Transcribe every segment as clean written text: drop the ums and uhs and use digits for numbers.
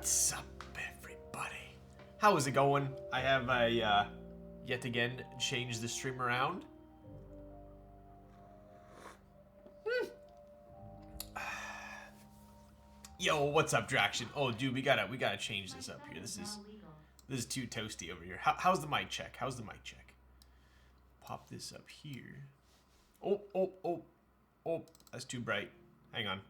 What's up, everybody? How is it going? I have yet again changed the stream around. Yo, what's up, Draction? Oh, dude, we gotta change this up here. This is too toasty over here. How's the mic check? How's the mic check? Pop this up here. Oh, that's too bright. Hang on.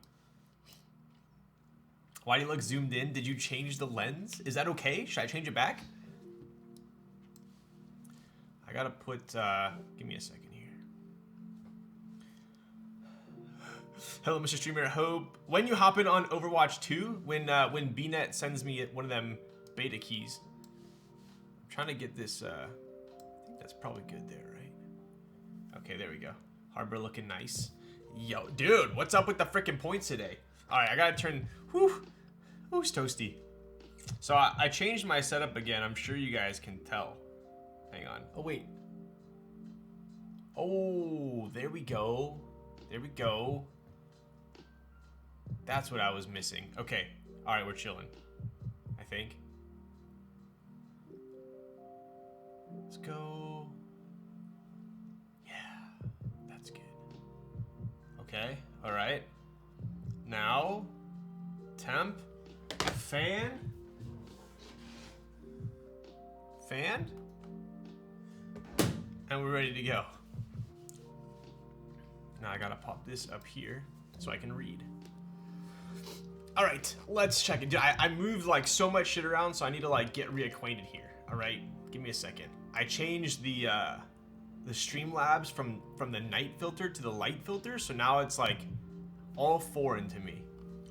Why do you look zoomed in? Did you change the lens? Is that okay? Should I change it back? I gotta put, give me a second here. Hello, Mr. Streamer. Hope when you hop in on Overwatch 2, when BNet sends me one of them beta keys. I'm trying to get this, I think that's probably good there, right? Okay, there we go. Harbor looking nice. Yo, dude, what's up with the freaking points today? All right, I gotta turn, whew. Who's toasty? So I changed my setup again. I'm sure you guys can tell. Hang on. Oh, wait. Oh, there we go. There we go. That's what I was missing. Okay. All right, we're chilling. I think. Let's go. Yeah, that's good. Okay. All right. Now, temp. Fan, and we're ready to go. Now I gotta pop this up here so I can read. All right, let's check it. Dude, I moved like so much shit around, so I need to like get reacquainted here. All right, give me a second. I changed the Streamlabs from the night filter to the light filter, so now it's like all foreign to me.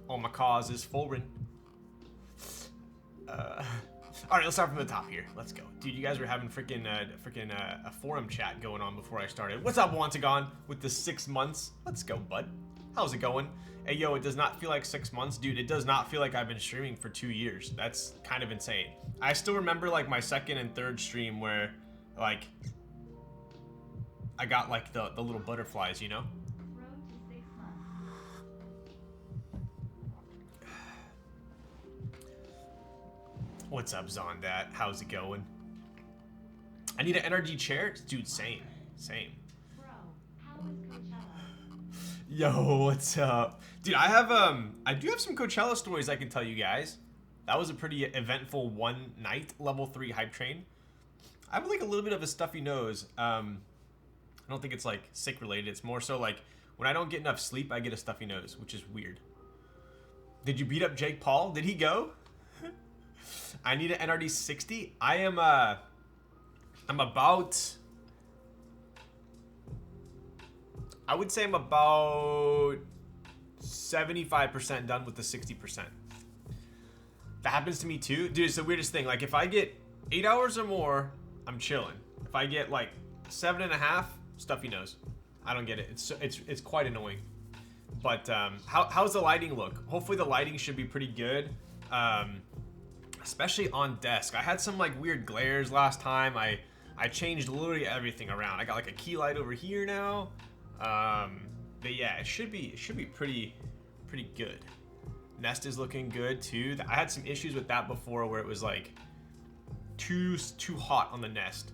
Oh, my cause is foreign. All right, let's start from the top here. Let's go. Dude, you guys were having a forum chat going on before I started. What's up, Wantagon, with the 6 months? Let's go, bud. How's it going? Hey, yo, it does not feel like 6 months. Dude, it does not feel like I've been streaming for 2 years. That's kind of insane. I still remember, like, my second and third stream where, like, I got, like, the little butterflies, you know? What's up, Zondat? How's it going? I need an NRG chair? Dude, same. Yo, what's up? Dude, I do have some Coachella stories I can tell you guys. That was a pretty eventful one night, level 3 hype train. I have like a little bit of a stuffy nose. I don't think it's like sick related. It's more so like when I don't get enough sleep, I get a stuffy nose, which is weird. Did you beat up Jake Paul? Did he go? I need an NRD 60. I'm about, I would say I'm about 75% done with the 60%. That happens to me too. Dude, it's the weirdest thing. Like if I get 8 hours or more, I'm chilling. If I get like 7.5, stuffy nose. I don't get it. It's quite annoying. But how's the lighting look? Hopefully the lighting should be pretty good. Especially on desk. I had some like weird glares last time. I changed literally everything around. I got like a key light over here now. But yeah, it should be pretty good. Nest is looking good too. I had some issues with that before where it was like too hot on the Nest.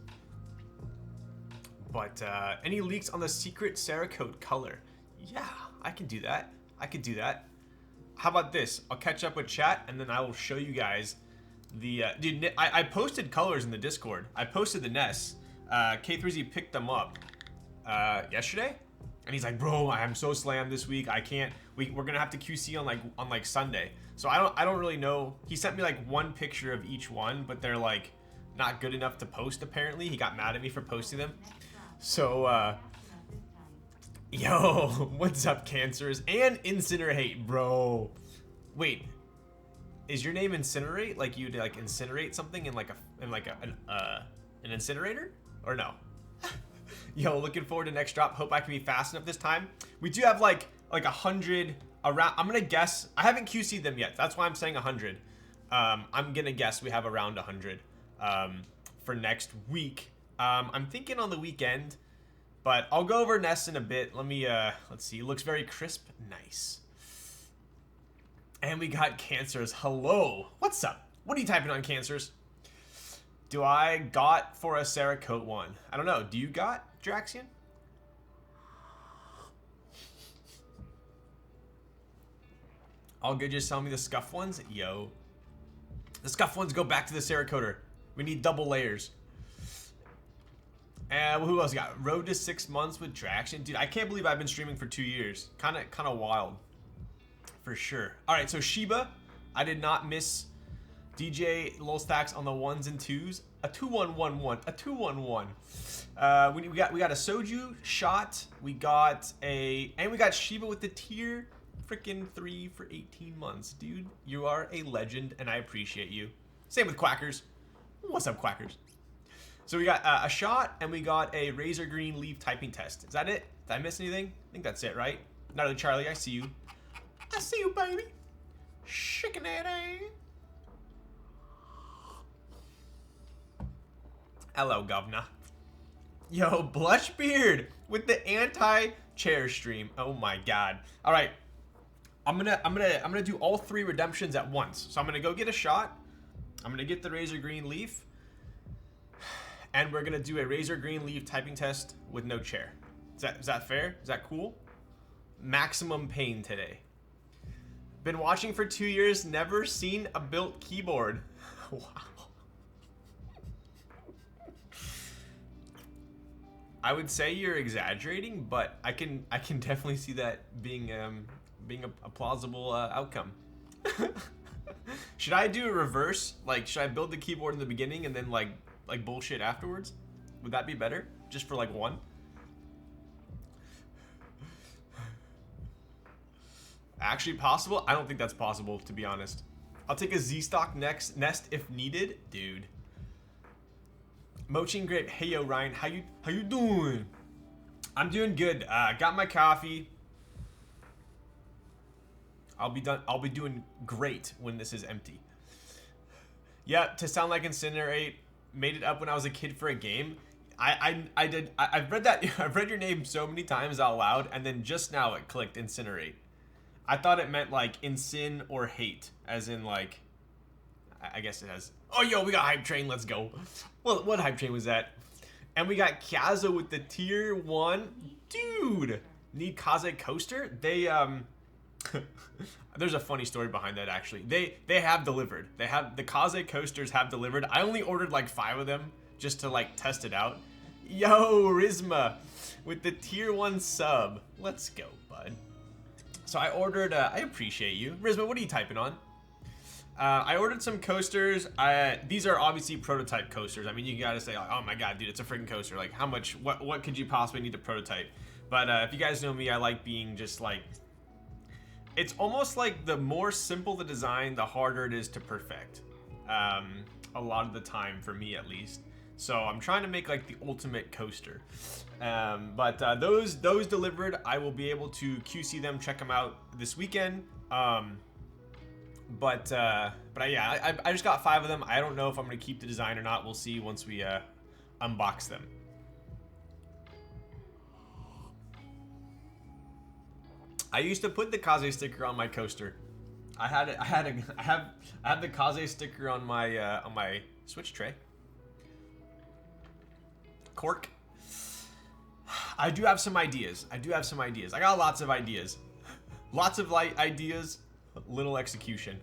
But any leaks on the secret Cerakote color? Yeah, I can do that. How about this? I'll catch up with chat and then I will show you guys the dude. I posted colors in the Discord. I posted the Ness. K3Z picked them up yesterday, and he's like, "Bro, I'm so slammed this week. I can't. We're gonna have to QC on like Sunday." So I don't really know. He sent me like one picture of each one, but they're like not good enough to post. Apparently, he got mad at me for posting them. So yo, what's up, Cancers and Incinerate, bro? Wait. Is your name Incinerate? Like you'd like incinerate something in an incinerator? Or no? Yo, looking forward to next drop. Hope I can be fast enough this time. We do have like 100 around. I'm gonna guess. I haven't QC'd them yet. That's why I'm saying 100. I'm gonna guess we have around 100 for next week. I'm thinking on the weekend, but I'll go over Nest in a bit. Let me let's see. It looks very crisp. Nice. And we got Cancers. Hello. What's up? What are you typing on, Cancers? Do I got for a Cerakote one? I don't know. Do you got, Draxian? All good, just sell me the scuff ones? Yo. The scuff ones go back to the Cerakoter. We need double layers. And who else we got? Road to 6 months with Draxian. Dude, I can't believe I've been streaming for 2 years. Kind of wild. For sure. Alright, so Shiba. I did not miss DJ Lol Stacks on the 1s and 2s. A 2-1-1-1. A 2-1-1. We got a Soju shot. We got Shiba with the tier freaking 3 for 18 months. Dude, you are a legend and I appreciate you. Same with Quackers. What's up, Quackers? So we got a shot and we got a Razor Green Leaf typing test. Is that it? Did I miss anything? I think that's it, right? Gnarly Charlie, I see you. I see you, baby. Shaking that ass. Hello, governor. Yo, Blushbeard with the anti-chair stream. Oh my god. All right. I'm gonna do all 3 redemptions at once. So I'm gonna go get a shot. I'm gonna get the Razor Green Leaf. And we're gonna do a Razor Green Leaf typing test with no chair. Is that fair? Is that cool? Maximum pain today. Been watching for 2 years, never seen a built keyboard. Wow. I would say you're exaggerating, but I can definitely see that being a plausible outcome. Should I do a reverse? Like, should I build the keyboard in the beginning and then like bullshit afterwards? Would that be better? Just for like 1? Actually possible? I don't think that's possible, to be honest. I'll take a Z-Stock nest if needed. Dude. Moching Grape. Hey yo, Ryan, how you doing? I'm doing good. Got my coffee. I'll be doing great when this is empty. Yeah, to sound like Incinerate, made it up when I was a kid for a game. I've read that. I've read your name so many times out loud, and then just now it clicked. Incinerate. I thought it meant like incin or hate, as in like. I guess it has. Oh yo, we got Hype Train. Let's go. Well, what Hype Train was that? And we got Kazo with the tier 1. Dude, need Kaze coaster? They There's a funny story behind that actually. They have delivered. They have the Kaze coasters have delivered. I only ordered like 5 of them just to like test it out. Yo, Rizma with the tier 1 sub. Let's go, bud. So I ordered. I appreciate you, Rizma. What are you typing on? I ordered some coasters. These are obviously prototype coasters. I mean, you gotta say, like, oh my god, dude, it's a freaking coaster. Like, how much? What could you possibly need to prototype? But if you guys know me, I like being just like. It's almost like the more simple the design, the harder it is to perfect. A lot of the time, for me at least. So I'm trying to make like the ultimate coaster. But those delivered. I will be able to QC them, check them out this weekend. But yeah, I just got 5 of them. I don't know if I'm gonna keep the design or not. We'll see once we unbox them. I used to put the Kaze sticker on my coaster. I have the Kaze sticker on my Switch tray. Cork. I do have some ideas. I got lots of ideas. Lots of light ideas. Little execution.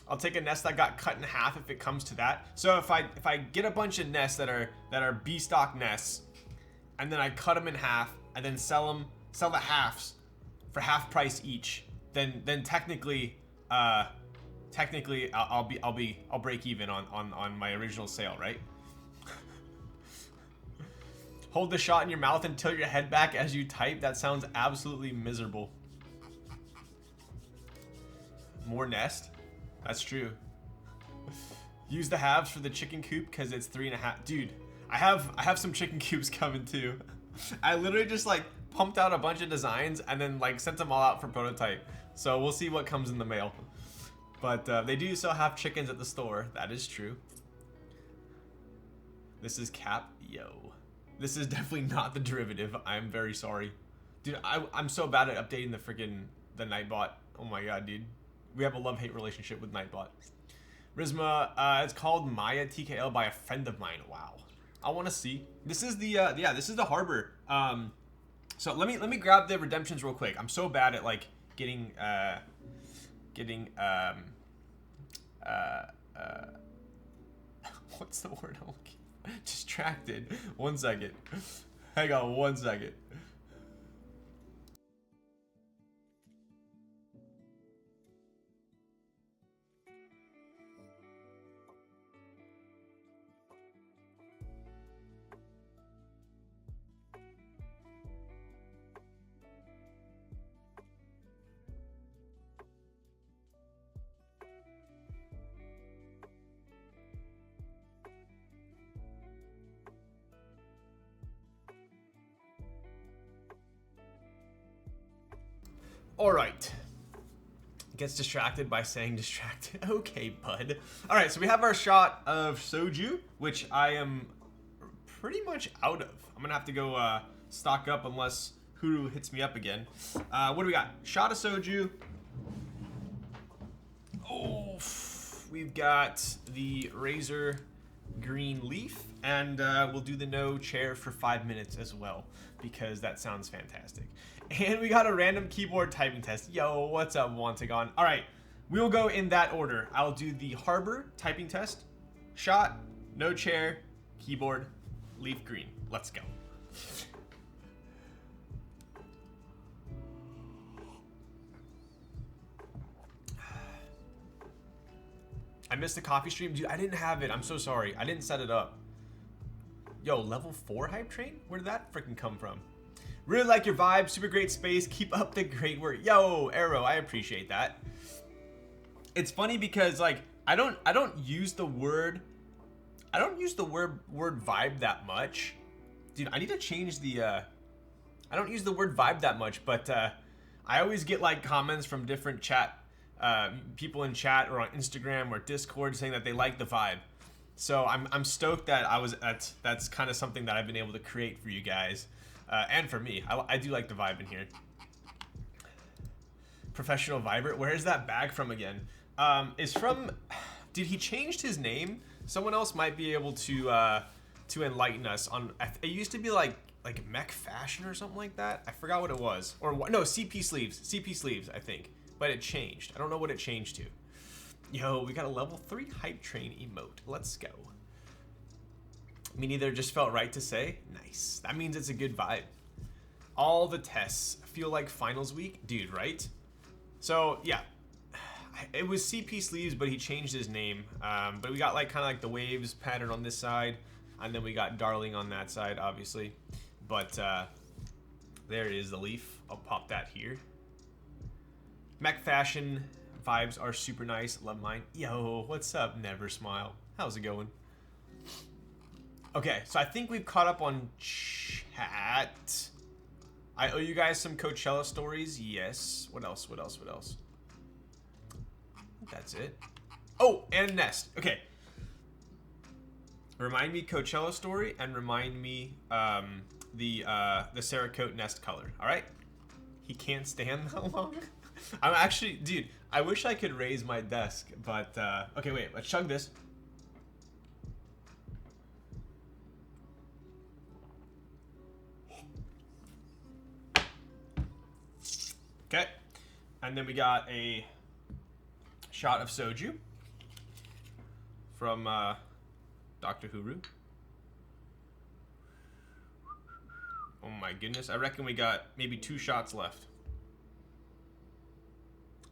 I'll take a nest that got cut in half if it comes to that. So if I get a bunch of nests that are B stock nests, and then I cut them in half and then sell the halves for half price each, then technically I'll break even on my original sale, right? Hold the shot in your mouth and tilt your head back as you type. That sounds absolutely miserable. More nest? That's true. Use the halves for the chicken coop because it's 3.5. Dude, I have some chicken coops coming too. I literally just like pumped out a bunch of designs and then like sent them all out for prototype. So we'll see what comes in the mail. But they do still have chickens at the store. That is true. This is Cap. Yo. This is definitely not the derivative. I'm very sorry. Dude, I'm so bad at updating the freaking Nightbot. Oh my god, dude. We have a love-hate relationship with Nightbot. Rizma, it's called Maya TKL by a friend of mine. Wow. I want to see. This is the yeah, this is the harbor. So let me grab the redemptions real quick. I'm so bad at like getting what's the word I'm looking for? Distracted. 1 second. Hang on 1 second. All right. Gets distracted by saying distracted. Okay, bud. All right, so we have our shot of soju, which I am pretty much out of. I'm gonna have to go stock up unless Huru hits me up again. What do we got? Shot of soju. Oh, we've got the razor green leaf, and we'll do the no chair for 5 minutes as well because that sounds fantastic. And we got a random keyboard typing test. Yo, what's up, Wantagon? All right, we will go in that order. I'll do the harbor typing test, shot, no chair, keyboard, leaf green. Let's go. I missed the coffee stream. Dude, I didn't have it. I'm so sorry. I didn't set it up. Yo, level 4 hype train? Where did that freaking come from? Really like your vibe. Super great space. Keep up the great work. Yo, Arrow, I appreciate that. It's funny because like I don't use the word vibe that much. Dude, I need to change the I don't use the word vibe that much, but I always get like comments from different chat people in chat or on Instagram or Discord saying that they like the vibe. So I'm stoked that that's kind of something that I've been able to create for you guys. And for me, I do like the vibe in here. Professional Vibrant. Where is that bag from again? Is from. Did he changed his name? Someone else might be able to enlighten us on. It used to be like Mech Fashion or something like that. I forgot what it was. Or no, CP Sleeves. CP Sleeves, I think. But it changed. I don't know what it changed to. Yo, we got a level 3 hype train emote. Let's go. Me neither, just felt right to say. Nice. That means it's a good vibe. All the tests feel like finals week. Dude, right? So, yeah. It was CP Sleeves, but he changed his name. But we got like kind of like the waves pattern on this side. And then we got Darling on that side, obviously. But there it is, the leaf. I'll pop that here. Mech Fashion vibes are super nice. Love mine. Yo, what's up, Never Smile? How's it going? Okay, so I think we've caught up on chat. I owe you guys some Coachella stories. Yes. What else? What else? What else? I think that's it. Oh, and Nest. Okay. Remind me Coachella story and remind me the Cerakote Nest color. All right. He can't stand that long. I'm actually, dude. I wish I could raise my desk, but okay. Wait. Let's chug this. Okay, and then we got a shot of soju from Dr. Huru. Oh my goodness, I reckon we got maybe 2 shots left.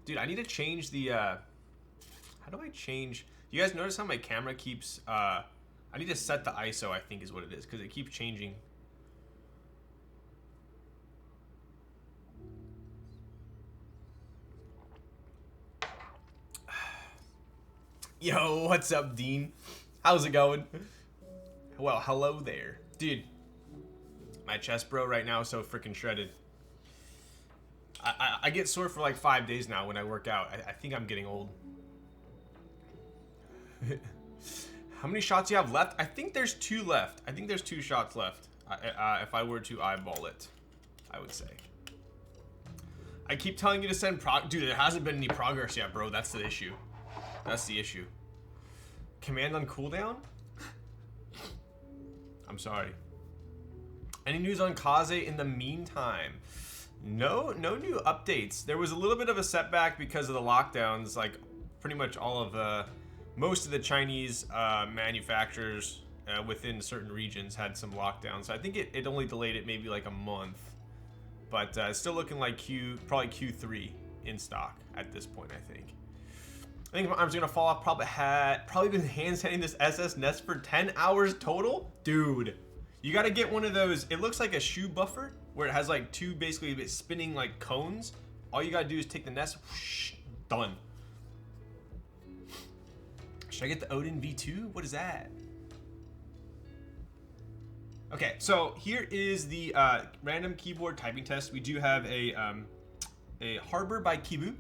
Dude, I need to change the, how do I change? You guys notice how my camera keeps, I need to set the ISO, I think is what it is, because it keeps changing. Yo, what's up, Dean? How's it going? Well, hello there. Dude, my chest bro right now is so freaking shredded. I get sore for like 5 days now when I work out. I think I'm getting old. How many shots do you have left? I think there's 2 left. I think there's 2 shots left. If I were to eyeball it, I would say. I keep telling you to send dude, there hasn't been any progress yet, bro. That's the issue. That's the issue. Command on cooldown? I'm sorry. Any news on Kaze in the meantime? No new updates. There was a little bit of a setback because of the lockdowns. Like, pretty much all of most of the Chinese manufacturers within certain regions had some lockdowns. So I think it only delayed it maybe like a month. But it's still looking like probably Q3 in stock at this point, I think. I think I'm just gonna fall off. Probably been hand setting this SS Nest for 10 hours total? Dude, you gotta get one of those. It looks like a shoe buffer where it has like two basically spinning like cones. All you gotta do is take the Nest, whoosh, done. Should I get the Odin V2? What is that? Okay, so here is the random keyboard typing test. We do have a Harbor by Kibu.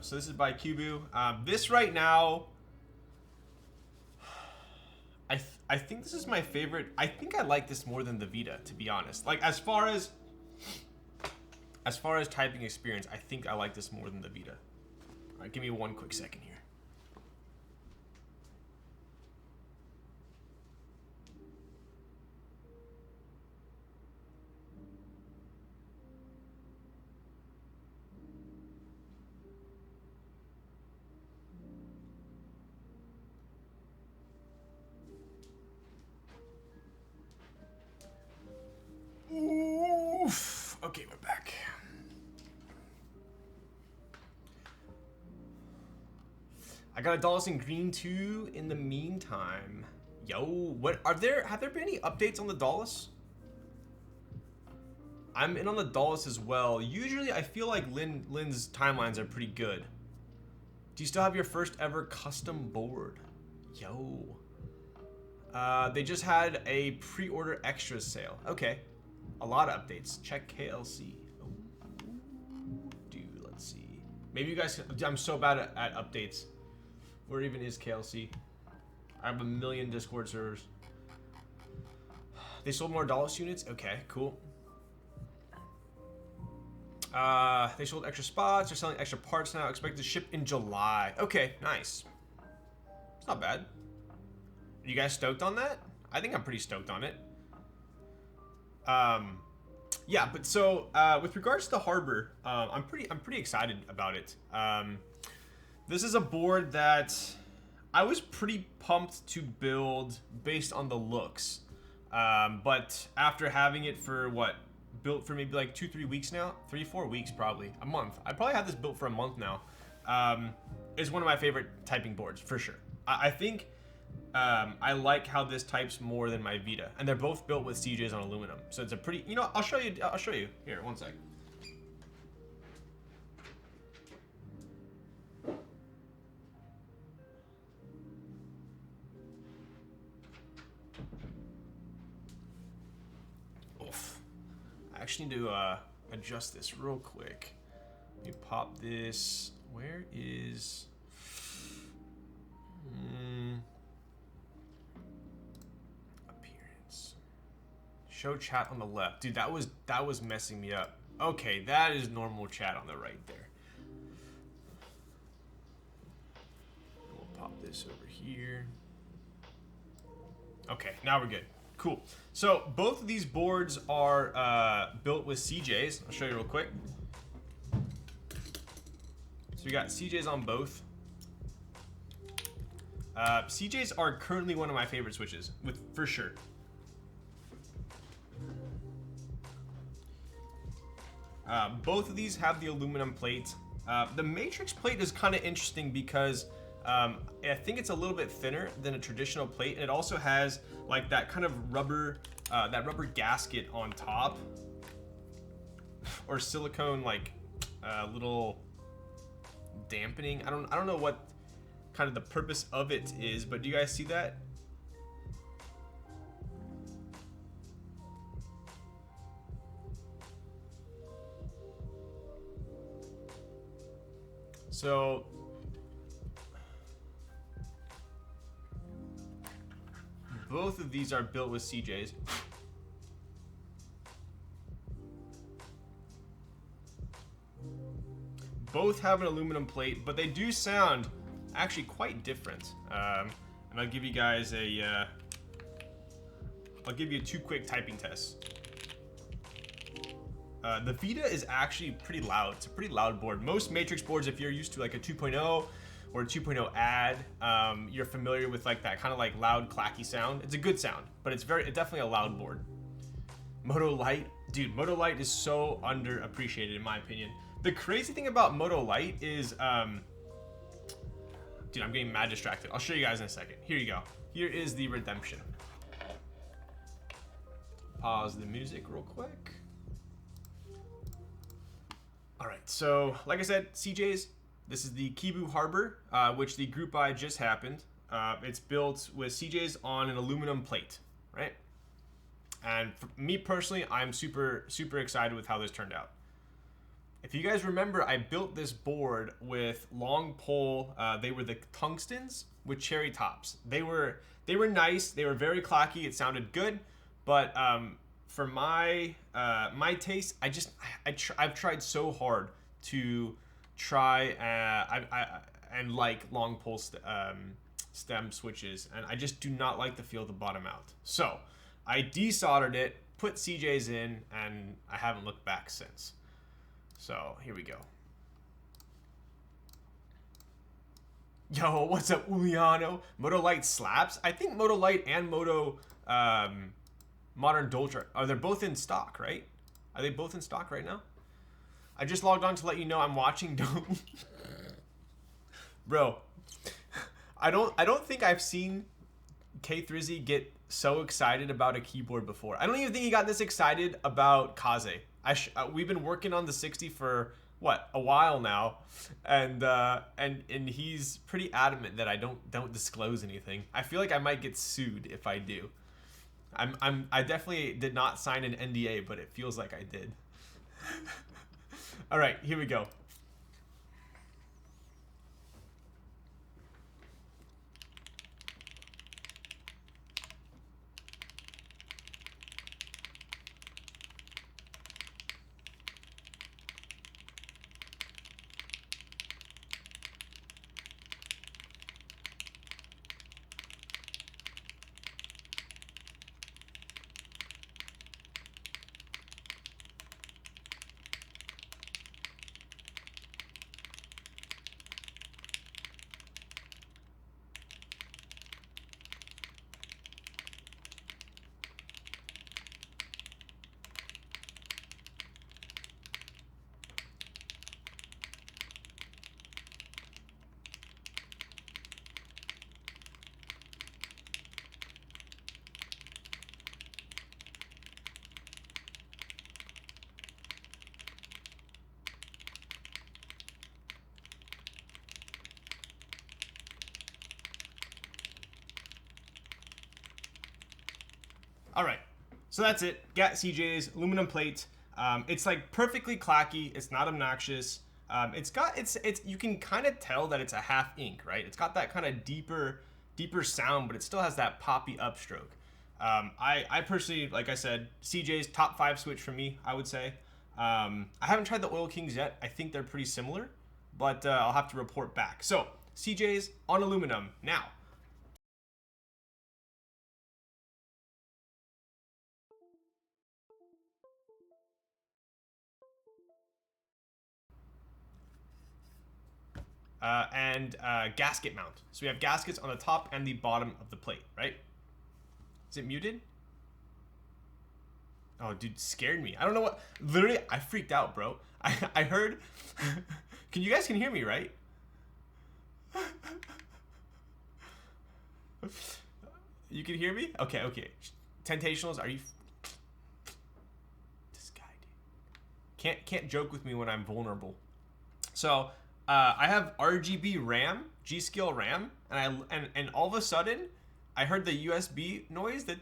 So this is by Kibu. This right now, I think this is my favorite. I think I like this more than the Vita, to be honest. Like as far as typing experience, I think I like this more than the Vita. All right, give me one quick second here. Oof. Okay, we're back. I got a Dawson Green 2 in the meantime. Yo, what have there been any updates on the Dallas? I'm in on the Dallas as well. Usually I feel like Lynn's timelines are pretty good. Do you still have your first ever custom board? Yo. They just had a pre-order extras sale. Okay. A lot of updates. Check KLC. Oh. Dude, let's see. Maybe you guys, I'm so bad at updates. Where even is KLC? I have a million Discord servers. They sold more Dallas units? Okay, cool. They sold extra spots. They're selling extra parts now. Expected to ship in July. Okay, nice. It's not bad. Are you guys stoked on that? I think I'm pretty stoked on it. Yeah, but so with regards to the Harbor, I'm pretty excited about it. This is a board that I was pretty pumped to build based on the looks, but after having it for built for maybe like 2-3 weeks now, 3-4 weeks probably, a month. I probably had this built for a month now. Is one of my favorite typing boards for sure. I think. I like how this types more than my Vita, and they're both built with CJs on aluminum. So it's a pretty, you know, I'll show you. Here, one sec. Oof. I actually need to adjust this real quick. Let me pop this. Where is... Show chat on the left. Dude, that was messing me up. Okay, that is normal chat on the right there. We'll pop this over here. Okay, now we're good. Cool. So both of these boards are built with CJs. I'll show you real quick. So we got CJs on both. CJs are currently one of my favorite switches, for sure. Both of these have the aluminum plate. The matrix plate is kind of interesting because I think it's a little bit thinner than a traditional plate, and it also has like that kind of rubber gasket on top, or silicone like little dampening. I don't know what kind of the purpose of it is, but do you guys see that? So both of these are built with CJs. both have an aluminum plate, but they do sound actually quite different. And I'll give you guys a, I'll give you 2 quick typing tests. The Vita is actually pretty loud. It's a pretty loud board. Most Matrix boards, if you're used to like a 2.0 or a 2.0 add, you're familiar with like that kind of like loud clacky sound. It's a good sound, but it's definitely a loud board. MoDo Lite, dude, MoDo Lite is so underappreciated in my opinion. The crazy thing about MoDo Lite is, dude, I'm getting mad distracted. I'll show you guys in a second. Here you go. Here is the redemption. Pause the music real quick. All right, so like I said, CJ's, this is the Kibu Harbor, which the group buy just happened. It's built with CJ's on an aluminum plate, right? And for me personally, I'm super excited with how this turned out. If you guys remember, I built this board with long pole. They were the tungstens with cherry tops. They were nice. They were very clacky. It sounded good, but for my my taste, I've tried so hard to try and like long pole stem switches, and I just do not like the feel of the bottom out. So I desoldered it, put CJ's in, and I haven't looked back since. So here we go. Yo, what's up, Uliano? MoDo Lite slaps. I think MoDo Lite and MoDo Modern Dolce, are they both in stock, right? Are they both in stock right now? I just logged on to let you know I'm watching. Bro, I don't think I've seen K3Z get so excited about a keyboard before. I don't even think he got this excited about Kaze. We've been working on the 60 for what, a while now, and he's pretty adamant that I don't disclose anything. I feel like I might get sued if I do. I definitely did not sign an NDA, but it feels like I did. All right, here we go. All right, so that's it. Got CJ's aluminum plate. It's like perfectly clacky. It's not obnoxious. It's you can kind of tell that it's a half ink, right? It's got that kind of deeper sound, but it still has that poppy upstroke. I personally, like I said, CJ's top 5 switch for me, I would say. I haven't tried the Oil Kings yet. I think they're pretty similar, but I'll have to report back. So CJ's on aluminum now. And gasket mount. So we have gaskets on the top and the bottom of the plate, right? Is it muted? Oh, dude, scared me. I don't know what. Literally, I freaked out, bro. I heard. You guys can hear me, right? You can hear me? Okay. Tentationals, are you? This guy, dude. Can't joke with me when I'm vulnerable. So. I have RGB RAM, G-Skill RAM, and all of a sudden, I heard the USB noise, and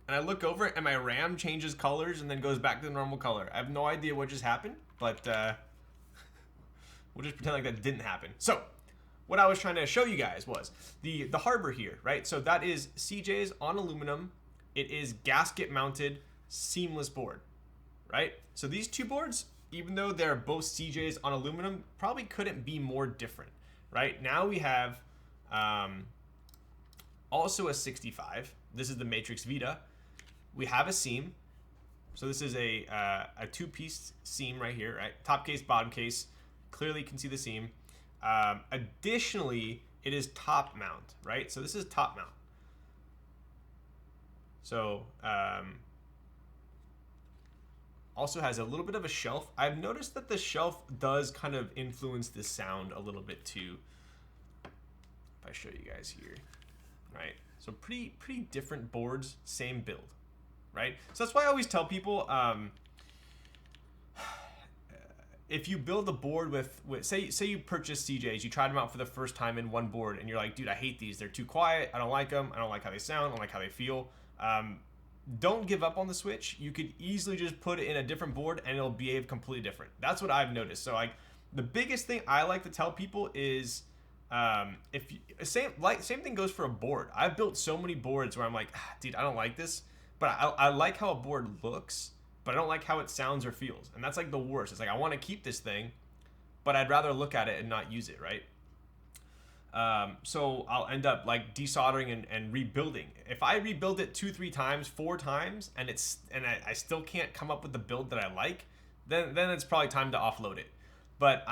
I look over and my RAM changes colors and then goes back to the normal color. I have no idea what just happened, but we'll just pretend like that didn't happen. So, what I was trying to show you guys was the harbor here, right? So that is CJ's on aluminum. It is gasket mounted, seamless board, right? So these two boards, even though they're both CJs on aluminum, probably couldn't be more different, right? Now we have also a 65. This is the Matrix Vita. We have a seam. So this is a two-piece seam right here, right? Top case, bottom case. Clearly you can see the seam. Additionally, it is top mount, right? So this is top mount. So also has a little bit of a shelf. I've noticed that the shelf does kind of influence the sound a little bit too. If I show you guys here, right? So pretty different boards, same build, right? So that's why I always tell people, if you build a board with say you purchase CJs, you tried them out for the first time in one board, and you're like, dude, I hate these. They're too quiet. I don't like them. I don't like how they sound. I don't like how they feel. Don't give up on the Switch. You could easily just put it in a different board and it'll behave completely different. That's what I've noticed. So like the biggest thing I like to tell people is if you, same thing goes for a board. I've built so many boards where I'm like, dude, I don't like this, but I like how a board looks, but I don't like how it sounds or feels. And that's like the worst. It's like, I want to keep this thing, but I'd rather look at it and not use it, right? So I'll end up like desoldering and rebuilding. If I rebuild it 2, 3 times, 4 times, and I still can't come up with the build that I like, then it's probably time to offload it. But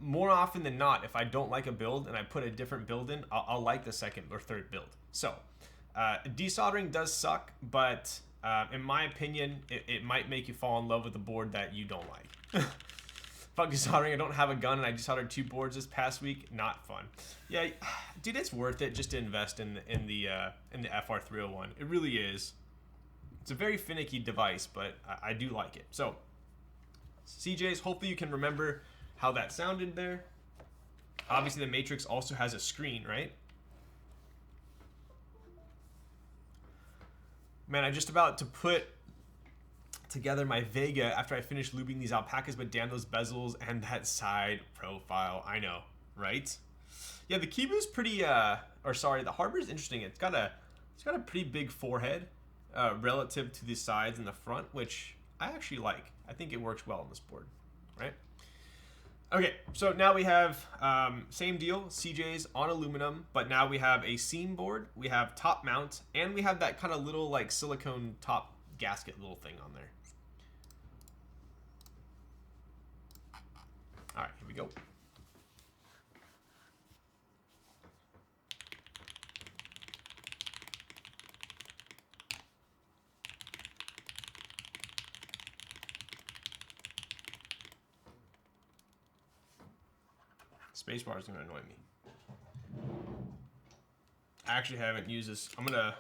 more often than not, if I don't like a build and I put a different build in, I'll like the second or third build. So desoldering does suck, but in my opinion, it might make you fall in love with the board that you don't like. Fuck desoldering. I don't have a gun and I desoldered 2 boards this past week. Not fun. Yeah, dude, it's worth it just to invest in the FR301. It really is. It's a very finicky device, but I do like it. So CJs, hopefully you can remember how that sounded there. Obviously the Matrix also has a screen, right? Man, I'm just about to put together my Vega after I finish lubing these alpacas, but damn those bezels and that side profile. I know, right? Yeah, the Kibu's pretty the Harbor's interesting. It's got a pretty big forehead relative to the sides and the front, which I actually like. I think it works well on this board, right? Okay, so now we have same deal, CJs on aluminum, but now we have a seam board, we have top mount, and we have that kind of little like silicone top gasket little thing on there. All right, here we go. Spacebar is gonna annoy me. I actually haven't used this. I'm gonna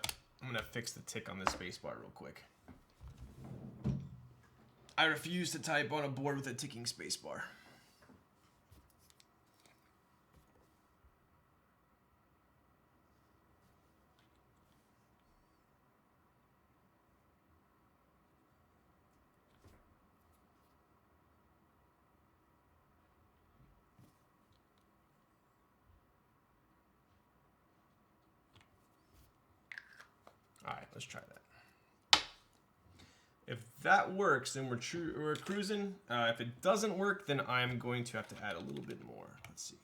fix the tick on this spacebar real quick. I refuse to type on a board with a ticking spacebar. All right, let's try that. If that works, then we're cruising. If it doesn't work, then I'm going to have to add a little bit more. Let's see.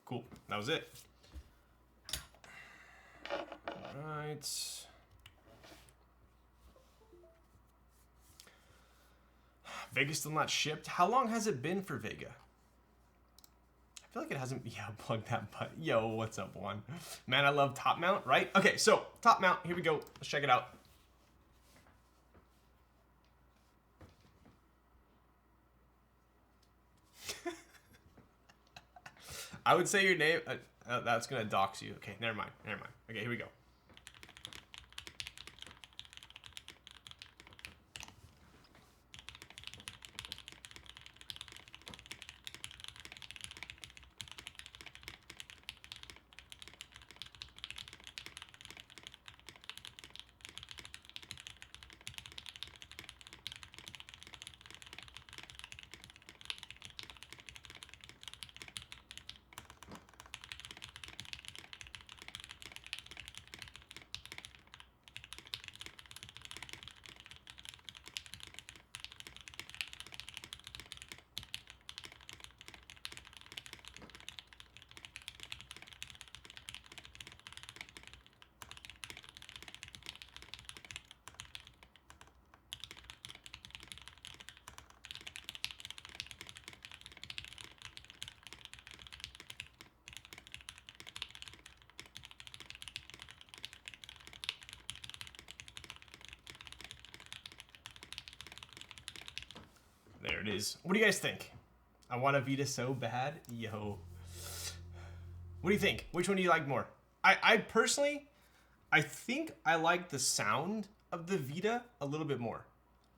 Cool, that was it. All right. Vega's still not shipped. How long has it been for Vega? I feel like it hasn't. Yeah, plug that butt. Yo, what's up, Juan? Man, I love top mount, right? Okay, so top mount. Here we go. Let's check it out. I would say your name. That's gonna dox you. Okay, never mind. Never mind. Okay, here we go. There it is. What do you guys think? I want a Vita so bad. Yo. What do you think? Which one do you like more? I personally, I think I like the sound of the Vita a little bit more,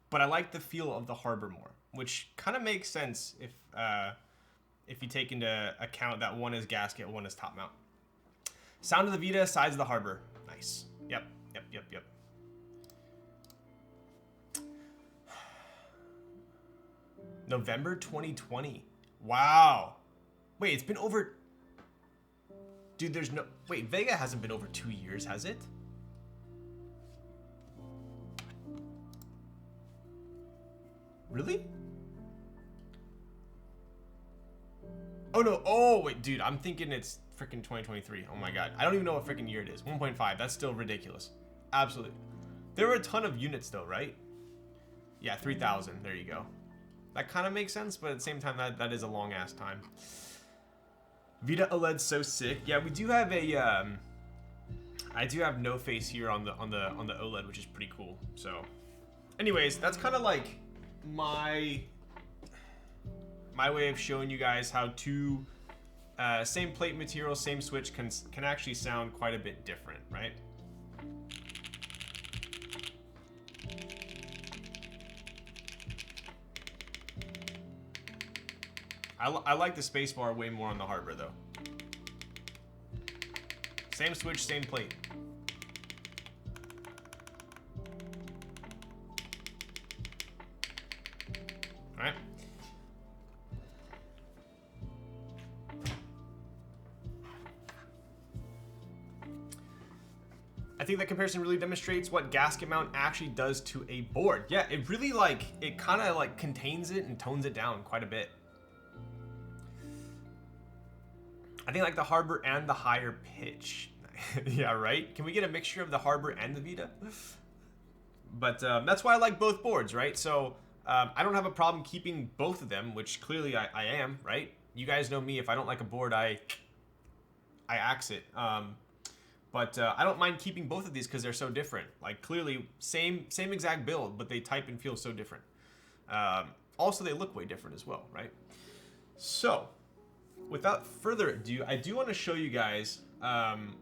but I like the feel of the Harbor more, which kind of makes sense if you take into account that one is gasket, one is top mount. Sound of the Vita, size of the Harbor. Nice. Yep. November 2020. Wow. Wait, it's been over... Dude, there's no... Wait, Vega hasn't been over 2 years, has it? Really? Oh, no. Oh, wait, dude. I'm thinking it's freaking 2023. Oh, my God. I don't even know what freaking year it is. 1.5. That's still ridiculous. Absolutely. There were a ton of units, though, right? Yeah, 3,000. There you go. That kind of makes sense, but at the same time, that is a long-ass time. Vita OLED's so sick. Yeah, we do have a... I do have no face here on the OLED, which is pretty cool. So, anyways, that's kind of like my way of showing you guys how two same plate material, same switch can actually sound quite a bit different, right? I like the spacebar way more on the Harbor though. Same switch, same plate. All right. I think that comparison really demonstrates what gasket mount actually does to a board. Yeah, it really it kind of contains it and tones it down quite a bit. I think the Harbor and the higher pitch. Yeah, right? Can we get a mixture of the Harbor and the Vita? But that's why I like both boards, right? So I don't have a problem keeping both of them, which clearly I am, right? You guys know me. If I don't like a board, I axe it. But I don't mind keeping both of these because they're so different. Clearly, same exact build, but they type and feel so different. Also, they look way different as well, right? So, without further ado, I do want to show you guys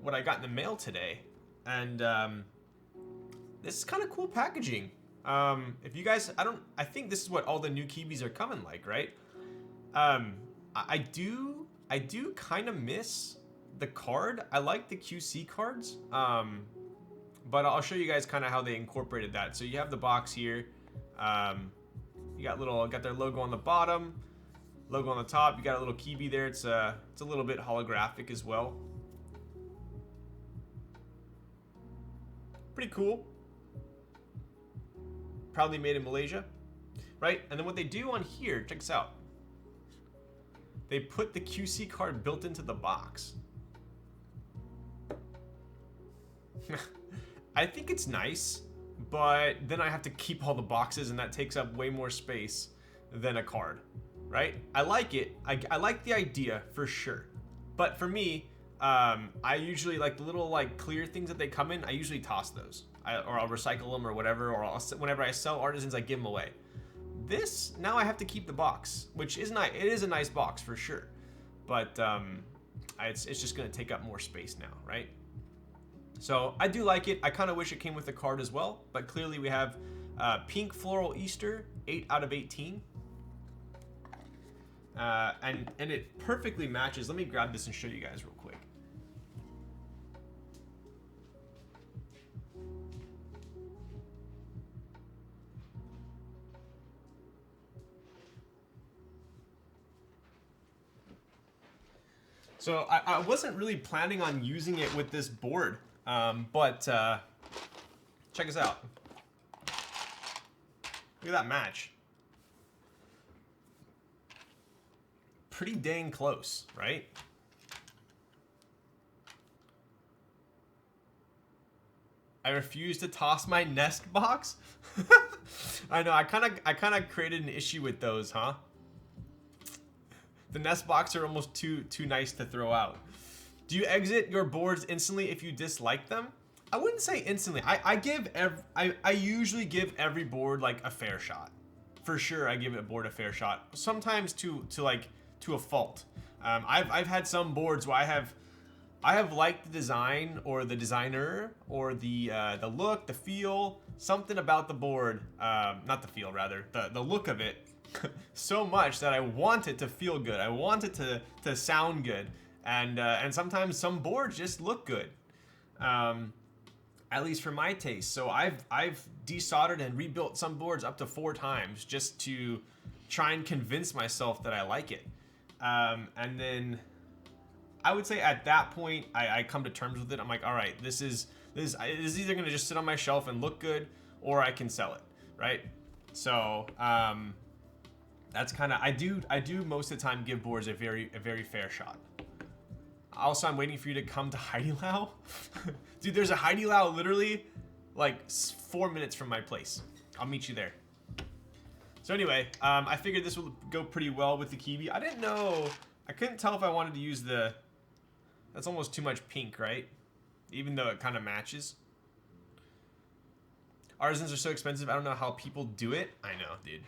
what I got in the mail today. And this is kind of cool packaging. If you guys, I think this is what all the new Keybs are coming like, right? I do kind of miss the card. I like the QC cards, but I'll show you guys kind of how they incorporated that. So you have the box here. You got their logo on the bottom, logo on the top. You got a little Keyb there. It's a little bit holographic as well. Pretty cool. Proudly made in Malaysia, right? And then what they do on here, check this out. They put the QC card built into the box. I think it's nice, but then I have to keep all the boxes and that takes up way more space than a card, right? I like it. I like the idea for sure. But for me, I usually the little clear things that they come in, I usually toss those. Or I'll recycle them or whatever, or whenever I sell artisans, I give them away. This, now I have to keep the box, which is nice. It is a nice box for sure. But it's just gonna take up more space now, right? So I do like it. I kind of wish it came with a card as well, but clearly we have Pink Floral Easter, 8 out of 18. And it perfectly matches. Let me grab this and show you guys real quick. So I wasn't really planning on using it with this board, but check this out. Look at that match. Pretty dang close, right? I refuse to toss my Nest box. I know, I kind of created an issue with those, huh? The Nest box are almost too nice to throw out. Do you exit your boards instantly if you dislike them? I wouldn't say instantly. I usually give every board a fair shot, for sure I give a board a fair shot. Sometimes to a fault. I've had some boards where I have liked the design or the designer or the look, the feel, something about the board, not the feel rather, the look of it so much that I want it to feel good. I want it to sound good. And sometimes some boards just look good. At least for my taste. So I've desoldered and rebuilt some boards up to 4 times just to try and convince myself that I like it. And then I would say at that point I come to terms with it. I'm like, all right, this is either gonna just sit on my shelf and look good, or I can sell it, right? So that's kind of I do most of the time give boards a very fair shot. Also, I'm waiting for you to come to Heidi Lau. Dude, there's a Heidi Lau literally like 4 minutes from my place. I'll meet you there. So anyway, I figured this will go pretty well with the kiwi. I didn't know, I couldn't tell if I wanted to use that's almost too much pink, right? Even though it kind of matches. Artisans are so expensive, I don't know how people do it. I know, dude.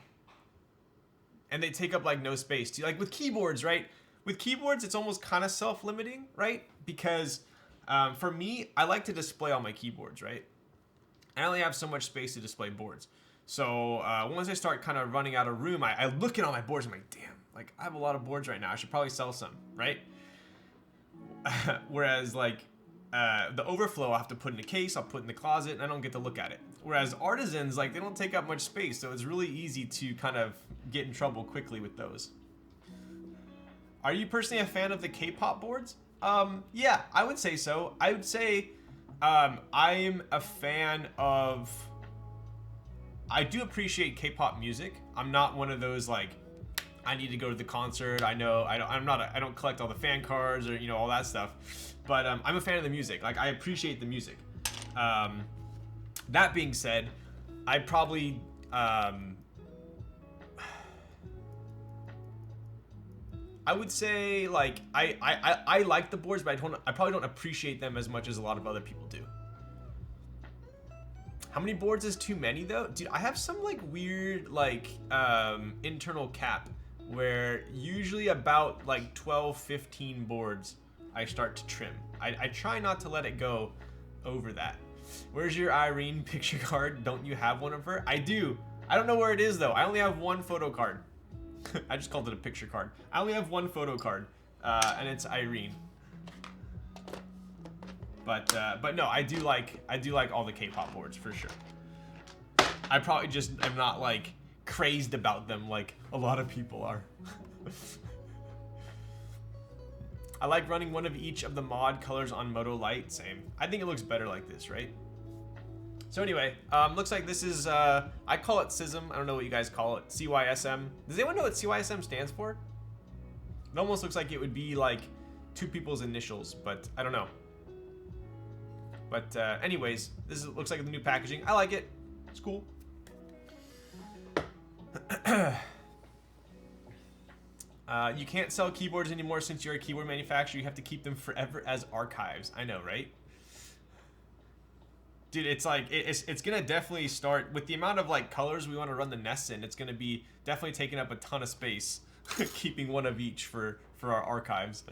And they take up like no space too. Like with keyboards, right? With keyboards, it's almost kind of self-limiting, right? Because for me, I like to display all my keyboards, right? I only have so much space to display boards. So once I start kind of running out of room, I look at all my boards, I'm like, damn, like I have a lot of boards right now. I should probably sell some, right? Whereas like the overflow, I'll have to put in a case, I'll put in the closet, and I don't get to look at it. Whereas artisans, like they don't take up much space, so it's really easy to kind of get in trouble quickly with those. Are you personally a fan of the K-pop boards? Yeah, I would say so. I would say I'm a fan of... I do appreciate K-pop music. I'm not one of those like, I need to go to the concert. I know I don't collect all the fan cards or all that stuff. But I'm a fan of the music. Like I appreciate the music. That being said, I probably I would say like I like the boards, but I probably don't appreciate them as much as a lot of other people do. How many boards is too many though? Dude, I have some like weird like internal cap where usually about like 12-15 boards I start to trim. I try not to let it go over that. Where's your Irene picture card? Don't you have one of her? I do. I don't know where it is though. I only have one photo card. I just called it a picture card. I only have one photo card, and it's Irene. But no, I do like all the K-pop boards for sure. I probably just am not like crazed about them like a lot of people are. I like running one of each of the mod colors on Moto Light. Same. I think it looks better like this, right? So anyway, looks like this is, I call it CISM. I don't know what you guys call it. CYSM. Does anyone know what CYSM stands for? It almost looks like it would be like 2 people's initials, but I don't know. But anyways, looks like the new packaging. I like it. It's cool. You can't sell keyboards anymore since you're a keyboard manufacturer. You have to keep them forever as archives. I know, right? Dude, it's like it's gonna definitely start with the amount of like colors we want to run the nests in. It's gonna be definitely taking up a ton of space, keeping one of each for our archives.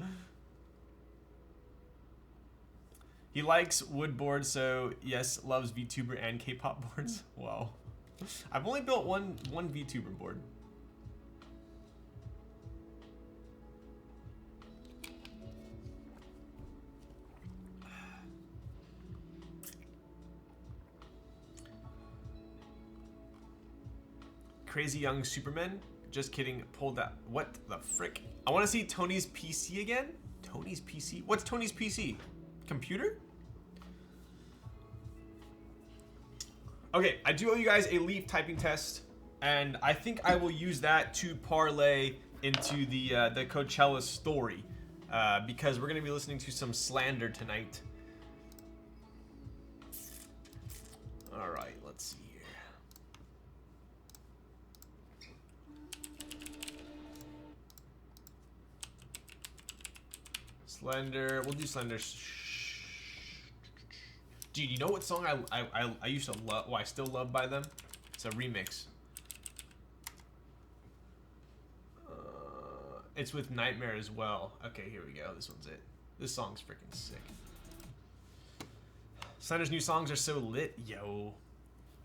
He likes wood boards, so yes, loves VTuber and K-pop boards. Wow, I've only built one VTuber board. Crazy Young Superman. Just kidding. Pulled that. What the frick? I want to see Tony's PC again. Tony's PC? What's Tony's PC? Computer? Okay, I do owe you guys a Leaf typing test, and I think I will use that to parlay into the Coachella story, because we're gonna be listening to some slander tonight. All right, let's see here. Slender. We'll do Slender. Dude, you know what song I used to love? Well, I still love by them. It's a remix. It's with Nightmare as well. Okay, here we go. This one's it. This song's freaking sick. Slender's new songs are so lit, yo.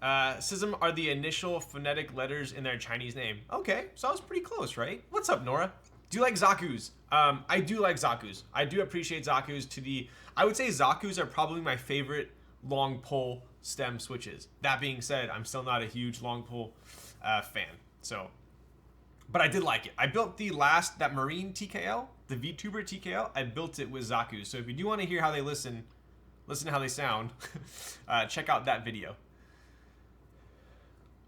Sism are the initial phonetic letters in their Chinese name. Okay, so I was pretty close, right? What's up, Nora? Do you like Zaku's? I do like Zaku's. I do appreciate Zaku's to the... I would say Zaku's are probably my favorite long pull stem switches. That being said, I'm still not a huge long pull fan. So, but I did like it. I built that Marine TKL, the VTuber TKL. I built it with Zaku's. So if you do want to hear how they listen to how they sound, check out that video.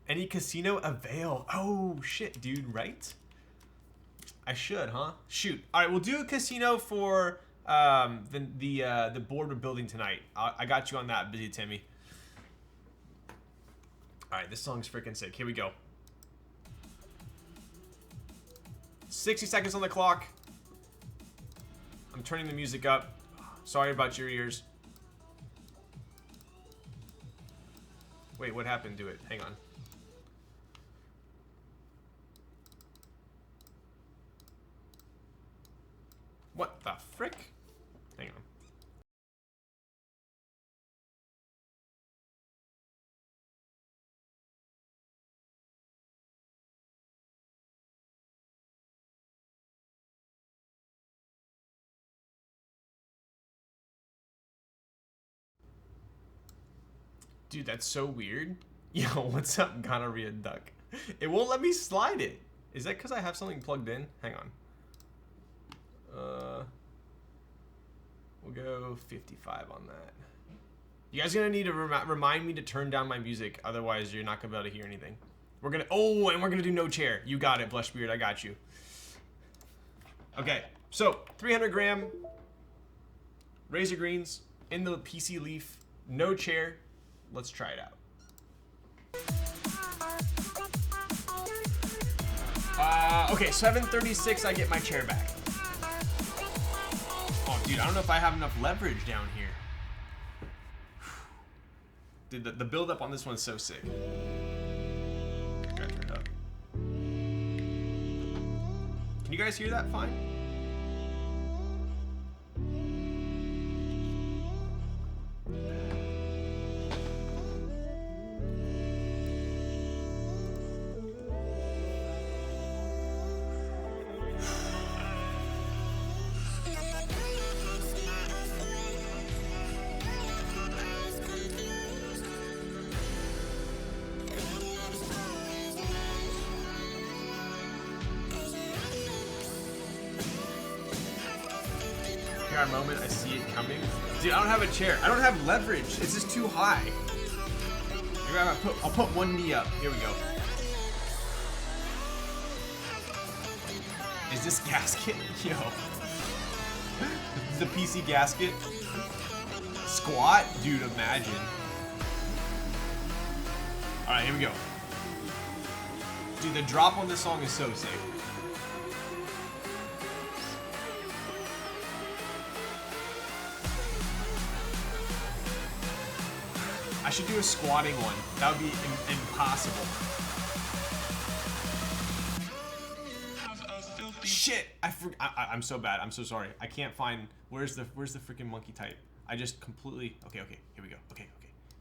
Any casino avail? Oh shit, dude, right? I should, huh? Shoot. All right, we'll do a casino for the board we're building tonight. I got you on that, Busy Timmy. All right, this song's freaking sick. Here we go. 60 seconds on the clock. I'm turning the music up. Sorry about your ears. Wait, what happened to it? Hang on. What the frick? Hang on. Dude, that's so weird. Yo, what's up, gonorrhea duck? It won't let me slide it. Is that because I have something plugged in? Hang on. We'll go 55 on that. You guys are gonna need to remind me to turn down my music, otherwise you're not gonna be able to hear anything. We're gonna, oh, and we're gonna do no chair. You got it, Blushbeard, I got you. Okay, so 300 gram razor greens in the PC leaf, no chair. Let's try it out. Okay, 736, I get my chair back. Oh, dude, I don't know if I have enough leverage down here. Dude, the build up on this one's so sick. Gotta turn it up. Can you guys hear that fine? Moment, I see it coming. Dude, I don't have a chair. I don't have leverage. It's just too high. I'll put one knee up. Here we go. Is this gasket? Yo. The PC gasket? Squat? Dude, imagine. Alright, here we go. Dude, the drop on this song is so sick. I should do a squatting one. That would be impossible. Shit! I'm so bad. I'm so sorry. I can't find where's the freaking monkey type. I just completely. Okay. Here we go. Okay.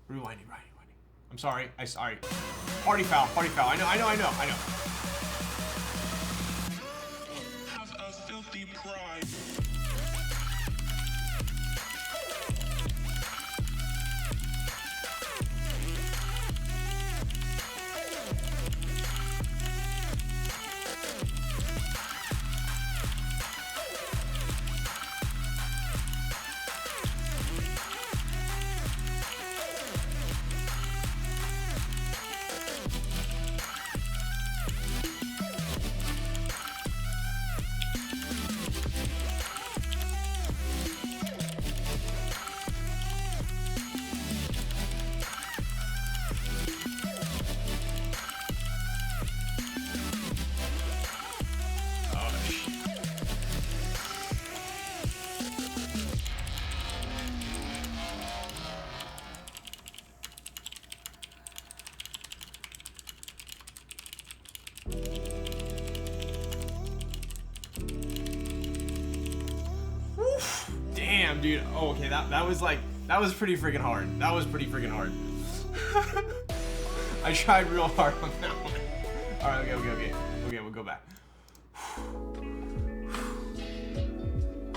Rewinding. I'm sorry. Sorry. Party foul. I know. Have a filthy pride. dude. Oh, okay, that was like, that was pretty freaking hard. That was pretty freaking hard. I tried real hard on that one. All right, okay, we'll go back.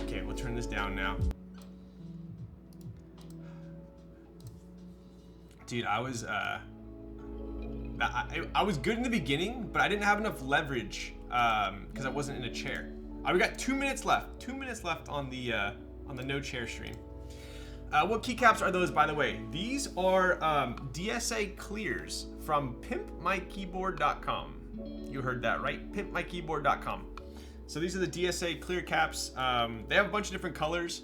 Okay, we'll turn this down now. Dude, I was good in the beginning, but I didn't have enough leverage because I wasn't in a chair. We got 2 minutes left. 2 minutes left on the no chair stream. What keycaps are those, by the way? These are DSA clears from pimpmykeyboard.com. You heard that right, pimpmykeyboard.com. So these are the DSA clear caps. They have a bunch of different colors.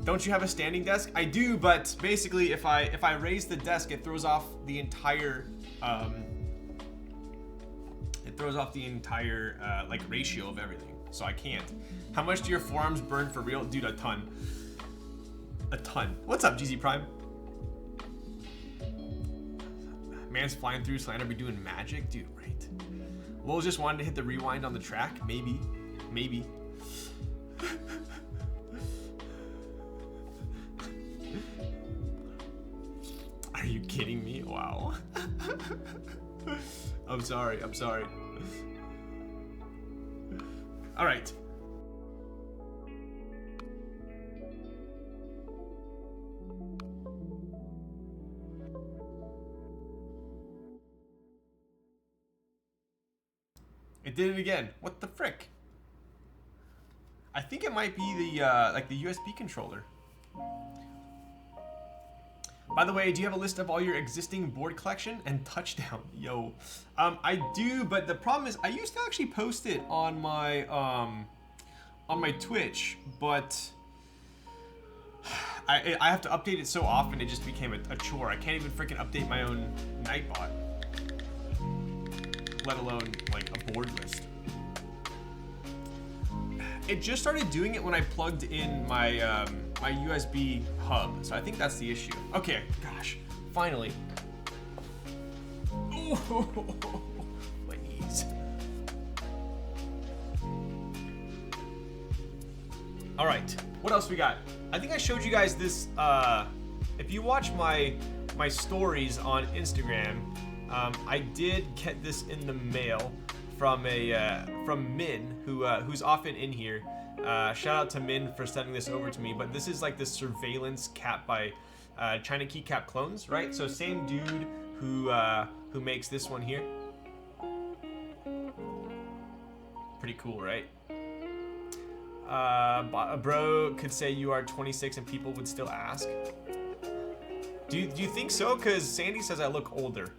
Don't you have a standing desk? I do, but basically, if I raise the desk, it throws off the entire like ratio of everything. So I can't. How much do your forearms burn for real, dude? A ton. A ton. What's up, GZ Prime? Man's flying through Slander be doing magic, dude. Right. Lowell just wanted to hit the rewind on the track. Maybe. Are you kidding me? Wow. I'm sorry. All right. It did it again. What the frick? I think it might be the like the USB controller. By the way, do you have a list of all your existing board collection and touchdown? Yo, I do, but the problem is I used to actually post it on my Twitch, but I have to update it so often it just became a chore. I can't even freaking update my own Nightbot, let alone like a board list. It just started doing it when I plugged in my my USB hub, so I think that's the issue. Okay, gosh, finally. Ooh, my knees. All right, what else we got? I think I showed you guys this. If you watch my stories on Instagram, I did get this in the mail from Min, who's often in here. Shout out to Min for sending this over to me. But this is like the surveillance cap by China Keycap Clones, right? So same dude who makes this one here. Pretty cool, right? A bro could say you are 26 and people would still ask. Do you think so? Because Sandy says I look older.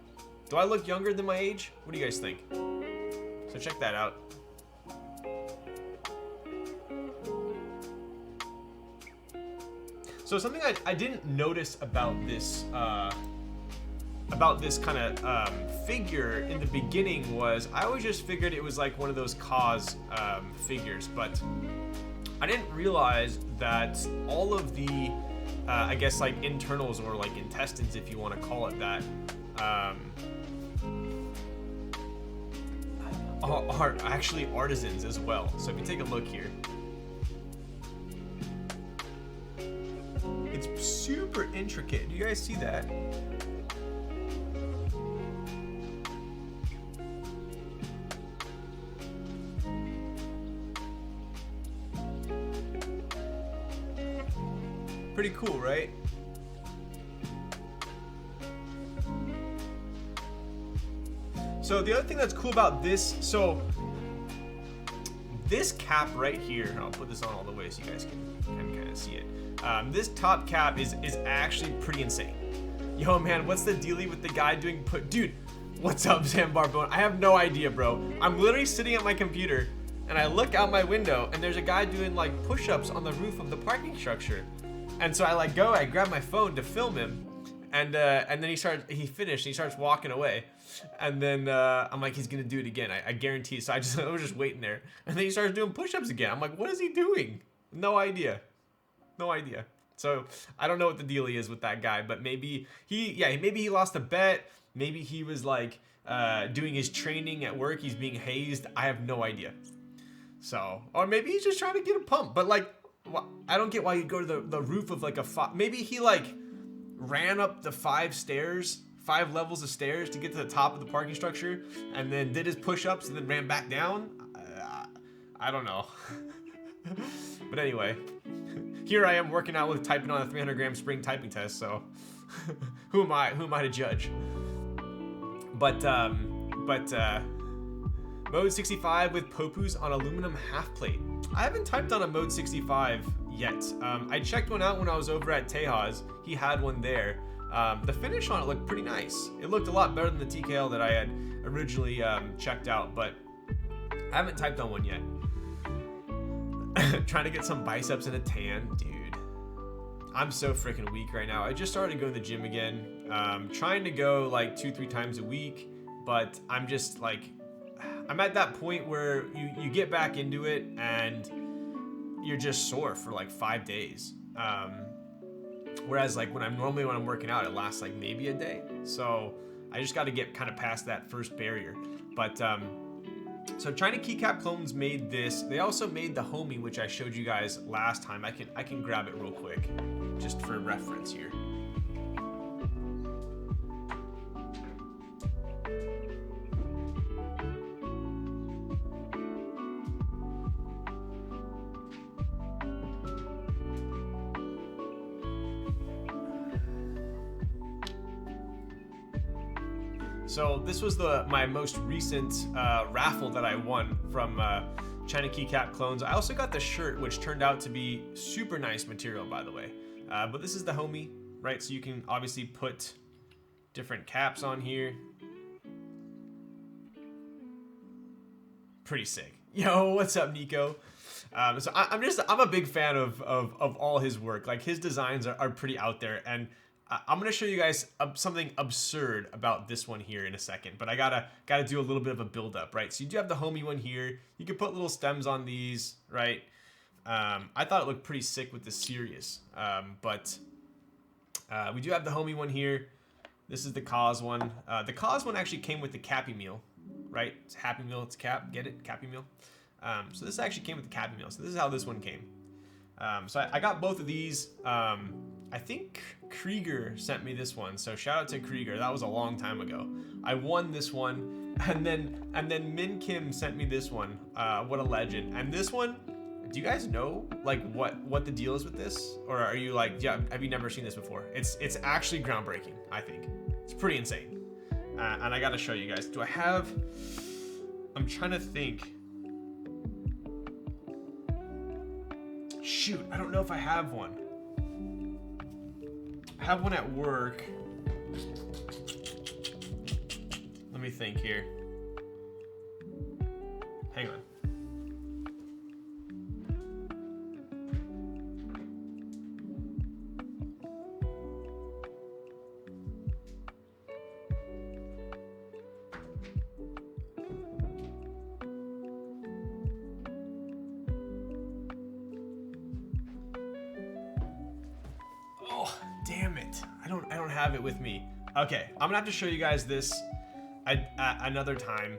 Do I look younger than my age? What do you guys think? So check that out. So something I didn't notice about this kind of figure in the beginning was I always just figured it was like one of those cause figures, but I didn't realize that all of the I guess like internals or like intestines, if you want to call it that, are actually artisans as well. So if you take a look here, it's super intricate. Do you guys see that? Pretty cool, right? So the other thing that's cool about this, so this cap right here, I'll put this on all the way so you guys can kind of see it. This top cap is actually pretty insane. Yo, man, what's the dealie with the guy doing dude, what's up, Zambarbone? I have no idea, bro. I'm literally sitting at my computer and I look out my window and there's a guy doing like push-ups on the roof of the parking structure. And so I grab my phone to film him, and then he finished, and he starts walking away, and then I'm like, he's gonna do it again, I guarantee. So I was just waiting there, and then he starts doing push-ups again. I'm like, what is he doing? No idea. So I don't know what the dealie is with that guy, but maybe he lost a bet. Maybe he was like doing his training at work. He's being hazed. I have no idea. So, or maybe he's just trying to get a pump. But like, I don't get why you'd go to the roof of like a maybe he like ran up the 5 levels of stairs to get to the top of the parking structure, and then did his push-ups and then ran back down. I don't know. But anyway, here I am working out with typing on a 300-gram spring typing test. So who am I to judge? But Mode 65 with Popus on aluminum half plate. I haven't typed on a Mode 65 yet. I checked one out when I was over at Tejas. He had one there. The finish on it looked pretty nice. It looked a lot better than the TKL that I had originally checked out, but I haven't typed on one yet. Trying to get some biceps and a tan, dude. I'm so freaking weak right now. I just started going to the gym again. Trying to go like 2-3 times a week, but I'm just like, I'm at that point where you get back into it and you're just sore for like 5 days. Whereas like when I'm working out, it lasts like maybe a day. So I just got to get kind of past that first barrier. But so China Keycap Clones made this. They also made the Homie, which I showed you guys last time. I can grab it real quick, just for reference here. So this was my most recent raffle that I won from China Keycap Clones. I also got the shirt, which turned out to be super nice material, by the way. But this is the Homie, right? So you can obviously put different caps on here. Pretty sick. Yo, what's up, Nico? So I'm a big fan of all his work. Like his designs are pretty out there, and I'm gonna show you guys something absurd about this one here in a second, but I gotta do a little bit of a build up, right? So you do have the Homie one here. You can put little stems on these, right? I thought it looked pretty sick with the Sirius, but we do have the Homie one here. This is the Cause one. The Cause one actually came with the Cappy Meal, right? It's Happy Meal, it's Cap, get it? Cappy Meal. So this actually came with the Cappy Meal. So this is how this one came. So I got both of these. I think Krieger sent me this one, so shout out to Krieger. That was a long time ago. I won this one, and then Min Kim sent me this one. What a legend! And this one, do you guys know like what the deal is with this, or are you like, yeah, have you never seen this before? It's actually groundbreaking. I think it's pretty insane, and I gotta show you guys. Do I have? I'm trying to think. Shoot, I don't know if I have one. I have one at work. Let me think here. Hang on. Oh, damn it. I don't have it with me. Okay, I'm gonna have to show you guys this another time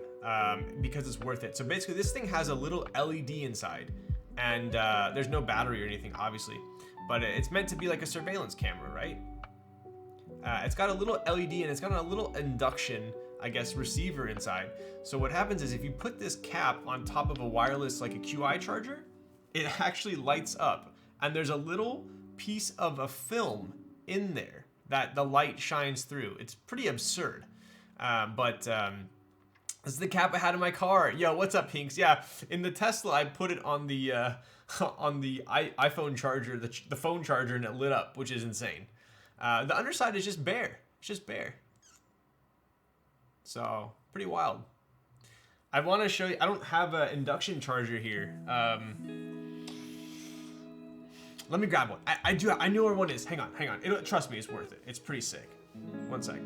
because it's worth it. So basically this thing has a little LED inside, and there's no battery or anything, obviously, but it's meant to be like a surveillance camera, right? It's got a little LED and it's got a little induction, I guess, receiver inside. So what happens is if you put this cap on top of a wireless, like a QI charger, it actually lights up, and there's a little piece of a film in there that the light shines through. It's pretty absurd. But this is the cap I had in my car. Yo, what's up, Pinks? Yeah, in the Tesla, I put it on the iPhone charger, the phone charger, and it lit up, which is insane. The underside is just bare. It's just bare. So, pretty wild. I want to show you, I don't have an induction charger here. Let me grab one. I do. I know where one is. Hang on. Trust me, it's worth it. It's pretty sick. One sec.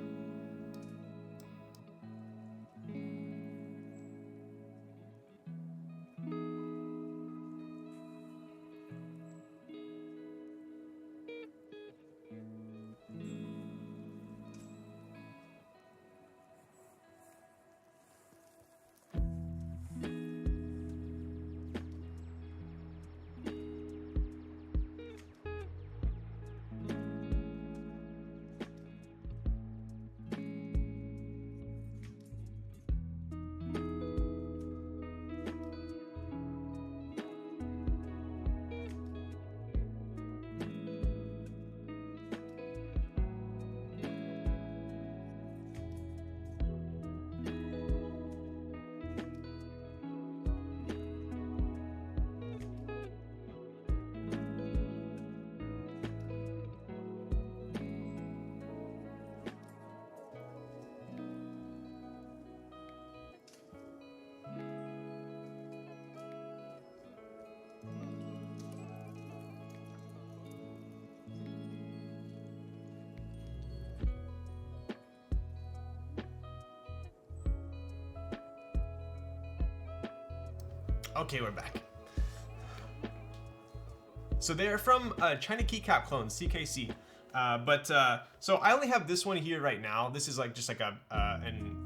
Okay, we're back. So they're from China Keycap clones, CKC. So I only have this one here right now. This is like just like a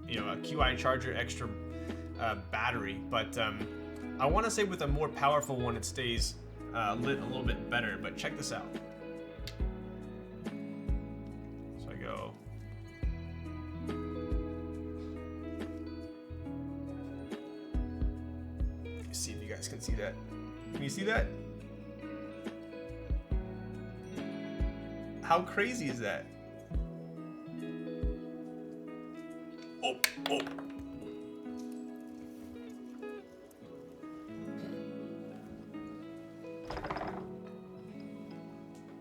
QI charger extra battery, but I want to say with a more powerful one it stays lit a little bit better. But check this out. So I go. Let's see if you guys can see that. Can you see that? How crazy is that? Oh, oh.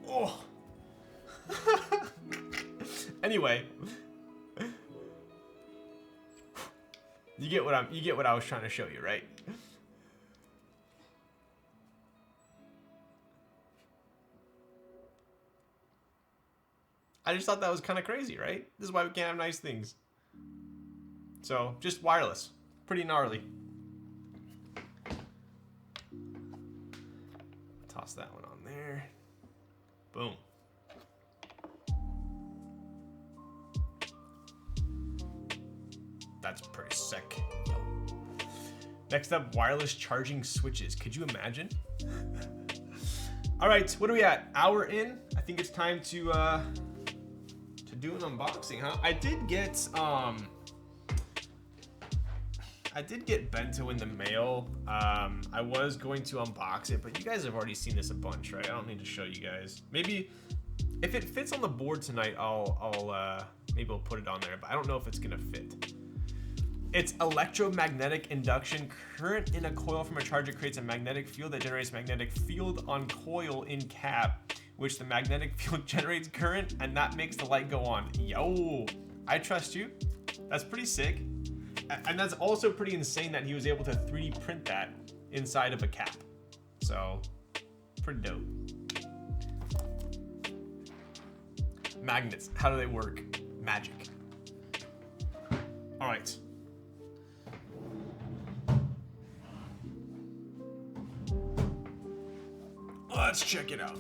Oh. Anyway, you get what I was trying to show you, right? I just thought that was kind of crazy, right? This is why we can't have nice things. So, just wireless. Pretty gnarly. Toss that one on there. Boom. That's pretty sick. Next up, wireless charging switches. Could you imagine? All right, what are we at? Hour in? I think it's time to do an unboxing, huh? I did get bento in the mail. I was going to unbox it, but you guys have already seen this a bunch, right? I don't need to show you guys. Maybe if it fits on the board tonight, maybe I'll put it on there, but I don't know if it's gonna fit. It's electromagnetic induction. Current in a coil from a charger creates a magnetic field that generates magnetic field on coil in cap, which the magnetic field generates current, and that makes the light go on. Yo, I trust you. That's pretty sick. And that's also pretty insane that he was able to 3D print that inside of a cap. So, pretty dope. Magnets, how do they work? Magic. All right. Let's check it out.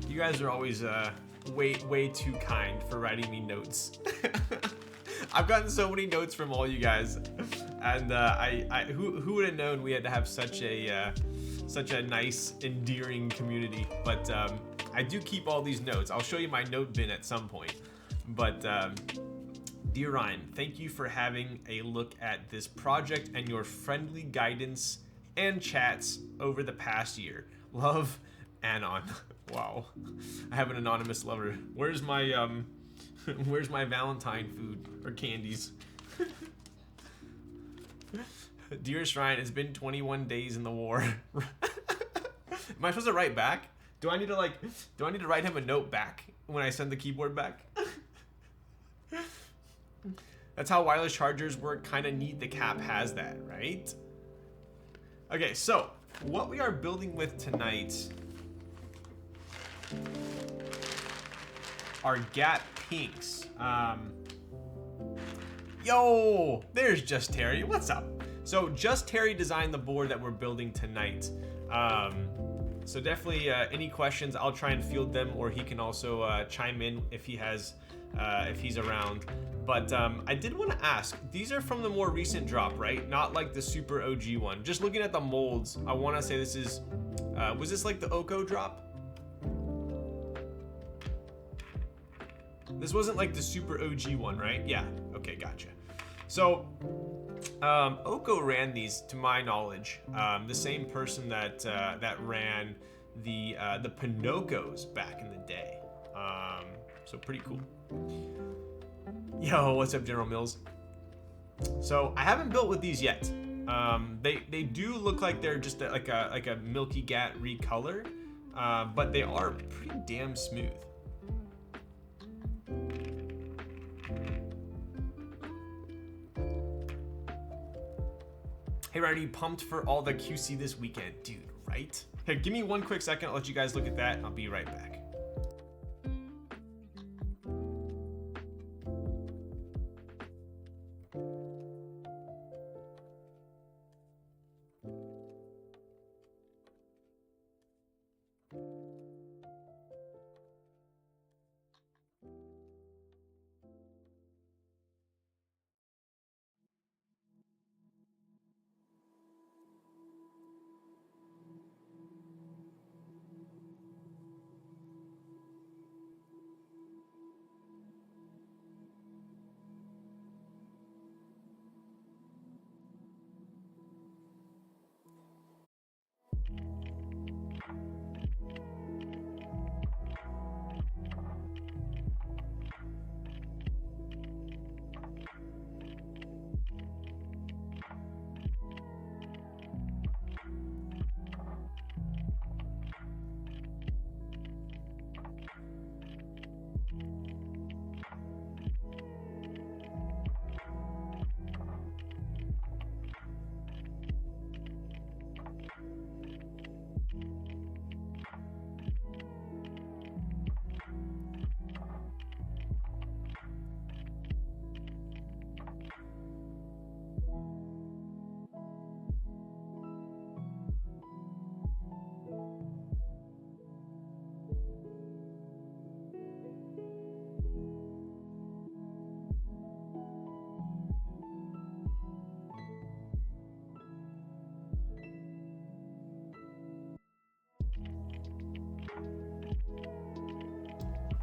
You guys are always way too kind for writing me notes. I've gotten so many notes from all you guys, and who would have known we had to have such a nice, endearing community. But I do keep all these notes. I'll show you my note bin at some point. But dear Ryan, thank you for having a look at this project and your friendly guidance and chats over the past year. Love, Anon. Wow, I have an anonymous lover. Where's my where's my Valentine food or candies? Dearest Ryan, it's been 21 days in the war. Am I supposed to write back? Do I need to write him a note back when I send the keyboard back? That's how wireless chargers work. Kind of neat the cap has that, right? Okay, so what we are building with tonight are GAT Pinks. Yo, there's JUSTTERRY. What's up? So JUSTTERRY designed the board that we're building tonight. So definitely any questions, I'll try and field them, or he can also chime in if he has, if he's around. But I did want to ask, these are from the more recent drop, right? Not like the super OG one. Just looking at the molds, I want to say this is, was this like the Oko drop? This wasn't like the super OG one, right? Yeah, okay, gotcha. So, Oko ran these, to my knowledge. The same person that that ran the Pinocchos back in the day. So pretty cool. Yo, what's up, General Mills? So I haven't built with these yet. They do look like they're just like a Milky Gat recolor, but they are pretty damn smooth. Hey, Ryan, are you pumped for all the QC this weekend? Dude, right? Here, give me one quick second. I'll let you guys look at that. I'll be right back.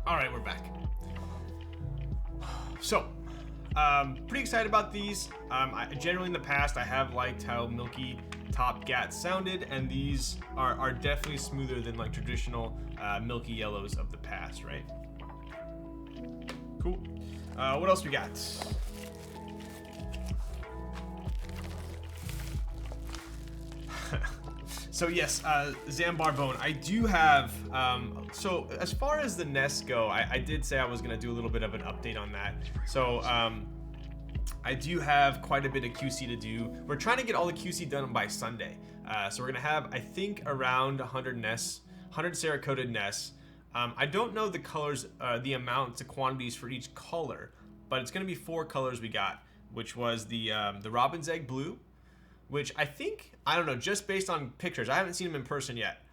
All right, we're back. So, pretty excited about these. Generally in the past, I have liked how milky top gats sounded, and these are definitely smoother than like traditional milky yellows of the past, right? Cool. What else we got? So yes, Zambarbone. I do have, so as far as the nests go, I did say I was gonna do a little bit of an update on that. So I do have quite a bit of QC to do. We're trying to get all the QC done by Sunday. So we're gonna have, I think, around 100 nests, 100 Cerakoted nests. I don't know the colors, the amounts, the quantities for each color, but it's gonna be 4 colors we got, which was the Robin's Egg Blue, which I think, I don't know, just based on pictures, I haven't seen them in person yet,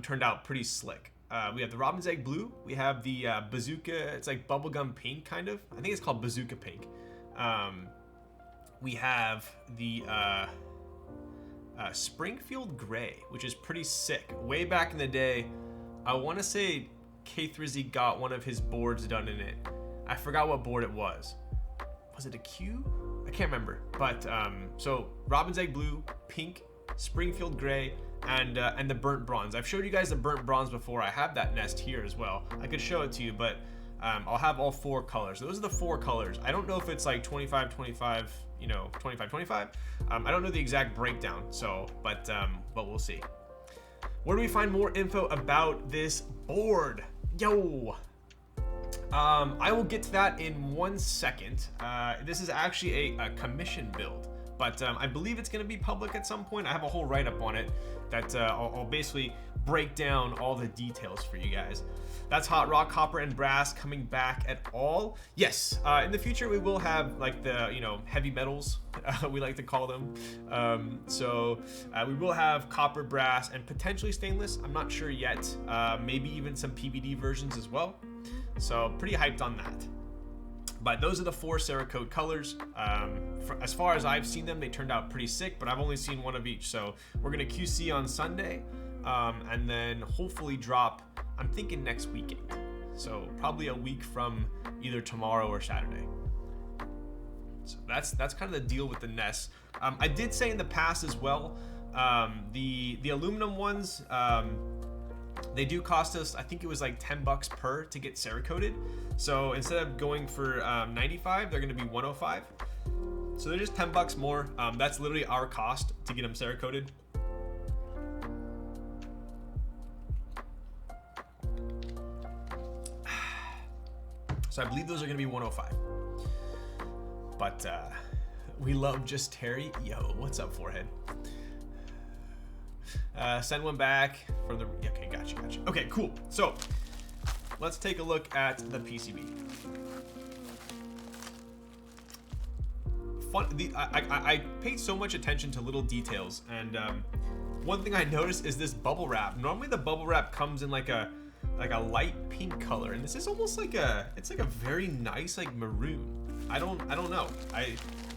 turned out pretty slick. We have the Robin's Egg Blue, we have the Bazooka, it's like bubblegum pink kind of, I think it's called Bazooka Pink. We have the Springfield Gray, which is pretty sick. Way back in the day, I want to say K3Z got one of his boards done in it. I forgot what board it was. Was it a Q? I can't remember. But so Robin's Egg Blue, Pink, Springfield Gray, and the Burnt Bronze. I've showed you guys the Burnt Bronze before. I have that nest here as well. I could show it to you, but I'll have all 4 colors. So those are the 4 colors. I don't know if it's like 25, 25, you know, 25, 25. I don't know the exact breakdown. So, but we'll see. Where do we find more info about this board? Yo. I will get to that in 1 second. This is actually a commission build, but I believe it's going to be public at some point. I have a whole write-up on it that I'll basically break down all the details for you guys. That's Hot Rock, Copper, and Brass coming back at all. Yes, in the future we will have like the, you know, heavy metals, we like to call them. We will have copper, brass, and potentially stainless. I'm not sure yet. Maybe even some PVD versions as well. So pretty hyped on that. But those are the 4 Cerakote colors. As far as I've seen them, they turned out pretty sick, but I've only seen one of each. So we're gonna QC on Sunday, and then hopefully drop, I'm thinking next weekend. So probably a week from either tomorrow or Saturday. So that's kind of the deal with the nests. I did say in the past as well, the aluminum ones, they do cost us, I think it was like $10 per to get Cerakoted. So instead of going for 95, they're gonna be 105. So they're just $10 more. That's literally our cost to get them Cerakoted. So I believe those are gonna be 105. But We love just Terry. Yo, what's up, forehead? Send one back from the. Okay, gotcha. Okay, cool. So let's take a look at the PCB. I paid so much attention to little details, and one thing I noticed is this bubble wrap. Normally the bubble wrap comes in like a light pink color, and this is almost like it's like a very nice like maroon. I don't know.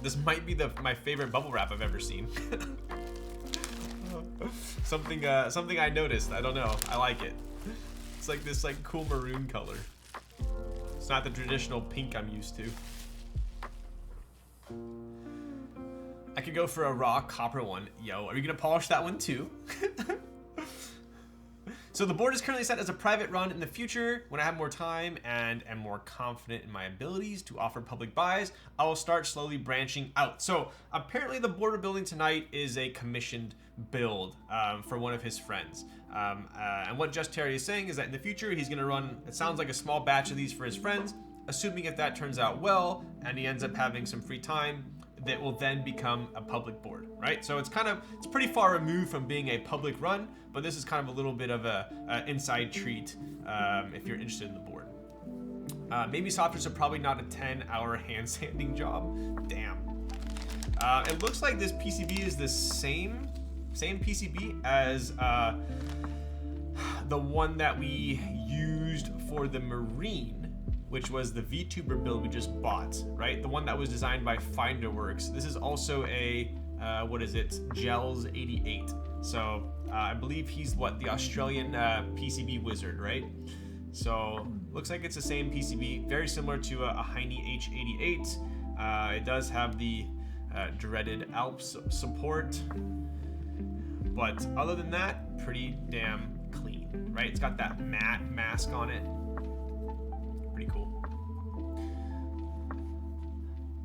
This might be my favorite bubble wrap I've ever seen. something I noticed. I don't know. I like it. It's like this like cool maroon color. It's not the traditional pink I'm used to. I could go for a raw copper one. Yo, are you gonna polish that one too? So the board is currently set as a private run. In the future, when I have more time and am more confident in my abilities to offer public buys, I will start slowly branching out. So apparently the board we're building tonight is a commissioned build for one of his friends. And what Just Terry is saying is that in the future, he's gonna run, it sounds like a small batch of these for his friends, assuming if that turns out well and he ends up having some free time, that will then become a public board, right? So it's pretty far removed from being a public run, but this is kind of a little bit of a inside treat if you're interested in the board. Maybe softwares are probably not a 10-hour hand sanding job. Damn. It looks like this PCB is the same PCB as the one that we used for the Marine, which was the VTuber build we just bought, right? The one that was designed by Finderworks. This is also a, what is it? Gels 88. So I believe he's the Australian PCB wizard, right? So looks like it's the same PCB, very similar to a Heine H88. It does have the dreaded Alps support, but other than that, pretty damn clean, right? It's got that matte mask on it. Pretty cool.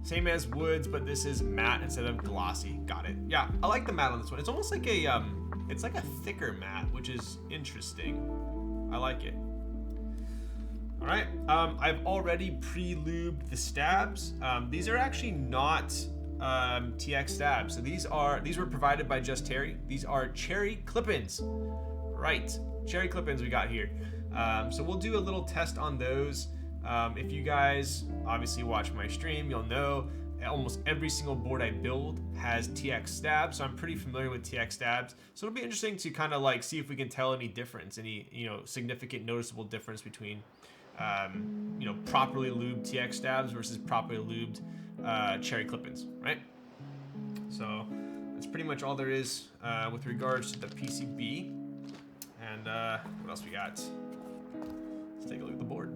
Same as Woods, but this is matte instead of glossy. Got it. Yeah, I like the matte on this one. It's almost like it's like a thicker matte, which is interesting. I like it. All right, I've already pre-lubed the stabs. These are actually not TX stabs. So these were provided by Just Terry. These are cherry clip-ins. Right, cherry clip-ins we got here. So we'll do a little test on those. If you guys obviously watch my stream, you'll know almost every single board I build has TX stabs, so I'm pretty familiar with TX stabs. So it'll be interesting to kind of like see if we can tell any difference, any significant noticeable difference between properly lubed TX stabs versus properly lubed cherry clip-ins, right? So that's pretty much all there is with regards to the PCB. And what else we got? Let's take a look at the board.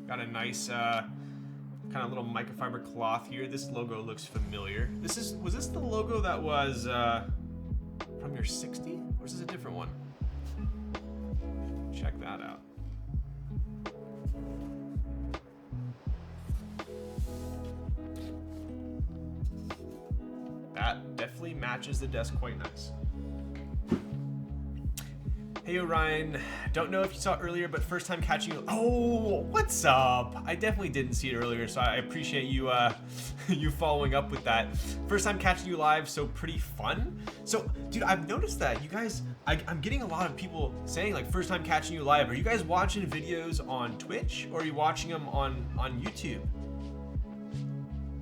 Got a nice kind of little microfiber cloth here. This logo looks familiar. Was this the logo that was from your 60? Or is this a different one? Check that out. That definitely matches the desk quite nice. Hey Orion, don't know if you saw it earlier, but first time catching you. Oh, what's up? I definitely didn't see it earlier, so I appreciate you you following up with that. First time catching you live, so pretty fun. So, dude, I've noticed that you guys, I'm getting a lot of people saying like first time catching you live. Are you guys watching videos on Twitch or are you watching them on YouTube?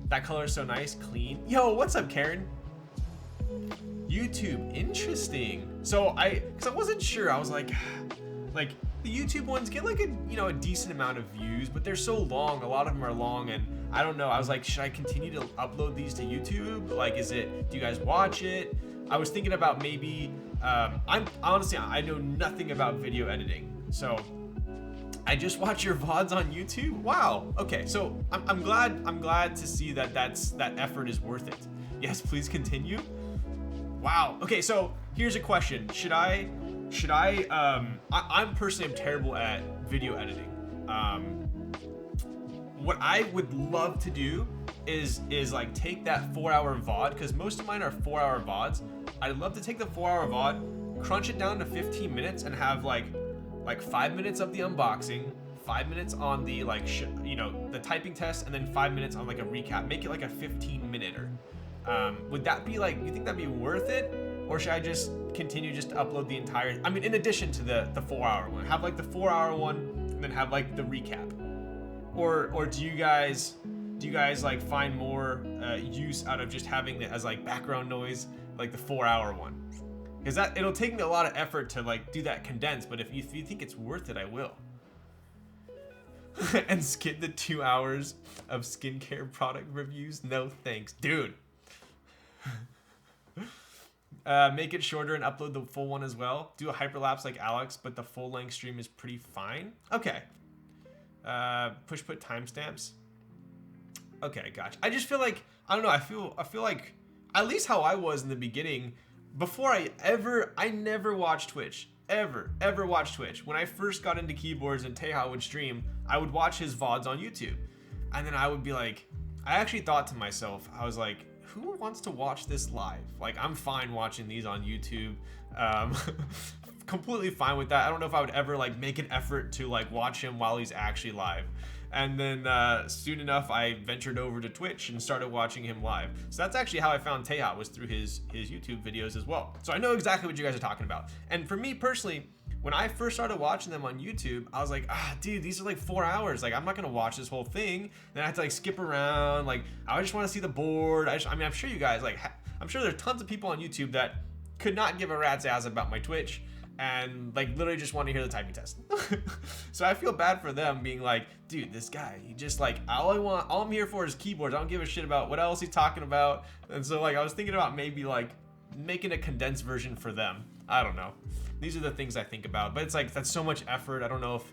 That color is so nice, clean. Yo, what's up, Karen? YouTube, interesting. So because I wasn't sure, I was like the YouTube ones get like a decent amount of views, but they're so long. A lot of them are long, and I don't know. I was like, should I continue to upload these to YouTube? Like, do you guys watch it? I was thinking about maybe. Honestly, I know nothing about video editing, so I just watch your VODs on YouTube. Wow. Okay, so I'm glad to see that effort is worth it. Yes, please continue. Wow. Okay, so here's a question. I'm personally terrible at video editing. What I would love to do is like take that 4-hour VOD, because most of mine are 4-hour VODs. I'd love to take the 4-hour VOD, crunch it down to 15 minutes, and have like 5 minutes of the unboxing, 5 minutes on the like, the typing test, and then 5 minutes on like a recap. Make it like a 15-minuter. Would that be like, you think that'd be worth it? Or should I just continue just to upload the entire, I mean, in addition to the 4-hour one, have like the 4-hour one and then have like the recap? Or do you guys like find more use out of just having it as like background noise, like the 4-hour one? Because it'll take me a lot of effort to like do that condensed, but if you think it's worth it, I will. And skip the 2 hours of skincare product reviews? No thanks, dude. Make it shorter and upload the full one as well. Do a hyperlapse like Alex, but the full length stream is pretty fine. Okay. Push put timestamps. Okay, gotcha. I just feel like, I don't know, I feel like, at least how I was in the beginning, before I never watched Twitch. Ever watched Twitch. When I first got into keyboards and Teja would stream, I would watch his VODs on YouTube. And then I would be like, I actually thought to myself, I was like, who wants to watch this live? Like, I'm fine watching these on YouTube. Completely fine with that. I don't know if I would ever like make an effort to like watch him while he's actually live. And then soon enough, I ventured over to Twitch and started watching him live. So that's actually how I found Teja, was through his YouTube videos as well. So I know exactly what you guys are talking about. And for me personally, when I first started watching them on YouTube, I was like, dude, these are like 4 hours. Like, I'm not gonna watch this whole thing. Then I had to like skip around. Like, I just want to see the board. I mean, I'm sure you guys like, I'm sure there's tons of people on YouTube that could not give a rat's ass about my Twitch and like literally just want to hear the typing test. So I feel bad for them being like, dude, this guy, he just like, all I'm here for is keyboards. I don't give a shit about what else he's talking about. And so like, I was thinking about maybe like making a condensed version for them. I don't know. These are the things I think about, but it's like, that's so much effort. I don't know if,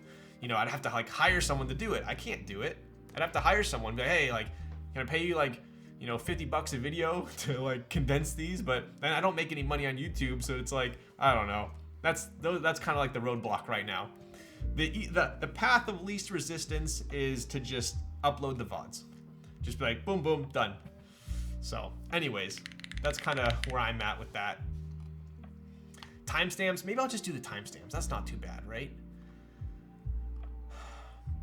I'd have to like hire someone to do it. I can't do it. I'd have to hire someone, be like, hey, like, can I pay you like, $50 a video to like condense these? But then I don't make any money on YouTube. So it's like, I don't know. That's kind of like the roadblock right now. The path of least resistance is to just upload the VODs. Just be like, boom, boom, done. So anyways, that's kind of where I'm at with that. Timestamps, maybe I'll just do the timestamps. That's not too bad, right?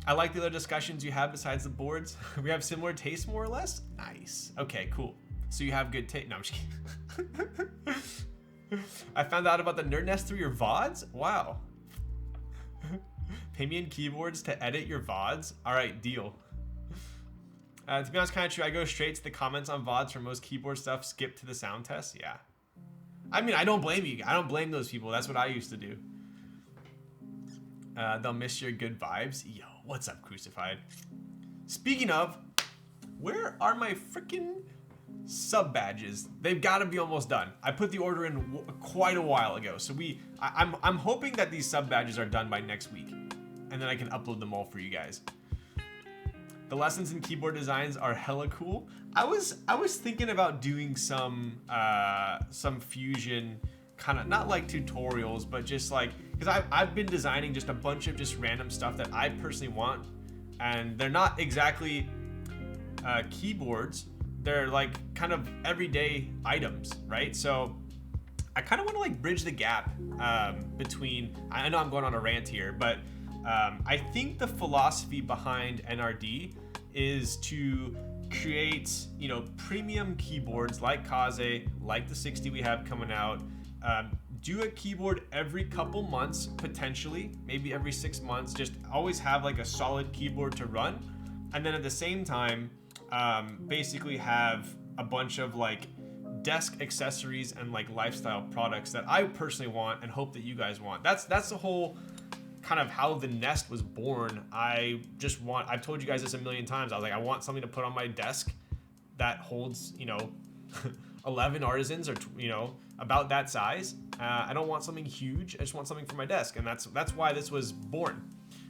I like the other discussions you have besides the boards. We have similar tastes, more or less. Nice. Okay, cool. So you have good taste. No, I'm just kidding. I found out about the Nerd Nest through your VODs? Wow. Pay me in keyboards to edit your VODs? Alright, deal. To be honest, kind of true. I go straight to the comments on VODs for most keyboard stuff, skip to the sound test. Yeah. I mean, I don't blame you. I don't blame those people. That's what I used to do. They'll miss your good vibes. Yo, what's up, Crucified? Speaking of, where are my freaking sub badges? They've got to be almost done. I put the order in quite a while ago, so I'm hoping that these sub badges are done by next week, and then I can upload them all for you guys. The lessons in keyboard designs are hella cool. I was thinking about doing some fusion, kind of not like tutorials, but just like, because I've been designing just a bunch of just random stuff that I personally want, and they're not exactly keyboards. They're like kind of everyday items, right? So I kind of want to like bridge the gap between, I know I'm going on a rant here, but I think the philosophy behind NRD is to create, premium keyboards like Kaze, like the 60 we have coming out. Do a keyboard every couple months, potentially, maybe every 6 months. Just always have like a solid keyboard to run, and then at the same time, basically have a bunch of like desk accessories and like lifestyle products that I personally want and hope that you guys want. That's the whole kind of how the Nest was born. I've told you guys this a million times. I was like, I want something to put on my desk that holds, 11 artisans or, about that size. I don't want something huge. I just want something for my desk. And that's why this was born,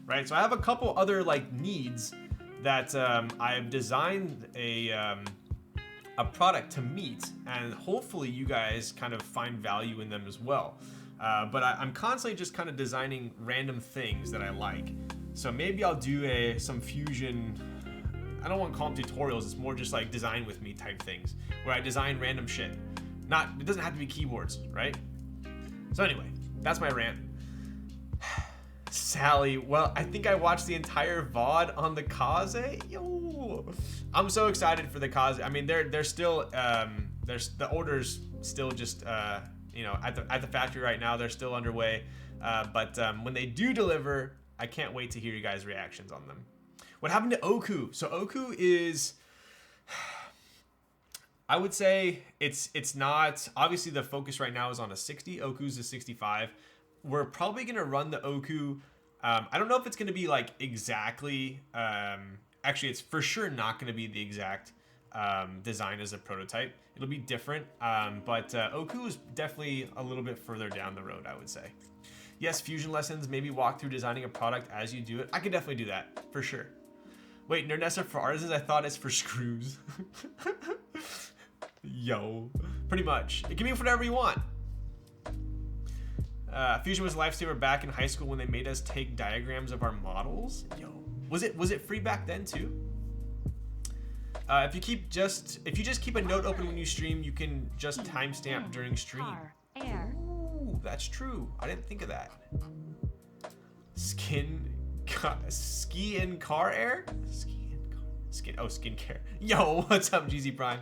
right? So I have a couple other like needs that I've designed a product to meet, and hopefully you guys kind of find value in them as well. But I'm constantly just kind of designing random things that I like. So maybe I'll do some fusion. I don't want to call them tutorials. It's more just like design with me type things where I design random shit. It doesn't have to be keyboards, right? So anyway, that's my rant. Sally, well, I think I watched the entire VOD on the Kaze. Yo, I'm so excited for the Kaze. I mean, they're still there's the orders still just you know, at the factory right now. They're still underway, but when they do deliver, I can't wait to hear you guys' reactions on them. What happened to Oku? So Oku is, I would say it's not, obviously the focus right now is on a 60. Oku's a 65. We're probably gonna run the Oku. I don't know if it's gonna be like exactly. Actually, it's for sure not gonna be the exact design as a prototype. It'll be different, but Oku is definitely a little bit further down the road, I would say. Yes, fusion lessons, maybe walk through designing a product as you do it. I could definitely do that, for sure. Wait, Nerdnester for artisans? I thought it's for screws. Yo, pretty much. It can be whatever you want. Fusion was a lifesaver back in high school when they made us take diagrams of our models. Yo, was it free back then too? If you just keep a note open when you stream, you can just timestamp during stream. Ooh, that's true. I didn't think of that. Ski and car air? Skincare. Yo, what's up, GZ Prime?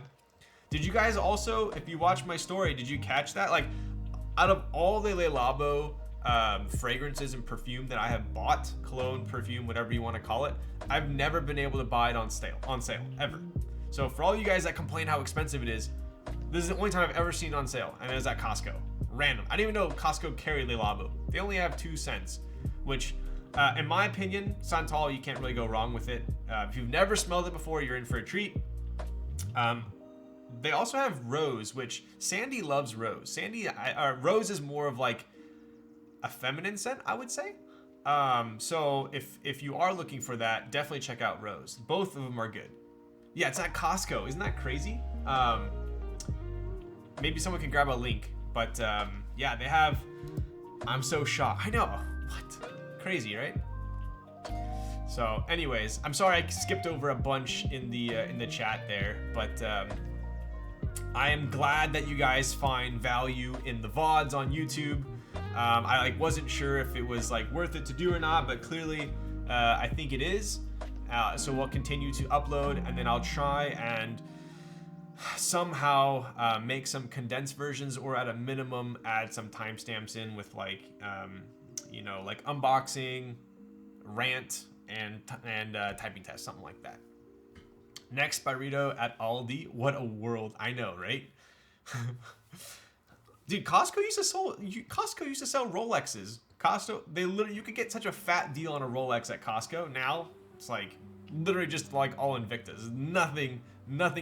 Did you guys also, if you watched my story, did you catch that? Like, out of all the Le Labo fragrances and perfume that I have bought, cologne, perfume, whatever you want to call it, I've never been able to buy it on sale, ever. So for all you guys that complain how expensive it is, this is the only time I've ever seen it on sale, and it was at Costco. Random. I didn't even know Costco carried Le Labo. They only have 2 cents, which, in my opinion, Santal, you can't really go wrong with it. If you've never smelled it before, you're in for a treat. They also have Rose, which Sandy loves Rose. Rose is more of like a feminine scent, I would say. So if you are looking for that, definitely check out Rose. Both of them are good. Yeah, it's at Costco. Isn't that crazy? Maybe someone can grab a link, but yeah, they have. I'm so shocked. I know. What? Crazy, right? So, anyways, I'm sorry I skipped over a bunch in the chat there, but I am glad that you guys find value in the VODs on YouTube. I wasn't sure if it was like worth it to do or not, but clearly I think it is. So we'll continue to upload, and then I'll try and somehow make some condensed versions, or at a minimum add some timestamps in with like you know, like unboxing, rant, and typing test, something like that. Next, Burrito at Aldi. What a world. I know, right? Dude, Costco used to sell Rolexes. You could get such a fat deal on a Rolex at Costco. Now it's like literally just like all Invictas. Nothing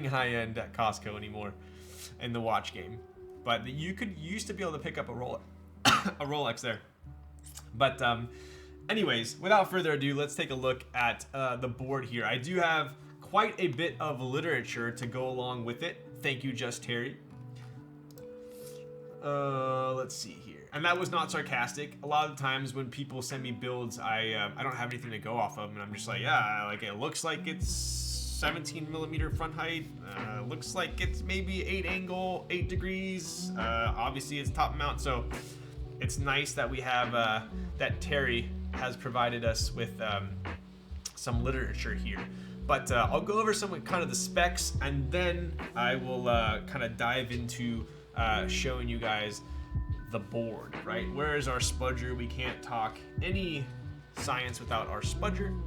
high end at Costco anymore in the watch game. But you used to be able to pick up a Rolex there. But anyways, without further ado, let's take a look at the board here. I do have quite a bit of literature to go along with it. Thank you, JUSTTERRY. Let's see here. And that was not sarcastic. A lot of the times when people send me builds, I don't have anything to go off of, and I'm just like, yeah, like it looks like it's 17 millimeter front height. Looks like it's maybe 8 angle, 8 degrees. Obviously it's top mount, so it's nice that we have that Terry has provided us with some literature here. But I'll go over some kind of the specs, and then I will kind of dive into showing you guys the board, right? Where is our spudger? We can't talk any science without our spudger.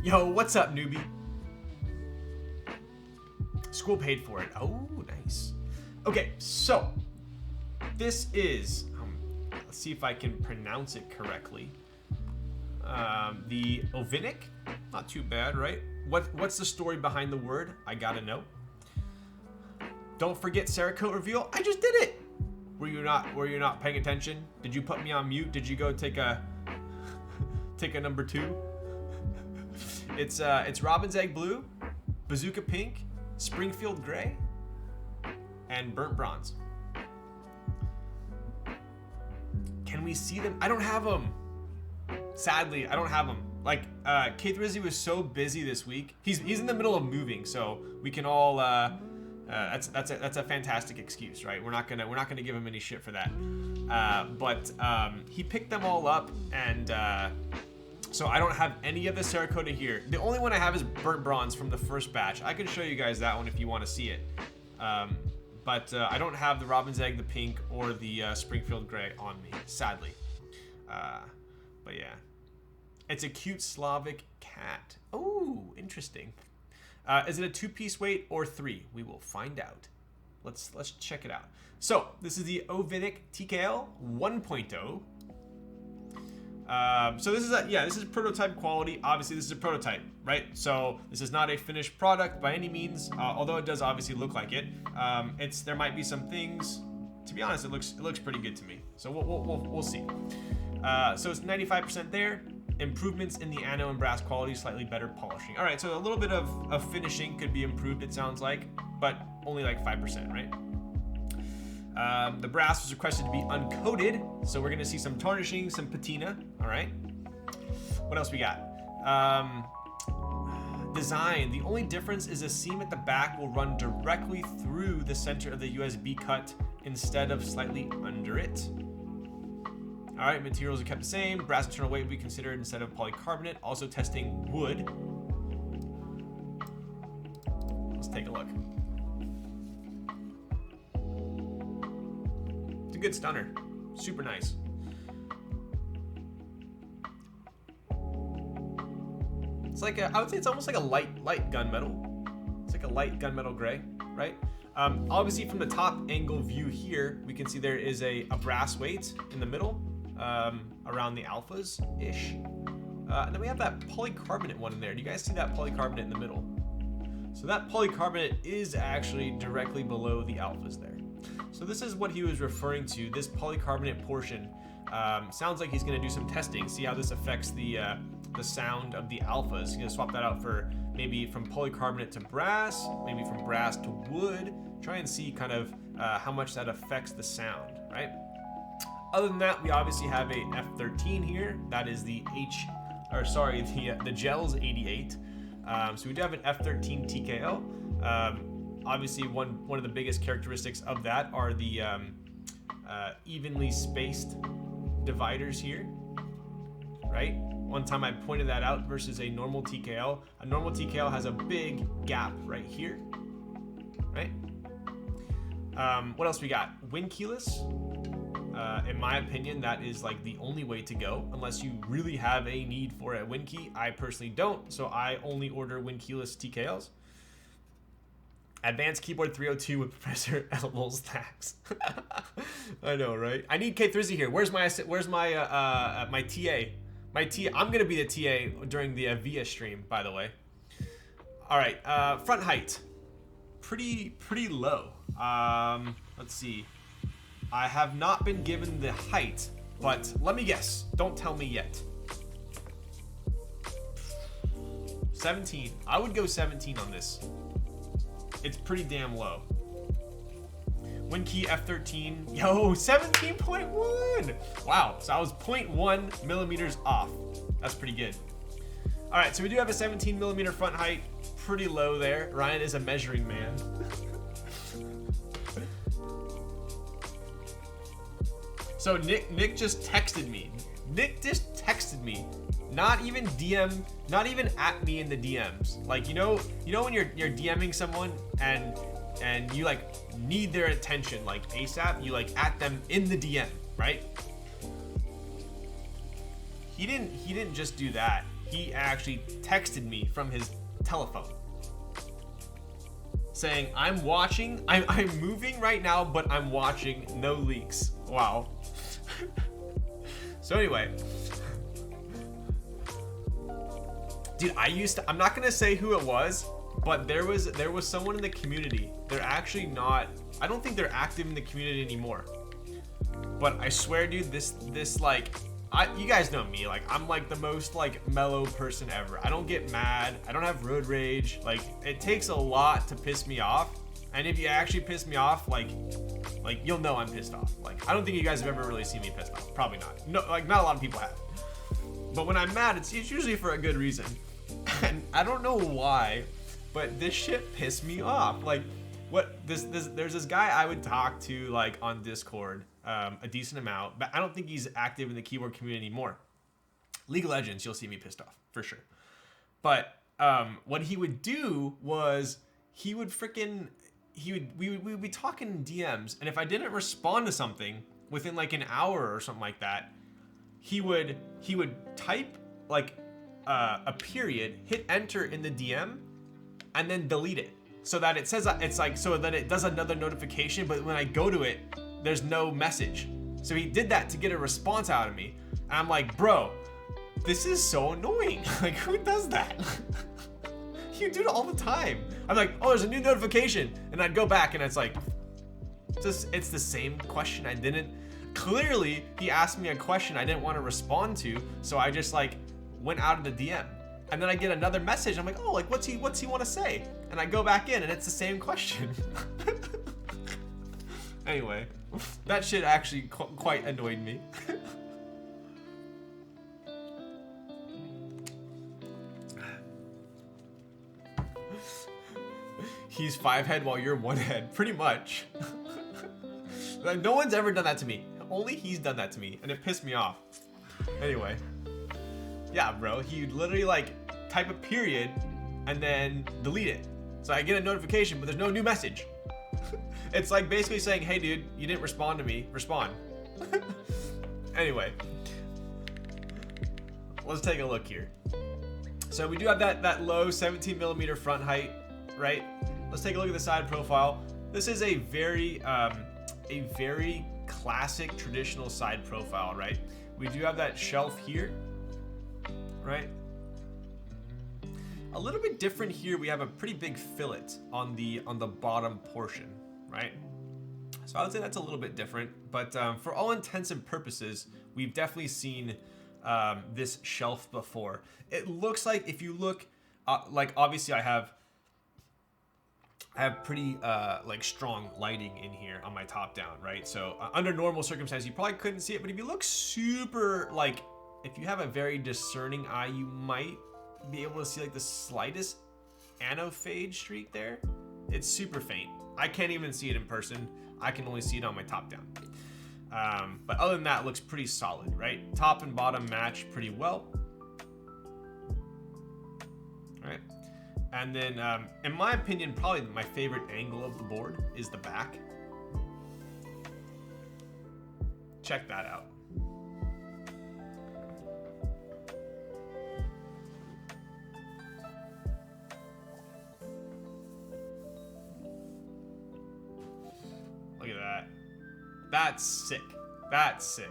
Yo, what's up, newbie? School paid for it. Oh, nice. Okay, so this is, let's see if I can pronounce it correctly. The Ovinnik, not too bad, right? What's the story behind the word? I gotta know. Don't forget Cerakote reveal. I just did it. Were you not paying attention? Did you put me on mute? Did you go take a number 2? It's Robin's Egg Blue, Bazooka Pink, Springfield Gray, and Burnt Bronze. Can we see them? I don't have them. Sadly, I don't have them. Like, Keith Rizzi was so busy this week. He's in the middle of moving, so we can all That's a fantastic excuse, right? We're not gonna give him any shit for that. But he picked them all up, and so I don't have any of the Cerakote here. The only one I have is Burnt Bronze from the first batch. I can show you guys that one if you want to see it. But I don't have the Robin's Egg, the Pink, or the Springfield Gray on me, sadly. But yeah, it's a cute Slavic cat. Oh, interesting. Is it a 2-piece weight or 3? We will find out. Let's check it out. So this is the Ovinnik TKL 1.0. So this is prototype quality. Obviously, this is a prototype, right? So this is not a finished product by any means, although it does obviously look like it. There might be some things. To be honest, it looks pretty good to me. So we'll see. So it's 95% there. Improvements in the ano and brass quality, slightly better polishing. All right, so a little bit of finishing could be improved, it sounds like, but only like 5%, right? The brass was requested to be uncoated, so we're gonna see some tarnishing, some patina. All right. What else we got? Design. The only difference is a seam at the back will run directly through the center of the USB cut instead of slightly under it. All right, materials are kept the same. Brass internal weight will be considered instead of polycarbonate. Also testing wood. Let's take a look. It's a good stunner. Super nice. It's like I would say it's almost like a light gunmetal. It's like a light gunmetal gray, right? Obviously from the top angle view here, we can see there is a brass weight in the middle. Around the alphas-ish. And then we have that polycarbonate one in there. Do you guys see that polycarbonate in the middle? So that polycarbonate is actually directly below the alphas there. So this is what he was referring to, this polycarbonate portion. Sounds like he's gonna do some testing, see how this affects the sound of the alphas. He's gonna swap that out for maybe from polycarbonate to brass, maybe from brass to wood. Try and see kind of how much that affects the sound, right? Other than that, we obviously have a F13 here. That is the the Gels 88. So we do have an F13 TKL. Obviously, one of the biggest characteristics of that are the evenly spaced dividers here, right? One time I pointed that out versus a normal TKL. A normal TKL has a big gap right here, right? What else we got? Wind keyless. In my opinion, that is like the only way to go unless you really have a need for a wind key. I personally don't, so I only order wind keyless TKLs. Advanced keyboard 302 with Professor Elbow stacks. I know, right? I need K Thrizzy here. Where's my my TA? My TA. I'm gonna be the TA during the VIA stream, by the way. All right, front height, pretty low. Let's see. I have not been given the height, but let me guess. Don't tell me yet. 17. I would go 17 on this. It's pretty damn low. Wind key F13. Yo, 17.1. Wow. So I was 0.1 millimeters off. That's pretty good. All right. So we do have a 17 millimeter front height. Pretty low there. Ryan is a measuring man. So Nick just texted me. Nick just texted me. Not even at me in the DMs. Like, you know when you're DMing someone and you like need their attention like ASAP, you like at them in the DM, right? He didn't just do that. He actually texted me from his telephone saying, I'm moving right now, but I'm watching, no leaks. Wow. So anyway, dude, I'm not gonna say who it was, but there was someone in the community. They're actually not, I don't think they're active in the community anymore. But I swear, dude, this like, you guys know me, like I'm like the most like mellow person ever. I don't get mad. I don't have road rage. Like it takes a lot to piss me off. And if you actually piss me off, like you'll know I'm pissed off. Like I don't think you guys have ever really seen me pissed off. Probably not. No, like not a lot of people have. But when I'm mad, it's usually for a good reason. And I don't know why, but this shit pissed me off. Like There's this guy I would talk to like on Discord a decent amount, but I don't think he's active in the keyboard community anymore. League of Legends, you'll see me pissed off for sure. But what he would do was we would be talking in DMs, and if I didn't respond to something within like an hour or something like that, he would type like a period, hit enter in the DM, and then delete it so that it says it's like so that it does another notification, but when I go to it, there's no message. So he did that to get a response out of me, and I'm like, bro, this is so annoying. Like, who does that? You do it all the time. I'm like, oh, there's a new notification, and I'd go back, and it's like, it's the same question. I didn't. Clearly, he asked me a question I didn't want to respond to, so I just like went out of the DM, and then I get another message. I'm like, oh, like what's he want to say? And I go back in, and it's the same question. Anyway, that shit actually quite annoyed me. He's 5 head while you're 1 head, pretty much. Like, no one's ever done that to me. Only he's done that to me, and it pissed me off. Anyway, yeah, bro, he literally like type a period and then delete it. So I get a notification, but there's no new message. It's like basically saying, hey dude, you didn't respond to me, respond. Anyway, let's take a look here. So we do have that low 17mm front height, right? Let's take a look at the side profile. This is a very classic traditional side profile, right? We do have that shelf here, right? A little bit different here. We have a pretty big fillet on the bottom portion, right? So I would say that's a little bit different, but for all intents and purposes, we've definitely seen this shelf before. It looks like if you look, like obviously I have pretty like strong lighting in here on my top down, right? So under normal circumstances, you probably couldn't see it, but if you look super, like if you have a very discerning eye, you might be able to see like the slightest anofade streak there. It's super faint. I can't even see it in person. I can only see it on my top down. But other than that, it looks pretty solid, right? Top and bottom match pretty well. All right. And then, in my opinion, probably my favorite angle of the board is the back. Check that out. Look at that. That's sick. That's sick.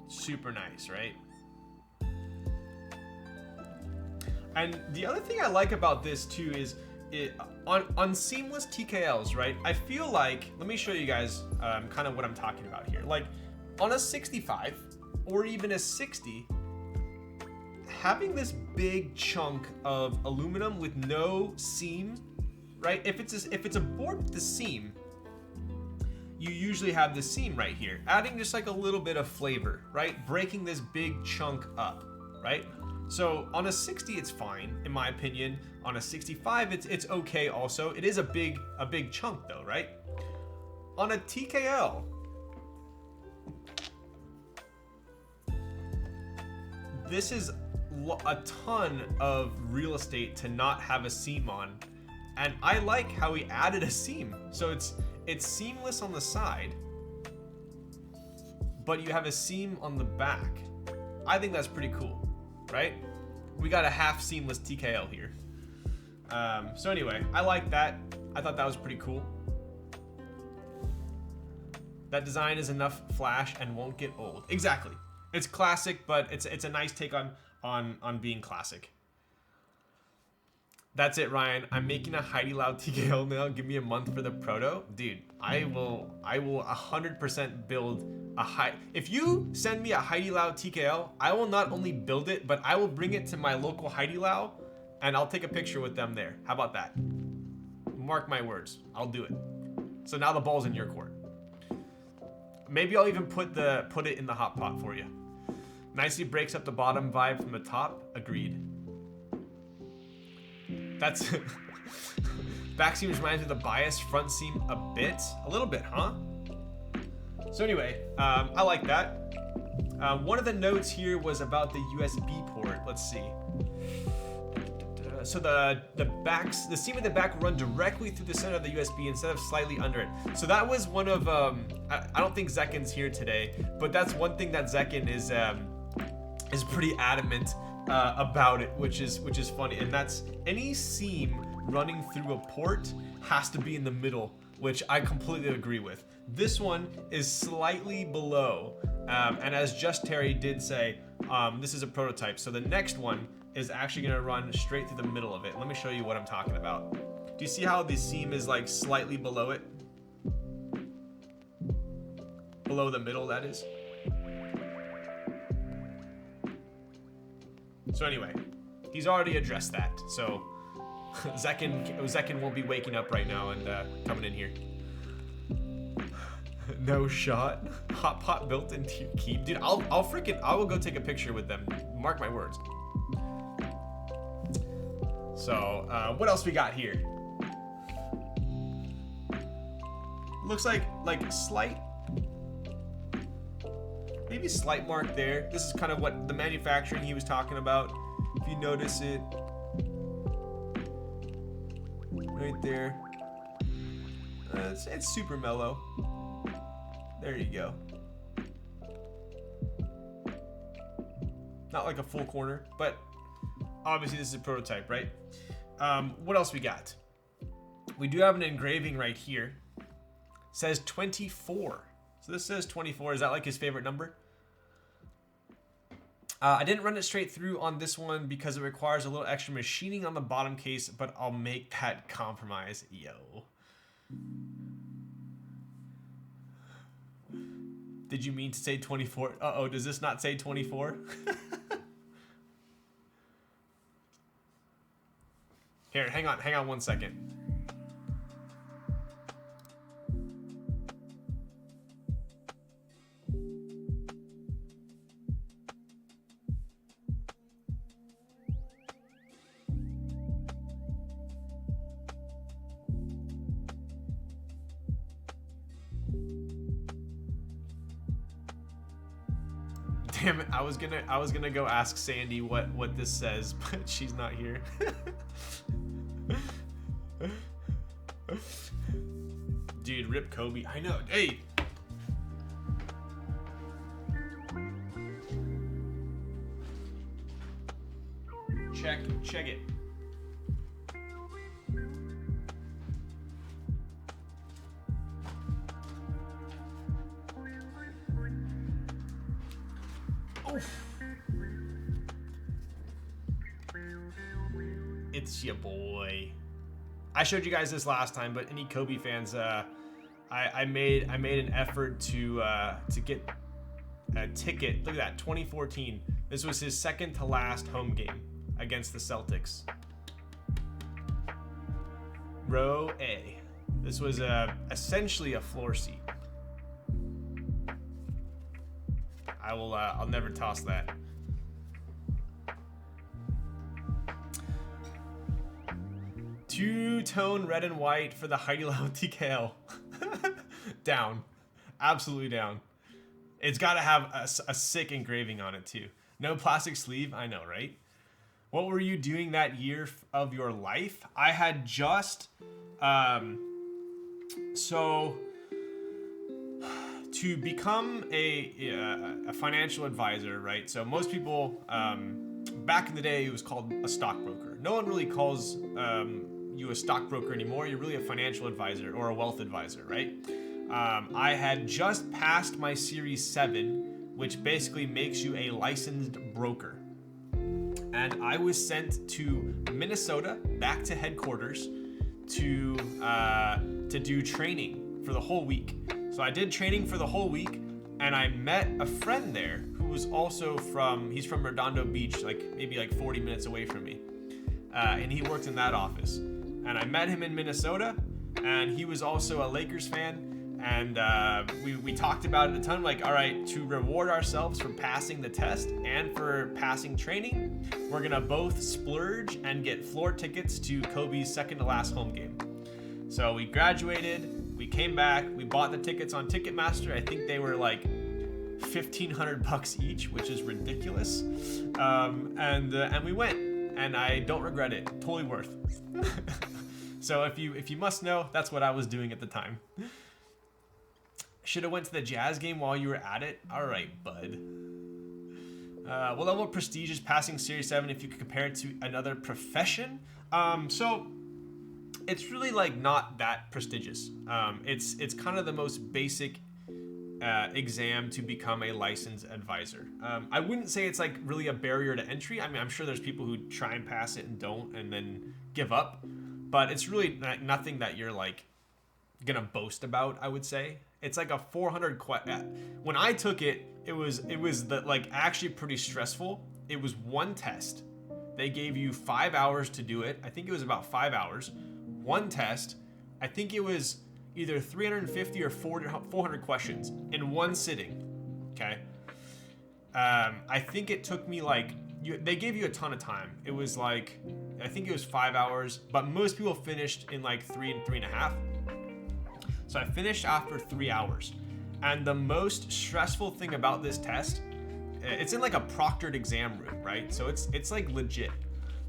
Super nice, right? And the other thing I like about this too is on seamless TKLs, right? I feel like, let me show you guys kind of what I'm talking about here. Like on a 65 or even a 60, having this big chunk of aluminum with no seam, right? If it's a board with the seam, you usually have the seam right here, adding just like a little bit of flavor, right? Breaking this big chunk up, right? So on a 60, it's fine, in my opinion. On a 65, it's okay also. It is a big chunk though, right? On a TKL, this is a ton of real estate to not have a seam on. And I like how he added a seam. So it's seamless on the side, but you have a seam on the back. I think that's pretty cool, right? We got a half seamless TKL here. So anyway, I like that. I thought that was pretty cool. That design is enough flash and won't get old. Exactly. It's classic, but it's a nice take on being classic. That's it, Ryan. I'm making a Heidi Loud TKL now. Give me a month for the proto. Dude, I will 100% build a if you send me a Heidi Loud TKL, I will not only build it, but I will bring it to my local Heidi Lao and I'll take a picture with them there. How about that? Mark my words. I'll do it. So now the ball's in your court. Maybe I'll even put it in the hot pot for you. Nicely breaks up the bottom vibe from the top. Agreed. That's back seam reminds me of the bias, front seam a little bit, huh? So anyway, I like that. One of the notes here was about the USB port. Let's see. So the seam at the back run directly through the center of the USB instead of slightly under it. So that was one of I don't think Zekin's here today, but that's one thing that Zekin is pretty adamant about it, which is funny, and that's any seam running through a port has to be in the middle, which I completely agree with. This one is slightly below, and as JUSTTERRY did say, this is a prototype, so the next one is actually going to run straight through the middle of it. Let me show you what I'm talking about. Do you see how the seam is like slightly below it? Below the middle, that is. So anyway, he's already addressed that. So Zekin won't be waking up right now and coming in here. No shot. Hot pot built into your keep, dude. I will go take a picture with them. Mark my words. So what else we got here? Looks like slight, maybe slight mark there. This is kind of what the manufacturing he was talking about. If you notice it, right there. It's super mellow. There you go. Not like a full corner, but obviously this is a prototype, right? What else we got? We do have an engraving right here. It says 24. So this says 24. Is that like his favorite number? I didn't run it straight through on this one because it requires a little extra machining on the bottom case, but I'll make that compromise. Yo. Did you mean to say 24? Uh-oh, does this not say 24? Here, hang on 1 second. Damn it, I was gonna go ask Sandy what this says, but she's not here. Dude, rip Kobe. I know. Hey. Check it. Oof. It's your boy. I showed you guys this last time, but any Kobe fans, I made an effort to get a ticket. Look at that, 2014. This was his second to last home game against the Celtics. Row A. This was essentially a floor seat. I'll never toss that. Two-tone red and white for the Heidi Level TKL. Down. Absolutely down. It's got to have a sick engraving on it too. No plastic sleeve. I know, right? What were you doing that year of your life? I had just... So... To become a financial advisor, right? So most people, back in the day, it was called a stockbroker. No one really calls you a stockbroker anymore. You're really a financial advisor or a wealth advisor, right? I had just passed my Series 7, which basically makes you a licensed broker. And I was sent to Minnesota, back to headquarters, to do training for the whole week. So I did training for the whole week, and I met a friend there who was also he's from Redondo Beach, maybe 40 minutes away from me. And he worked in that office. And I met him in Minnesota, and he was also a Lakers fan, And we talked about it a ton, like, all right, to reward ourselves for passing the test and for passing training, we're gonna both splurge and get floor tickets to Kobe's second to last home game. So we graduated, we came back, we bought the tickets on Ticketmaster. I think they were like $1,500 each, which is ridiculous. And we went, and I don't regret it. Totally worth. So if you must know, that's what I was doing at the time. Should have went to the Jazz game while you were at it. All right, bud. What level of prestige is passing Series 7 if you could compare it to another profession? So it's really like not that prestigious. It's kind of the most basic exam to become a licensed advisor. I wouldn't say it's like really a barrier to entry. I mean, I'm sure there's people who try and pass it and don't and then give up, but it's really nothing that you're like gonna boast about, I would say. It's like a 400 when I took it, it was like actually pretty stressful. It was one test. They gave you 5 hours to do it. I think it was about 5 hours. One test. I think it was either 350 or 400 questions in one sitting. Okay. I think it took me like, they gave you a ton of time. It was like, I think it was 5 hours, but most people finished in like 3 and 3.5. So I finished after 3 hours. And the most stressful thing about this test, it's in like a proctored exam room, right? So it's like legit.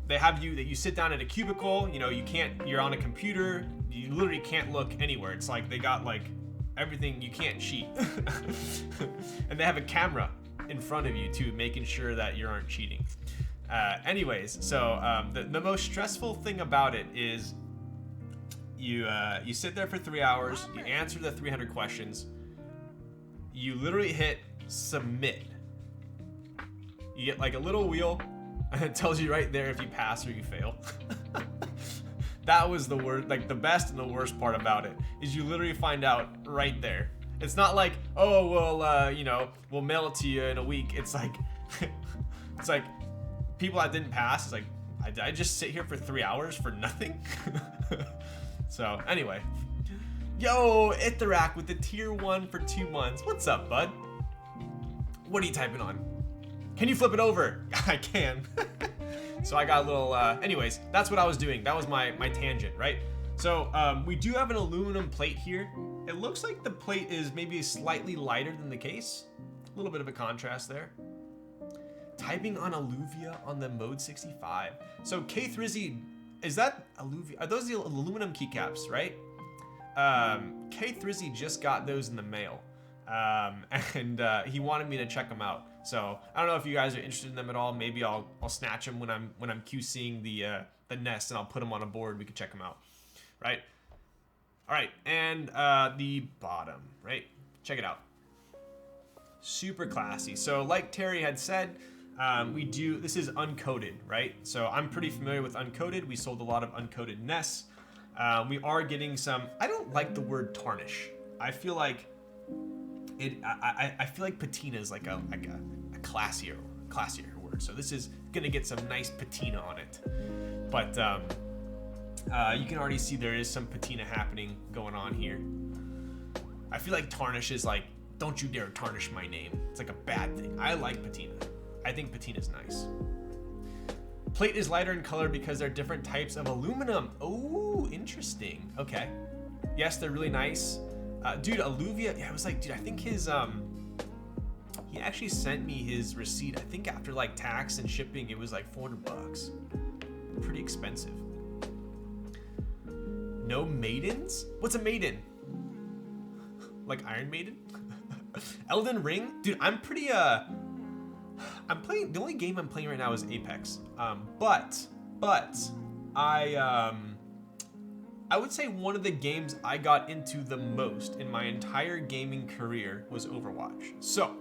They have you, that you sit down at a cubicle, you know, you're on a computer, you literally can't look anywhere. It's like they got like everything, you can't cheat. And they have a camera in front of you too, making sure that you aren't cheating. Anyways, so the most stressful thing about it is you sit there for 3 hours, you answer the 300 questions, you literally hit submit. You get like a little wheel, and it tells you right there if you pass or you fail. That was the worst, like the best and the worst part about it is you literally find out right there. It's not like, oh, well, you know, we'll mail it to you in a week. It's like, it's like people that didn't pass. It's like, I just sit here for 3 hours for nothing. So anyway, yo, Ithrak with the tier 1 for 2 months. What's up, bud? What are you typing on? Can you flip it over? I can. So I got a little, anyways, that's what I was doing. That was my tangent, right? So we do have an aluminum plate here. It looks like the plate is maybe slightly lighter than the case. A little bit of a contrast there. Typing on Alluvia on the Mode 65. So K3Z, is that Alluvia? Are those the aluminum keycaps, right? K3Z just got those in the mail. And he wanted me to check them out. So I don't know if you guys are interested in them at all. Maybe I'll snatch them when I'm QCing the nest, and I'll put them on a board. We can check them out, right? All right, and the bottom, right? Check it out. Super classy. So like Terry had said, this is uncoated, right? So I'm pretty familiar with uncoated. We sold a lot of uncoated nests. We are getting some. I don't like the word tarnish. I feel like I feel like patina is like a classier word. So this is gonna get some nice patina on it. But you can already see there is some patina happening going on here. I feel like tarnish is like, don't you dare tarnish my name. It's like a bad thing. I like patina. I think patina is nice. Plate is lighter in color because they're different types of aluminum. Oh, interesting. Okay. Yes, they're really nice. Dude, Alluvia, yeah, I was like, dude, I think his, he actually sent me his receipt. I think after like tax and shipping, it was like $400. Pretty expensive. No maidens? What's a maiden? Like Iron Maiden? Elden Ring? Dude, I'm pretty, I'm playing, the only game I'm playing right now is Apex. But I would say one of the games I got into the most in my entire gaming career was Overwatch. So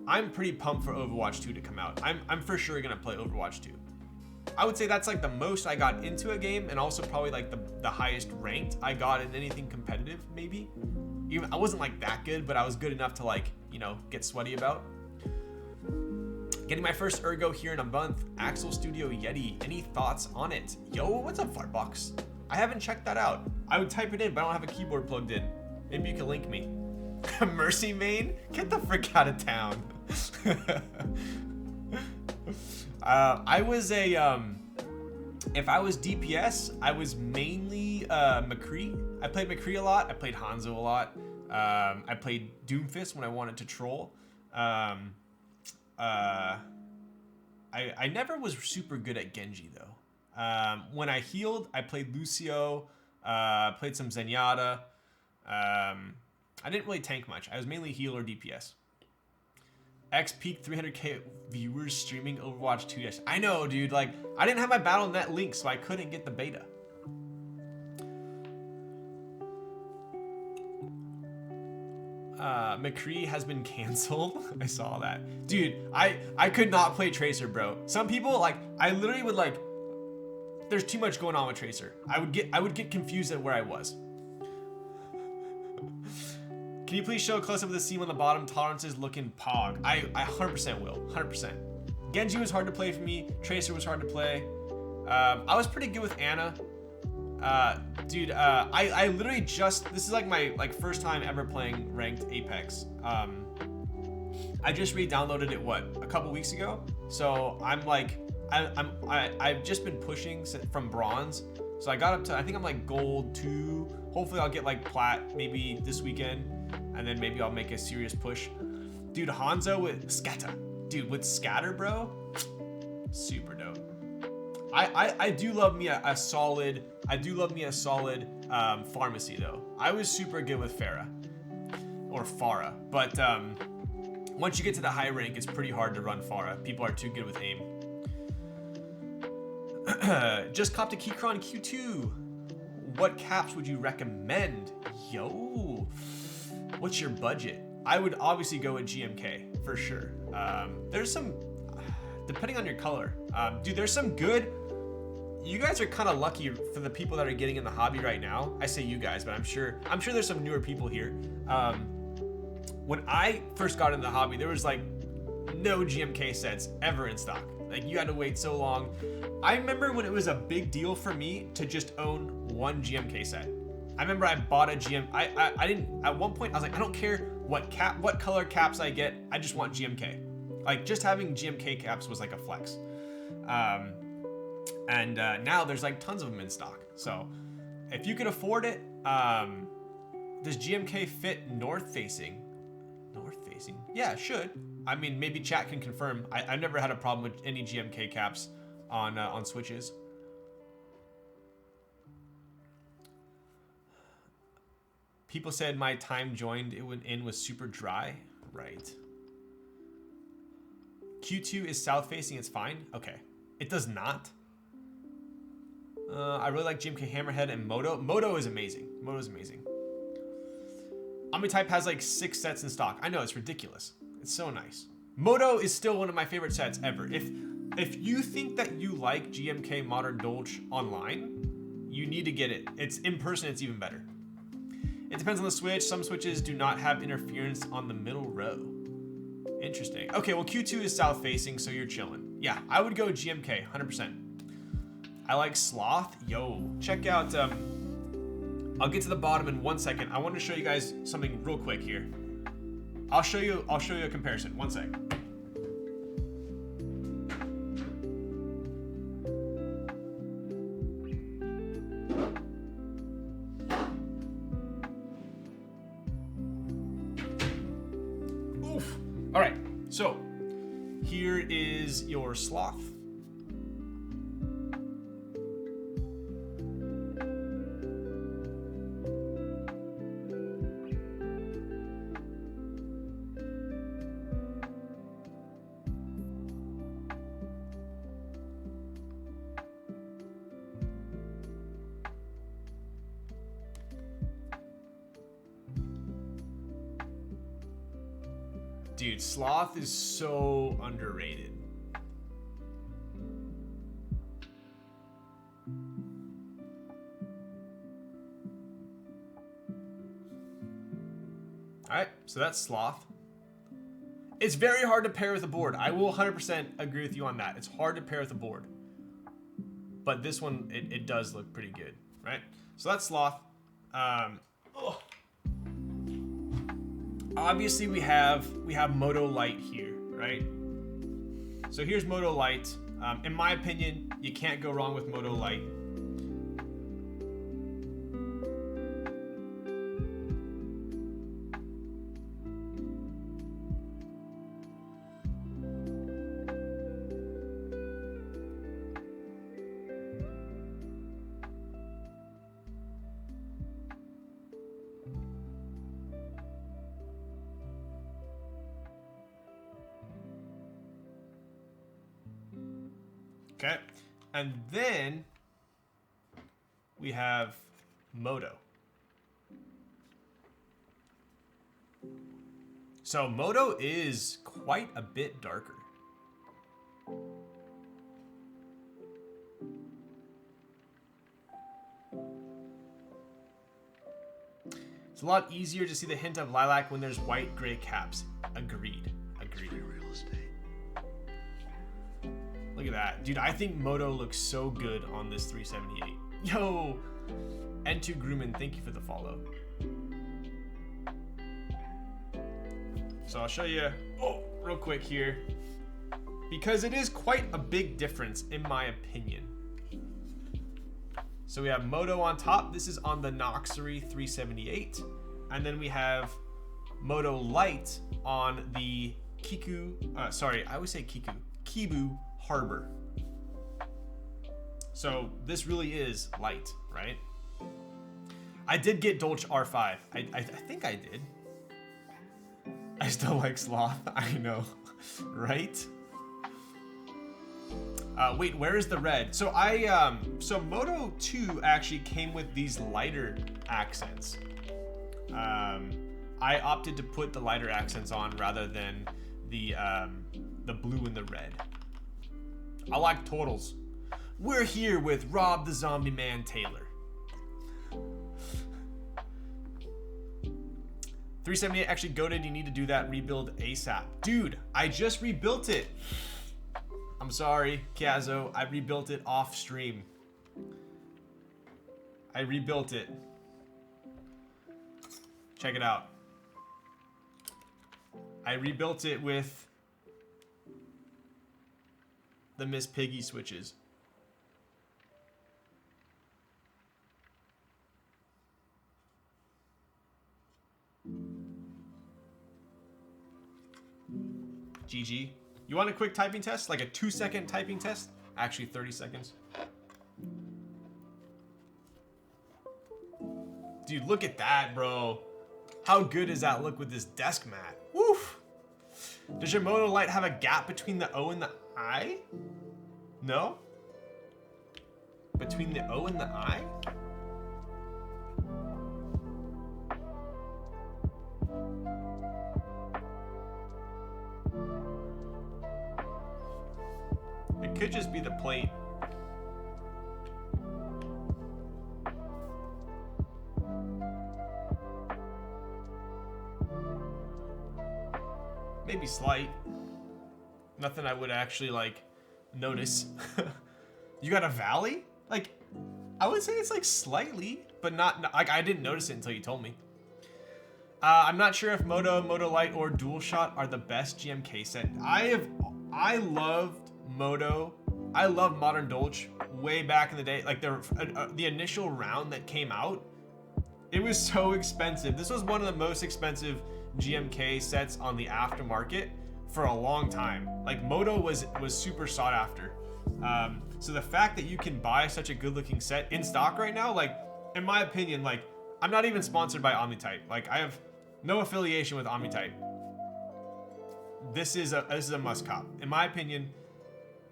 I'm pretty pumped for Overwatch 2 to come out. I'm for sure gonna play Overwatch 2. I would say that's like the most I got into a game, and also probably like the highest ranked I got in anything competitive, maybe. Even I wasn't like that good, but I was good enough to like, you know, get sweaty about. Getting my first ergo here in a month. Axel Studio Yeti. Any thoughts on it? Yo, what's up, Fartbox? I haven't checked that out. I would type it in, but I don't have a keyboard plugged in. Maybe you can link me. Mercy main? Get the frick out of town. I was a if I was DPS, I was mainly McCree. I played McCree a lot. I played Hanzo a lot. I played Doomfist when I wanted to troll. I never was super good at Genji though. When I healed, I played Lucio. Played some Zenyatta. I didn't really tank much. I was mainly heal or DPS. X peaked 300k viewers streaming Overwatch 2 yesterday. I know, dude. Like, I didn't have my Battle.net link, so I couldn't get the beta. McCree has been canceled. I saw that. Dude, I could not play Tracer, bro. Some people, like, I literally would, like, there's too much going on with Tracer. I would get confused at where I was. Can you please show a close-up of the scene on the bottom? Tolerances looking pog. I 100% will. 100%. Genji was hard to play for me. Tracer was hard to play. I was pretty good with Ana. Dude, I literally just, this is like my first time ever playing ranked Apex. I just re-downloaded it, what, a couple weeks ago? So I'm like, I've just been pushing from bronze. So I got up to, I think I'm like gold 2. Hopefully I'll get like plat maybe this weekend. And then maybe I'll make a serious push. Dude, Hanzo with Scatter. Dude, with Scatter, bro. Super dope. I do love me a solid, pharmacy though. I was super good with Pharah. Or Pharah. But once you get to the high rank, it's pretty hard to run Pharah. People are too good with aim. Just copped a Keycaps Q2. What caps would you recommend? Yo, what's your budget? I would obviously go with GMK for sure. There's some, depending on your color. Dude, there's some good, you guys are kind of lucky for the people that are getting in the hobby right now. I say you guys, but I'm sure there's some newer people here. When I first got into the hobby, there was like no GMK sets ever in stock. Like you had to wait so long. I remember when it was a big deal for me to just own one GMK set. I remember I bought a I didn't, at one point I was like, I don't care what color caps I get, I just want GMK. Like just having GMK caps was like a flex. Now there's like tons of them in stock. So if you could afford it, does GMK fit north facing? North facing? Yeah, it should. I mean, maybe chat can confirm. I've never had a problem with any GMK caps on switches. People said my time joined in was super dry. Right. Q2 is south facing, it's fine? Okay. It does not. I really like GMK Hammerhead and MoDo. MoDo is amazing. MoDo is amazing. Omnitype has like 6 sets in stock. I know, it's ridiculous. It's so nice. MoDo is still one of my favorite sets ever. If you think that you like GMK Modern Dolch online, you need to get it. It's in person, it's even better. It depends on the switch. Some switches do not have interference on the middle row. Interesting. Okay, well Q2 is south facing, so you're chilling. Yeah, I would go GMK, 100%. I like Sloth. Yo, check out, I'll get to the bottom in 1 second. I want to show you guys something real quick here. I'll show you a comparison. 1 sec. Oof. All right. So here is your Sloth. Dude, Sloth is so underrated. Alright, so that's Sloth. It's very hard to pair with a board. I will 100% agree with you on that. It's hard to pair with a board. But this one, it does look pretty good, right? So that's Sloth. obviously we have MoDo Light here, right? So here's MoDo Light. In my opinion, you can't go wrong with MoDo Light. Okay, and then we have MoDo. So MoDo is quite a bit darker. It's a lot easier to see the hint of lilac when there's white gray caps. Agreed. Agreed. Real estate. Look at that. Dude, I think MoDo looks so good on this 378. Yo! N2 Grumman, thank you for the follow. So I'll show you real quick here. Because it is quite a big difference in my opinion. So we have MoDo on top. This is on the Noxery 378. And then we have MoDo Light on the Kibu Harbor. So this really is light, right? I did get Dolce R5. I think I did. I still like Sloth. I know, right? Wait, where is the red? So so MoDo 2 actually came with these lighter accents. I opted to put the lighter accents on rather than the blue and the red. I like totals. We're here with Rob the Zombie Man Taylor. 378 actually goated. You need to do that rebuild ASAP. Dude, I just rebuilt it. I'm sorry, Kazo. I rebuilt it off stream. I rebuilt it. Check it out. I rebuilt it with the Miss Piggy switches. GG. You want a quick typing test? Like a 2-second typing test? Actually, 30 seconds. Dude, look at that, bro. How good does that look with this desk mat? Woof. Does your MoDo Light have a gap between the O and the I? No? Between the O and the I? It could just be the plate. Maybe slight. Nothing I would actually like notice. You got a valley? Like, I would say it's like slightly, but not like I didn't notice it until you told me. I'm not sure if MoDo Light, or Dual Shot are the best GMK set. I loved MoDo. I loved Modern Dolce way back in the day. Like the initial round that came out, it was so expensive. This was one of the most expensive GMK sets on the aftermarket for a long time. Like MoDo was super sought after. So the fact that you can buy such a good looking set in stock right now, like in my opinion, like I'm not even sponsored by Omnitype. Like I have no affiliation with Omnitype. This is a must cop. In my opinion,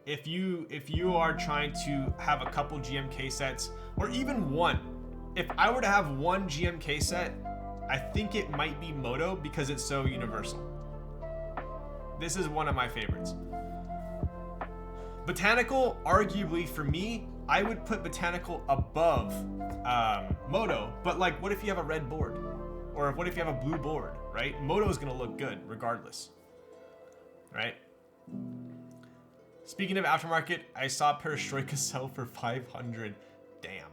if you are trying to have a couple GMK sets or even one, if I were to have one GMK set, I think it might be MoDo because it's so universal. This is one of my favorites. Botanical, arguably for me, I would put Botanical above MoDo, but like what if you have a red board? Or what if you have a blue board, right? MoDo is gonna look good regardless, right? Speaking of aftermarket, I saw Perestroika sell for 500. Damn.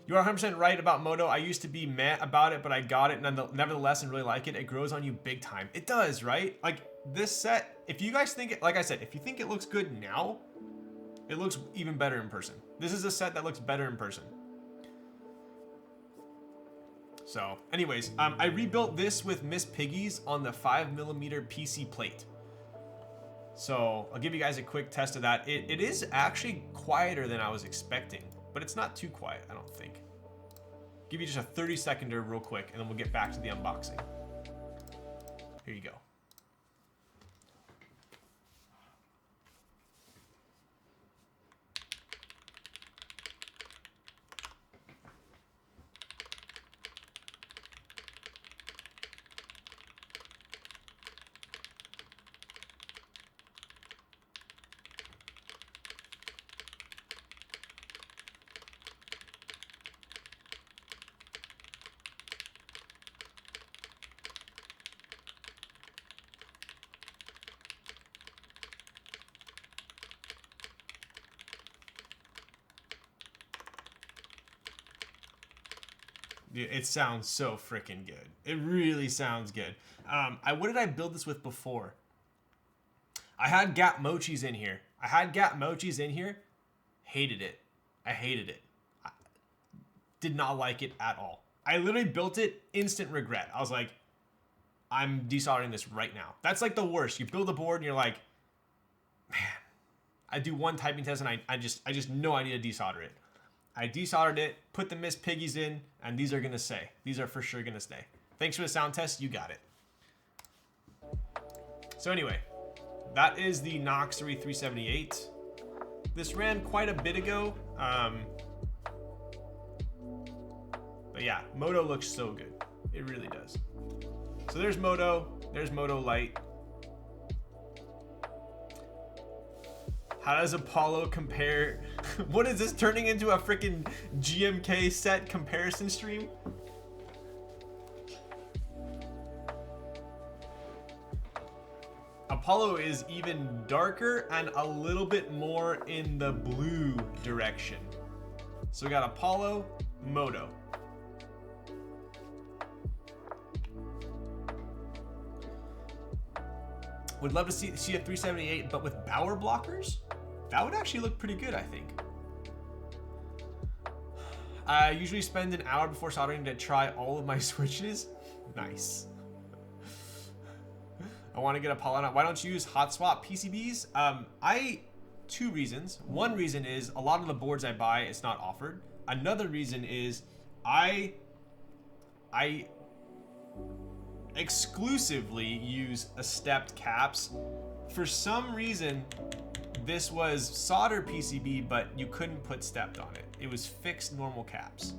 You are 100% right about MoDo. I used to be mad about it, but I got it nevertheless and really like it. It grows on you big time. It does, right? Like this set, if you guys think it, like I said, if you think it looks good now, it looks even better in person. This is a set that looks better in person. So anyways, I rebuilt this with Miss Piggy's on the 5mm PC plate. So I'll give you guys a quick test of that. It is actually quieter than I was expecting, but it's not too quiet, I don't think. Give you just a 30-seconder real quick, and then we'll get back to the unboxing. Here you go. Dude, it sounds so freaking good. It really sounds good. What did I build this with before? I had Gap Mochis in here. Hated it. I hated it. I did not like it at all. I literally built it, instant regret. I was like, I'm desoldering this right now. That's like the worst. You build a board and you're like, man, I do one typing test and I just know I need to desolder it. I desoldered it, put the Miss Piggies in, and these are gonna stay. These are for sure gonna stay. Thanks for the sound test, you got it. So anyway, that is the Noxery 378. This ran quite a bit ago. But yeah, MoDo looks so good. It really does. So there's MoDo, there's MoDo Lite. How does Apollo compare? What is this turning into a freaking GMK set comparison stream? Apollo is even darker and a little bit more in the blue direction. So we got Apollo, MoDo. Would love to see a 378, but with Bower blockers? That would actually look pretty good, I think. I usually spend an hour before soldering to try all of my switches. Nice. I want to get Apollo out. Why don't you use hot swap PCBs? Two reasons. One reason is a lot of the boards I buy, it's not offered. Another reason is I exclusively use a stepped caps. For some reason, this was solder PCB, but you couldn't put stepped on it. It was fixed normal caps.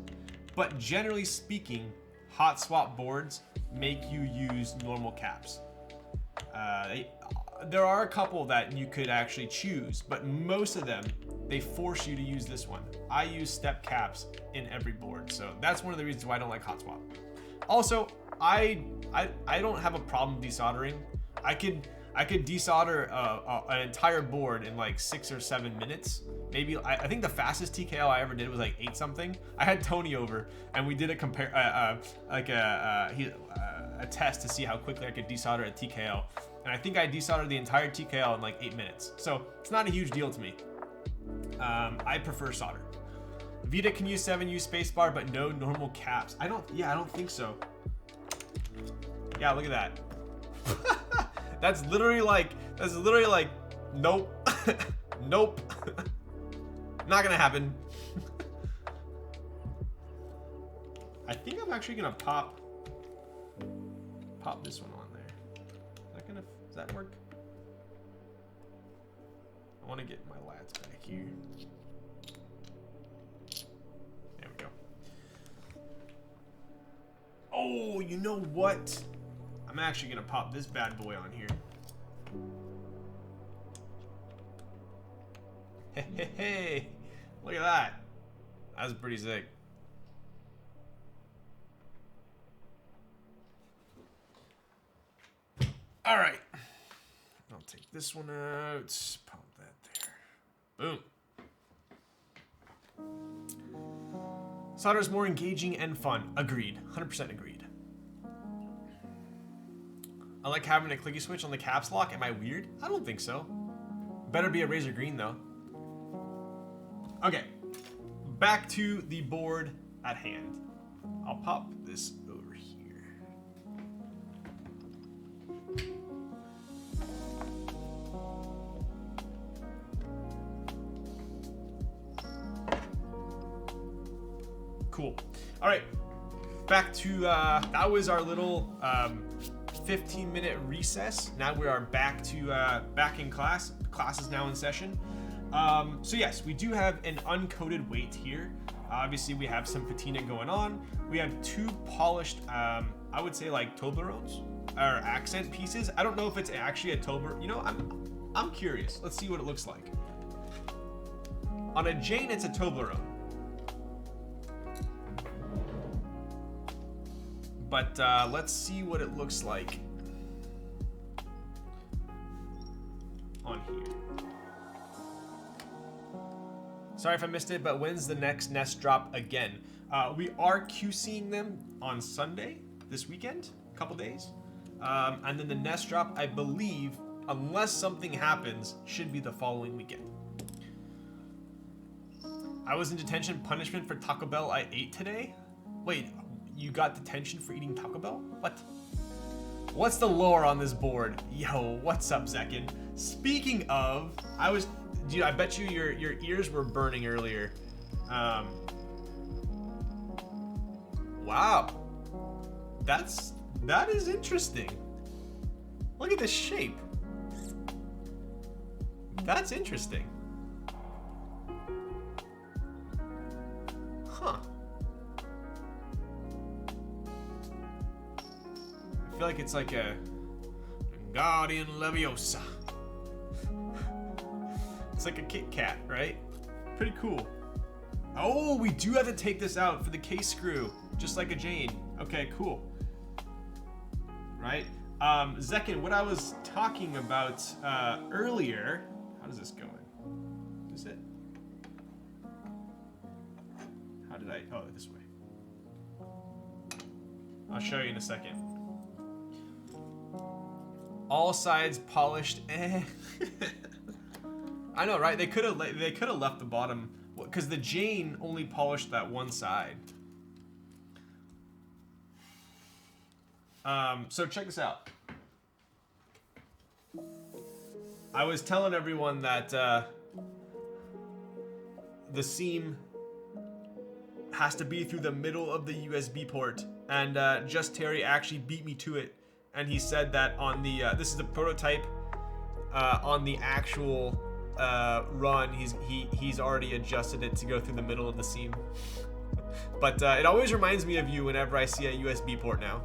But generally speaking, hot swap boards make you use normal caps. There are a couple that you could actually choose, but most of them, they force you to use this one. I use step caps in every board, so that's one of the reasons why I don't like hot swap. Also, I don't have a problem desoldering. I could desolder an entire board in like 6 or 7 minutes. Maybe I think the fastest TKL I ever did was like 8 something. I had Tony over and we did a test to see how quickly I could desolder a TKL. And I think I desoldered the entire TKL in like 8 minutes. So it's not a huge deal to me. I prefer solder. Vita can use 7U spacebar, but no normal caps. I don't think so. Yeah, look at that. That's literally like, nope. Nope. Not gonna happen. I think I'm actually gonna pop this one on there. Does that work? I wanna get my lats back here. There we go. Oh, you know what? I'm actually gonna pop this bad boy on here. Hey, look at that. That's pretty sick. All right. I'll take this one out. Pop that there. Boom. Solder is more engaging and fun. Agreed. 100% agreed. I like having a clicky switch on the caps lock. Am I weird? I don't think so. Better be a razor green though. Okay. Back to the board at hand. I'll pop this over here. Cool. All right, back to, that was our little 15-minute recess. Now we are back to, back in class. Class is now in session. So yes, we do have an uncoated weight here. Obviously we have some patina going on. We have two polished, I would say like Toblerones, or accent pieces. I don't know if it's actually a Toblerone. You know, I'm curious. Let's see what it looks like. On a Jane, it's a Toblerone. But let's see what it looks like on here. Sorry if I missed it, but when's the next nest drop again? We are QCing them on Sunday, this weekend, a couple days. And then the nest drop, I believe, unless something happens, should be the following weekend. I was in detention, punishment for Taco Bell I ate today. Wait, you got detention for eating Taco Bell? What? What's the lore on this board? Yo, what's up, Zekin? Speaking of, dude, I bet you your ears were burning earlier. Wow. That is interesting. Look at this shape. That's interesting. Huh. I feel like it's like a Guardian Leviosa. It's like a Kit Kat, right? Pretty cool. Oh, we do have to take this out for the case screw, just like a Jane. Okay, cool. Right? Zekin, what I was talking about earlier, how does this go in? Is it? How did I, oh, this way. I'll show you in a second. All sides polished. I know, right? They could have left the bottom, because the Jane only polished that one side. So check this out. I was telling everyone that the seam has to be through the middle of the USB port, and JUSTTERRY actually beat me to it, and he said that on the this is the prototype. On the actual run, he's already adjusted it to go through the middle of the seam. But it always reminds me of you whenever I see a USB port now.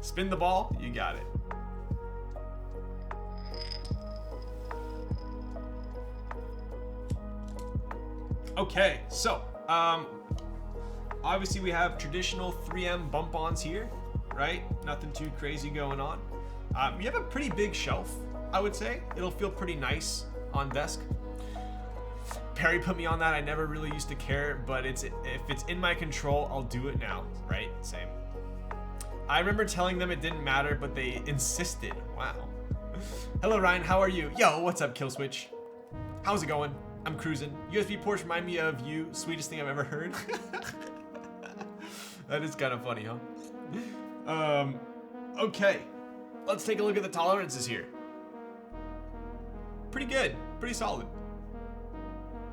Spin the ball, you got it. Okay, so obviously we have traditional 3M bump-ons here, right? Nothing too crazy going on. We have a pretty big shelf, I would say. It'll feel pretty nice on desk. Perry put me on that. I never really used to care, but if it's in my control, I'll do it now, right? Same. I remember telling them it didn't matter, but they insisted. Wow. Hello, Ryan. How are you? Yo, what's up, Killswitch? How's it going? I'm cruising. USB ports remind me of you. Sweetest thing I've ever heard. That is kind of funny, huh? Okay. Let's take a look at the tolerances here. Pretty good. Pretty solid.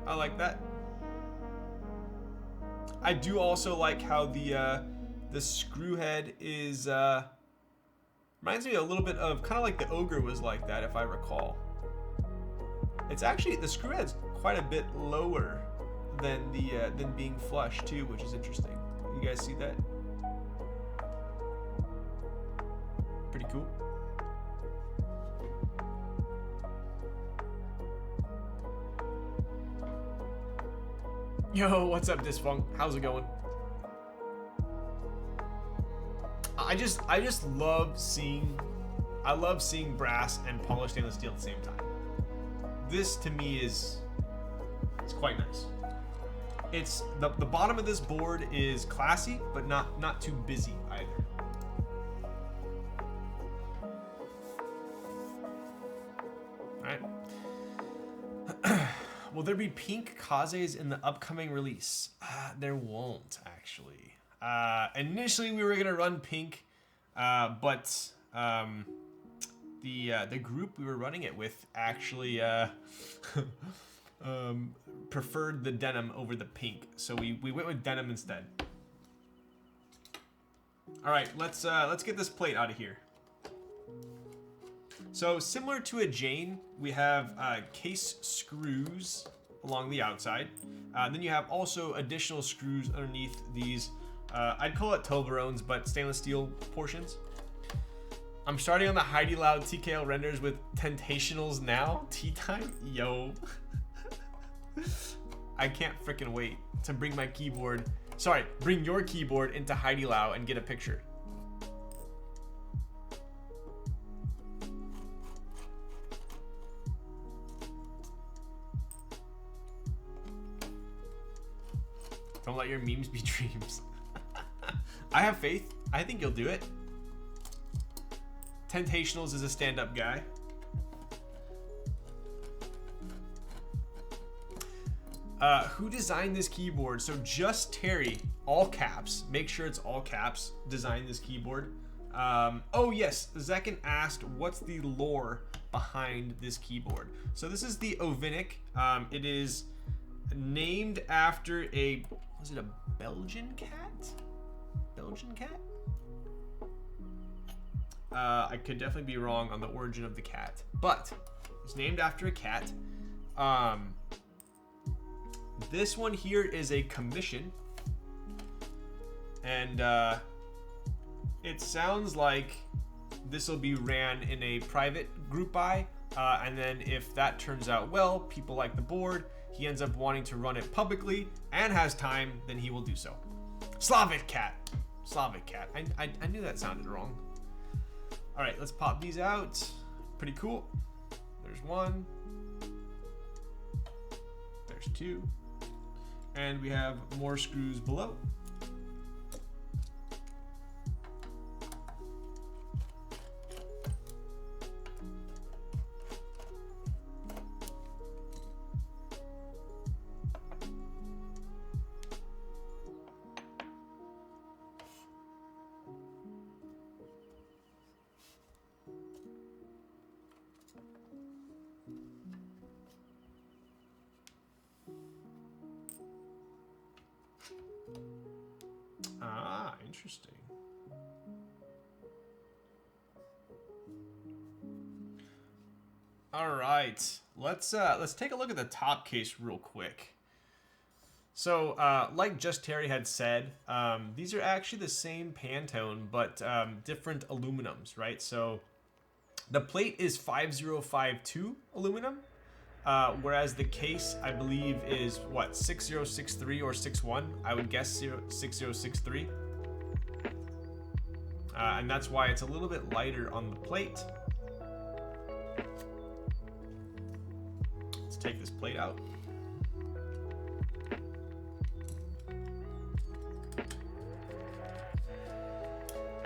I like that. I do also like how the screw head is reminds me a little bit of kind of like the Ogre was like that, if I recall. It's actually, the screw head's quite a bit lower than than being flush too, which is interesting. You guys see that? Pretty cool. Yo, what's up, Disfunk? How's it going? I just love seeing brass and polished stainless steel at the same time. This to me is quite nice. It's the bottom of this board is classy, but not too busy either. All right. Will there be pink kazes in the upcoming release? There won't actually. Initially we were gonna run pink, but the group we were running it with actually preferred the denim over the pink, so we went with denim instead. All right, let's get this plate out of here. So similar to a Jane, we have case screws along the outside. Then you have also additional screws underneath these. I'd call it Toblerones, but stainless steel portions. I'm starting on the Heidi Loud TKL renders with Tentationals now. Tea time? Yo. I can't freaking wait to bring my keyboard. Sorry, bring your keyboard into Heidi Loud and get a picture. Don't let your memes be dreams. I have faith. I think you'll do it. Tentationals is a stand-up guy. Who designed this keyboard? So JUSTTERRY, all caps. Make sure it's all caps. Designed this keyboard. Oh yes, Zekin asked, what's the lore behind this keyboard? So this is the Ovinnik. It is named after a, was it a Belgian cat? Belgian cat? I could definitely be wrong on the origin of the cat, but it's named after a cat. This one here is a commission, and it sounds like this will be ran in a private group buy, and then if that turns out well, people like the board, he ends up wanting to run it publicly and has time, then he will do so. Slavic cat. Slavic cat. I knew that sounded wrong. All right, let's pop these out. Pretty cool. There's one. There's two. And we have more screws below. Ah, interesting. All right, let's take a look at the top case real quick. So, like JUSTTERRY had said, these are actually the same Pantone, but different aluminums, right? So, the plate is 5052 aluminum. Whereas the case, I believe, is what, 6063 or 61? I would guess 6063. And that's why it's a little bit lighter on the plate. Let's take this plate out.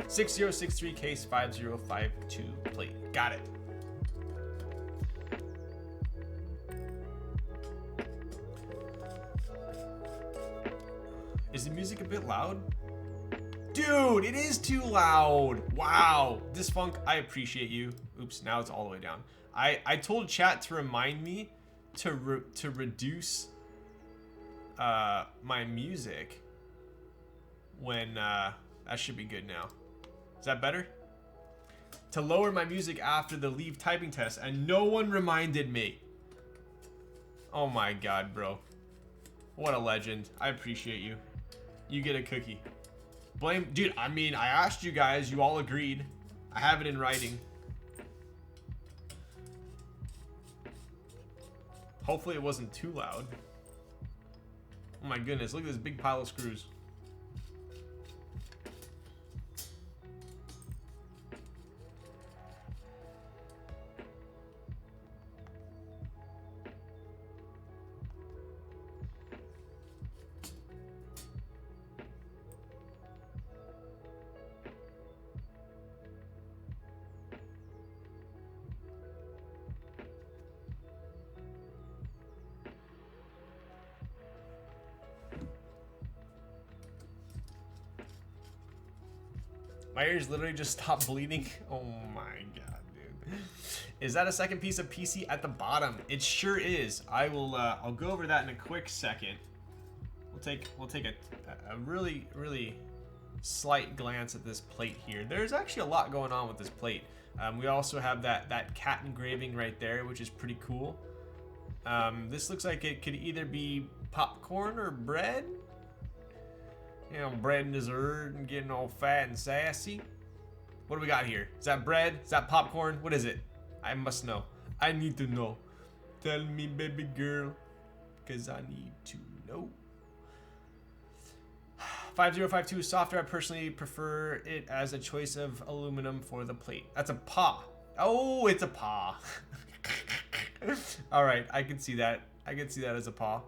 (6063) case 5052 plate. Got it. Is the music a bit loud? Dude, it is too loud. Wow. Disfunk, I appreciate you. Oops, now it's all the way down. I told chat to remind me to reduce my music when that should be good now. Is that better? To lower my music after the leave typing test, and no one reminded me. Oh my god, bro. What a legend. I appreciate you. You get a cookie. Blame, dude, I mean, I asked you guys, you all agreed. I have it in writing. Hopefully it wasn't too loud. Oh my goodness, look at this big pile of screws. My ears literally just stopped bleeding. Oh my god, dude. Is that a second piece of PC at the bottom? It sure is. I'll go over that in a quick second. We'll take a really slight glance at this plate here. There's actually a lot going on with this plate. We also have that cat engraving right there, which is pretty cool. This looks like it could either be popcorn or bread. You know, bread and dessert and getting all fat and sassy. What do we got here? Is that bread? Is that popcorn? What is it? I must know. I need to know. Tell me, baby girl, because I need to know. 5052 is softer. I personally prefer it as a choice of aluminum for the plate. That's a paw. Oh, it's a paw. All right, I can see that. I can see that as a paw.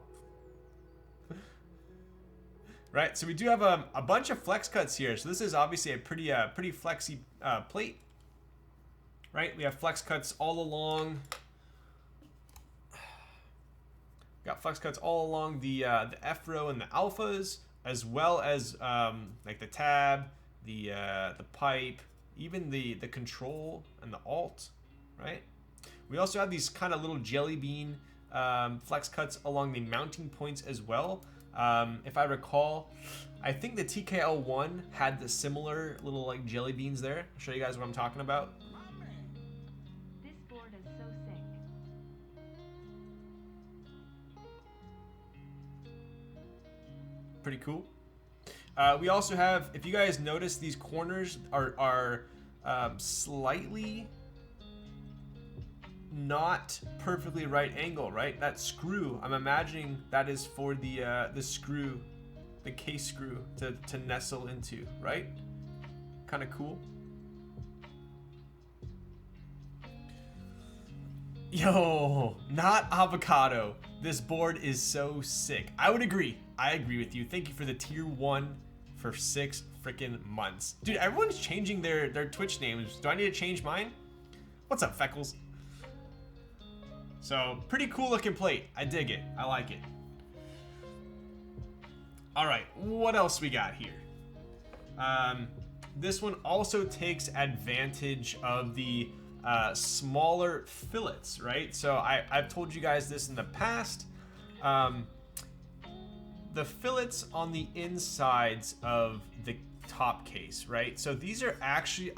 Right, so we do have a bunch of flex cuts here. So this is obviously a pretty flexy plate. Right, we have flex cuts all along. Got flex cuts all along the F row and the alphas, as well as like the tab, the pipe, even the control and the alt. Right. We also have these kind of little jelly bean flex cuts along the mounting points as well. If I recall, I think the TKL1 had the similar little like jelly beans there. I'll show you guys what I'm talking about. This board is so sick. Pretty cool. We also have, if you guys notice, these corners are slightly not perfectly right angle, right? That screw, I'm imagining that is for the screw, the case screw to nestle into, right? Kind of cool. Yo, not avocado. This board is so sick. I would agree. I agree with you. Thank you for the tier 1 for 6 freaking months. Dude, everyone's changing their Twitch names. Do I need to change mine? What's up, Feckles? So, pretty cool looking plate. I dig it. I like it. All right, what else we got here? This one also takes advantage of the smaller fillets, right? So I've told you guys this in the past. The fillets on the insides of the top case, right? So these are actually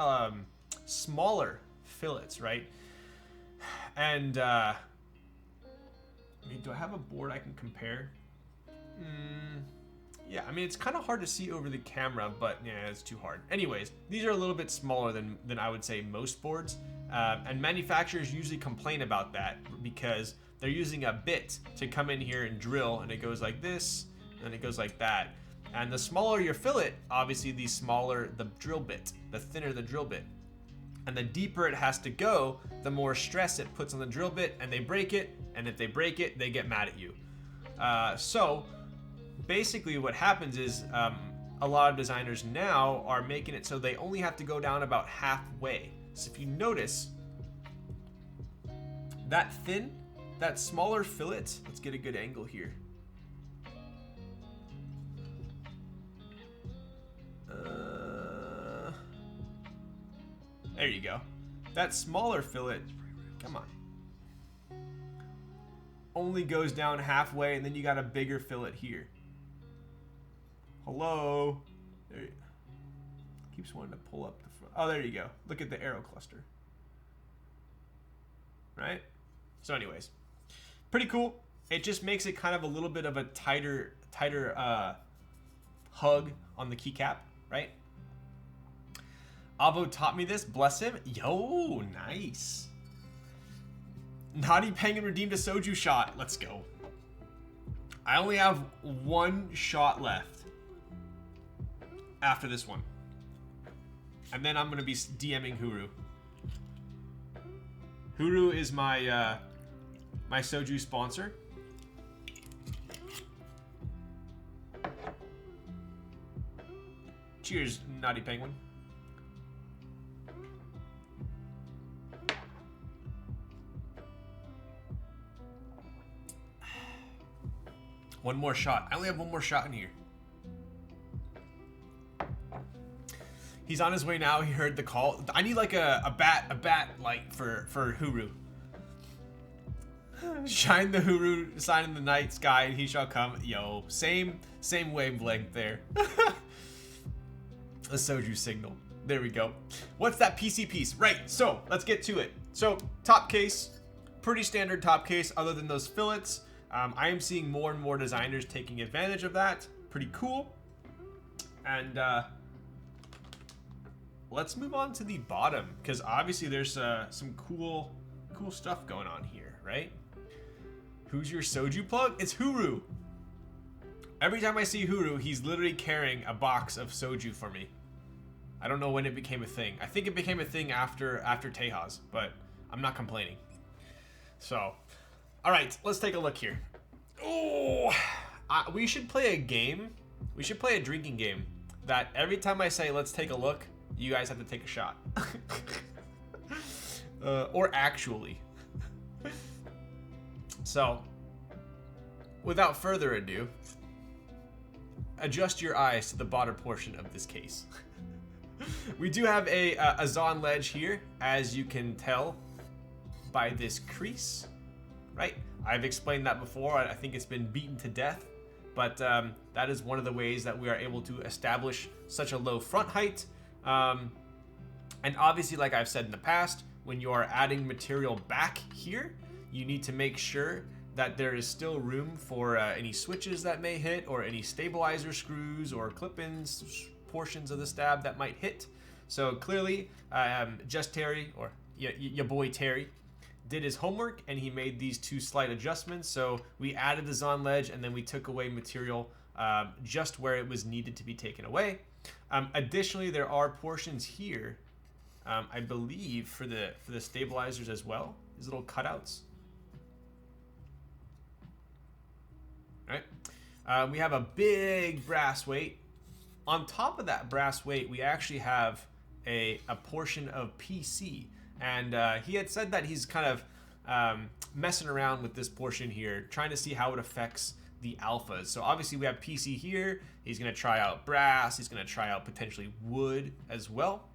smaller fillets, right? And I mean, do I have a board I can compare? Yeah, I mean, it's kind of hard to see over the camera, but yeah, it's too hard. Anyways, these are a little bit smaller than I would say most boards. And manufacturers usually complain about that because they're using a bit to come in here and drill, and it goes like this, and it goes like that. And the smaller your fillet, obviously the smaller the drill bit, the thinner the drill bit. And the deeper it has to go, the more stress it puts on the drill bit, and they break it, and if they break it, they get mad at you. So basically what happens is a lot of designers now are making it so they only have to go down about halfway. So if you notice, that thin, that smaller fillet, let's get a good angle here. There you go. That smaller fillet, come on, only goes down halfway, and then you got a bigger fillet here. Hello? There you, keeps wanting to pull up the front. Oh, there you go. Look at the arrow cluster. Right? So anyways, pretty cool. It just makes it kind of a little bit of a tighter hug on the keycap, right? Avo taught me this, bless him. Yo, nice. Naughty Penguin redeemed a soju shot. Let's go. I only have one shot left after this one. And then I'm going to be DMing Huru. Huru is my my soju sponsor. Cheers, Naughty Penguin. One more shot. I only have one more shot in here. He's on his way now. He heard the call. I need like a bat light for Huru. Shine the Huru sign in the night sky and he shall come. Yo, same wavelength there. A soju signal. There we go. What's that PC piece? Right, so let's get to it. So top case, pretty standard top case other than those fillets. I am seeing more and more designers taking advantage of that. Pretty cool. And let's move on to the bottom because obviously there's some cool stuff going on here, right? Who's your soju plug? It's Huru. Every time I see Huru, he's literally carrying a box of soju for me. I don't know when it became a thing. I think it became a thing after Tejas, but I'm not complaining. So, all right, let's take a look here. Oh, we should play a game. We should play a drinking game that every time I say let's take a look, you guys have to take a shot. Or actually. So, without further ado, adjust your eyes to the bottom portion of this case. We do have a Zon ledge here, as you can tell by this crease, right? I've explained that before. I think it's been beaten to death, but that is one of the ways that we are able to establish such a low front height. And obviously, like I've said in the past, when you are adding material back here, you need to make sure that there is still room for any switches that may hit, or any stabilizer screws or clip-ins portions of the stab that might hit. So clearly, JUSTTERRY, or your boy Terry, did his homework and he made these two slight adjustments. So we added the Zon ledge and then we took away material just where it was needed to be taken away. Additionally, there are portions here, I believe, for the stabilizers as well. These little cutouts. All right. We have a big brass weight. On top of that brass weight, we actually have a portion of PC. And he had said that he's kind of messing around with this portion here, trying to see how it affects the alphas. So obviously we have PC here. He's going to try out brass. He's going to try out potentially wood as well,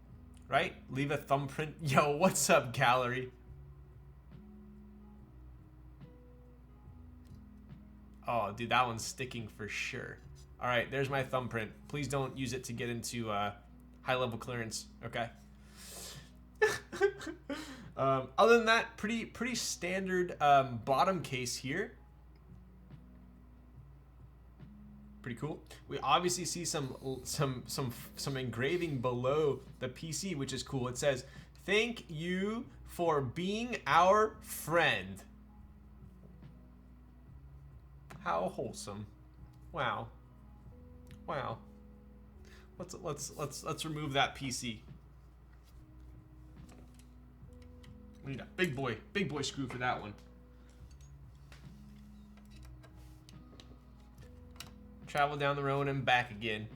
right? Leave a thumbprint. Yo, what's up, gallery? Oh, dude, that one's sticking for sure. All right, there's my thumbprint. Please don't use it to get into high-level clearance, okay? Other than that, pretty standard bottom case here. Pretty cool. We obviously see some engraving below the PC, which is cool. It says, "Thank you for being our friend." How wholesome! Wow. Wow. Let's remove that PC. We need a big boy screw for that one. Travel down the road and back again.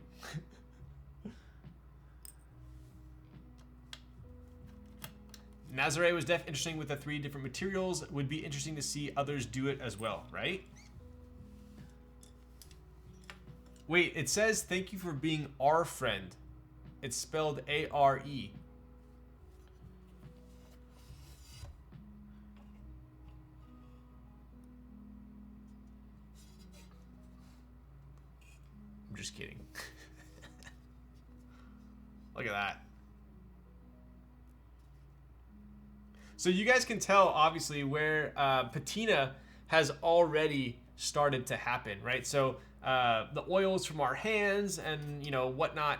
Nazare was definitely interesting with the 3 different materials. Would be interesting to see others do it as well, right? Wait, it says thank you for being our friend. It's spelled A-R-E. I'm just kidding. Look at that. So you guys can tell, obviously, where patina has already started to happen, right? So the oils from our hands and, you know, whatnot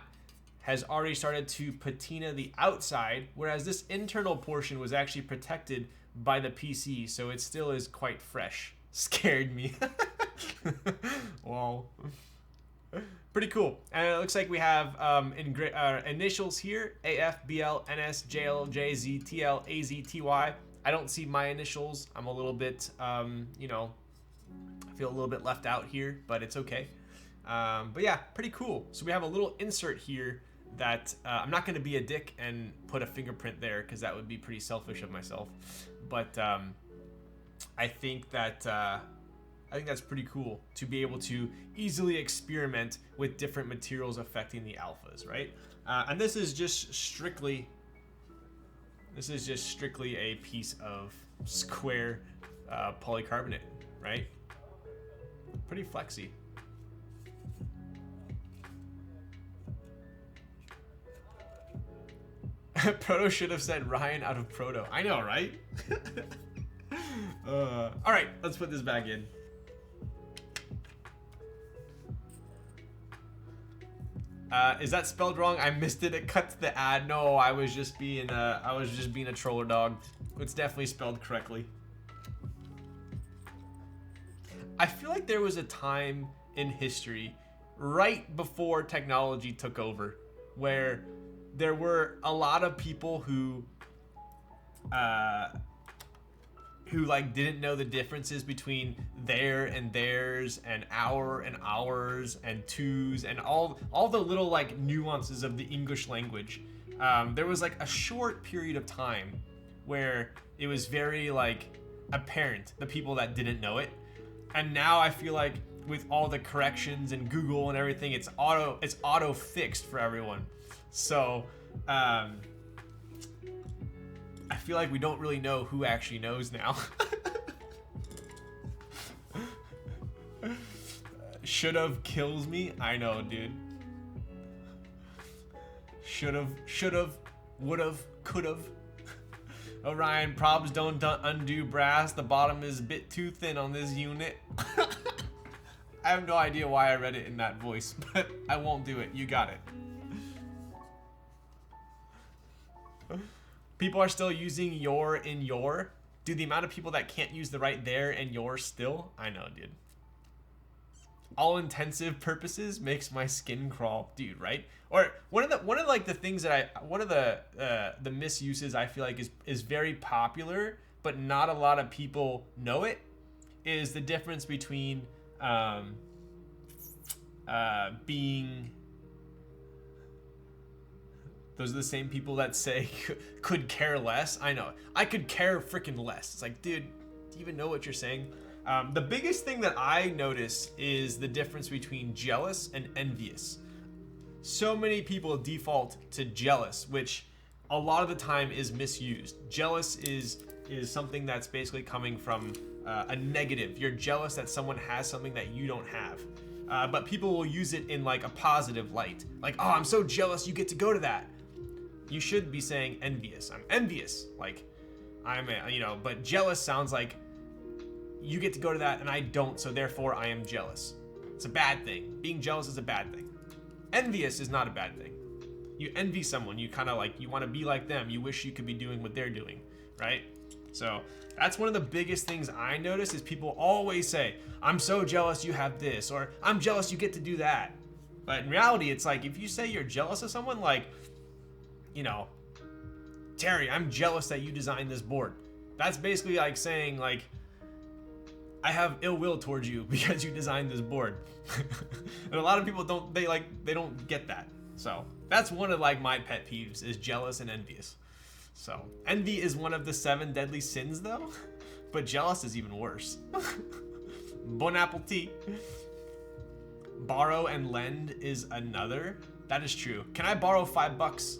has already started to patina the outside, whereas this internal portion was actually protected by the PC, so it still is quite fresh. Scared me. Wow. Pretty cool. And it looks like we have initials here: AF, BL, NS, JL, JZ, TL, AZ, TY. I don't see my initials. I'm a little bit, you know, I feel a little bit left out here, but it's okay. But yeah, pretty cool. So we have a little insert here that I'm not going to be a dick and put a fingerprint there because that would be pretty selfish of myself. But I think that's pretty cool to be able to easily experiment with different materials affecting the alphas, right? And this is just strictly a piece of square polycarbonate, right? Pretty flexy. Proto should have said Ryan out of Proto. I know, right? All right, let's put this back in. Is that spelled wrong? I missed it. It cut to the ad. No, I was just being a troller dog. It's definitely spelled correctly. I feel like there was a time in history, right before technology took over, where there were a lot of people who like didn't know the differences between their and theirs and our and ours and twos and all the little like nuances of the English language. There was like a short period of time where it was very like apparent, the people that didn't know it. And now I feel like with all the corrections and Google and everything, it's auto fixed for everyone. So I feel like we don't really know who actually knows now. Should've kills me. I know, dude. Should've, would've, could've. Orion, probs don't undo brass. The bottom is a bit too thin on this unit. I have no idea why I read it in that voice, but I won't do it. You got it. People are still using your in your. Dude, the amount of people that can't use the right there and your still. I know, dude. All intensive purposes makes my skin crawl, dude, right? Or one of the things that one of the misuses I feel like is very popular, but not a lot of people know it, is the difference between being. Those are the same people that say could care less. I know. I could care freaking less. It's like, dude, do you even know what you're saying? The biggest thing that I notice is the difference between jealous and envious. So many people default to jealous, which a lot of the time is misused. Jealous is something that's basically coming from a negative. You're jealous that someone has something that you don't have. But people will use it in like a positive light. Like, oh, I'm so jealous you get to go to that. You should be saying envious. I'm envious. Like, but jealous sounds like you get to go to that and I don't, so therefore I am jealous. It's a bad thing. Being jealous is a bad thing. Envious is not a bad thing. You envy someone. You kind of like, you want to be like them. You wish you could be doing what they're doing, right? So that's one of the biggest things I notice is people always say, I'm so jealous you have this, or I'm jealous you get to do that. But in reality, it's like, if you say you're jealous of someone, like, you know, Terry, I'm jealous that you designed this board. That's basically like saying, like, I have ill will towards you because you designed this board. And a lot of people they don't get that. So that's one of like my pet peeves is jealous and envious. So envy is one of the 7 deadly sins though, but jealous is even worse. Bon appetit. Borrow and lend is another. That is true. Can I borrow $5?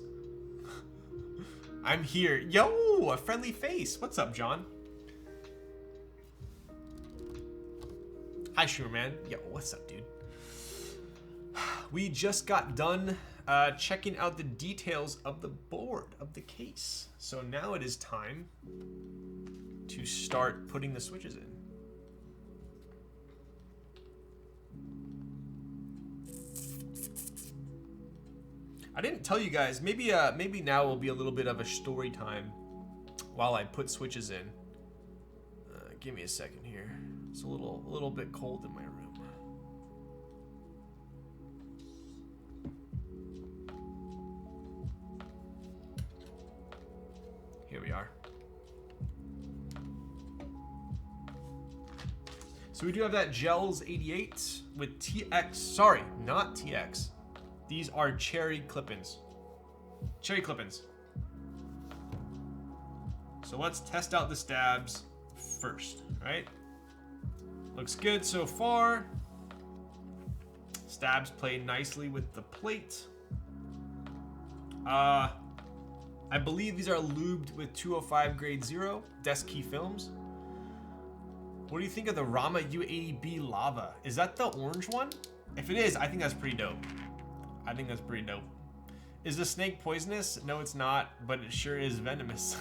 I'm here. Yo, a friendly face. What's up, John? Hi, Schumerman. Yo, what's up, dude? We just got done checking out the details of the board, of the case. So now it is time to start putting the switches in. I didn't tell you guys, maybe now will be a little bit of a story time while I put switches in. Give me a second here. It's a little bit cold in my room. Here we are. So we do have that Gels 88 with TX. Sorry, not TX. These are cherry clip-ins. Cherry clip-ins. So let's test out the stabs first, right? Looks good so far. Stabs play nicely with the plate. I believe these are lubed with 205 grade 0 desk key films. What do you think of the Rama U80B lava? Is that the orange one? If it is, I think that's pretty dope. I think that's pretty dope. Is the snake poisonous? No, it's not, but it sure is venomous.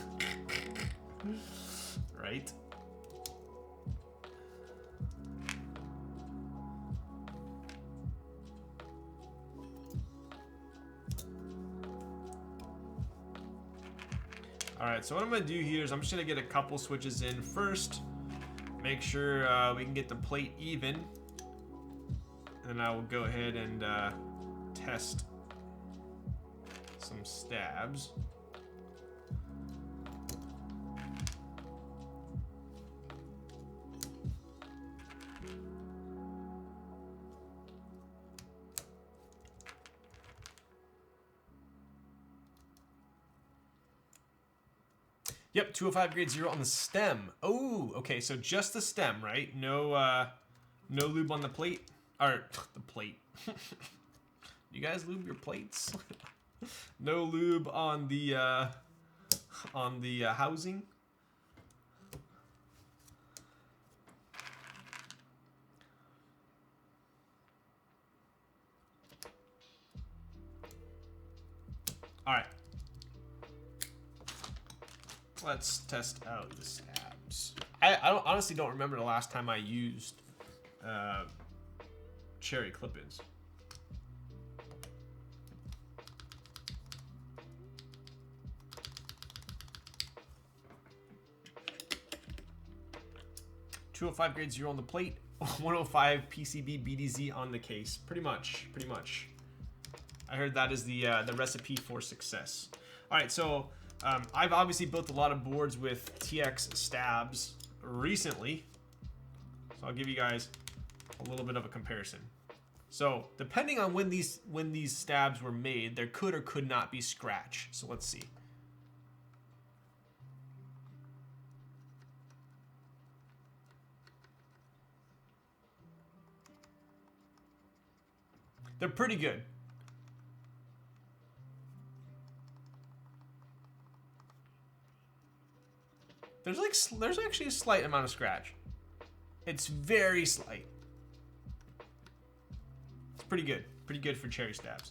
Right? Alright, so what I'm going to do here is I'm just going to get a couple switches in first. Make sure we can get the plate even. And then I will go ahead and test some stabs. Yep, 205 grade 0 on the stem. Oh, okay, so just the stem, right? No no lube on the plate. Or the plate. You guys lube your plates? No lube on the housing. All right. Let's test out the stabs. I honestly don't remember the last time I used cherry clip-ins. .205 grade 0 on the plate, 105 PCB BDZ on the case. Pretty much. I heard that is the recipe for success. All right, so I've obviously built a lot of boards with TX stabs recently, so I'll give you guys a little bit of a comparison. So depending on when these stabs were made, there could or could not be scratch. So let's see. They're pretty good. There's actually a slight amount of scratch. It's very slight. It's pretty good for cherry stabs.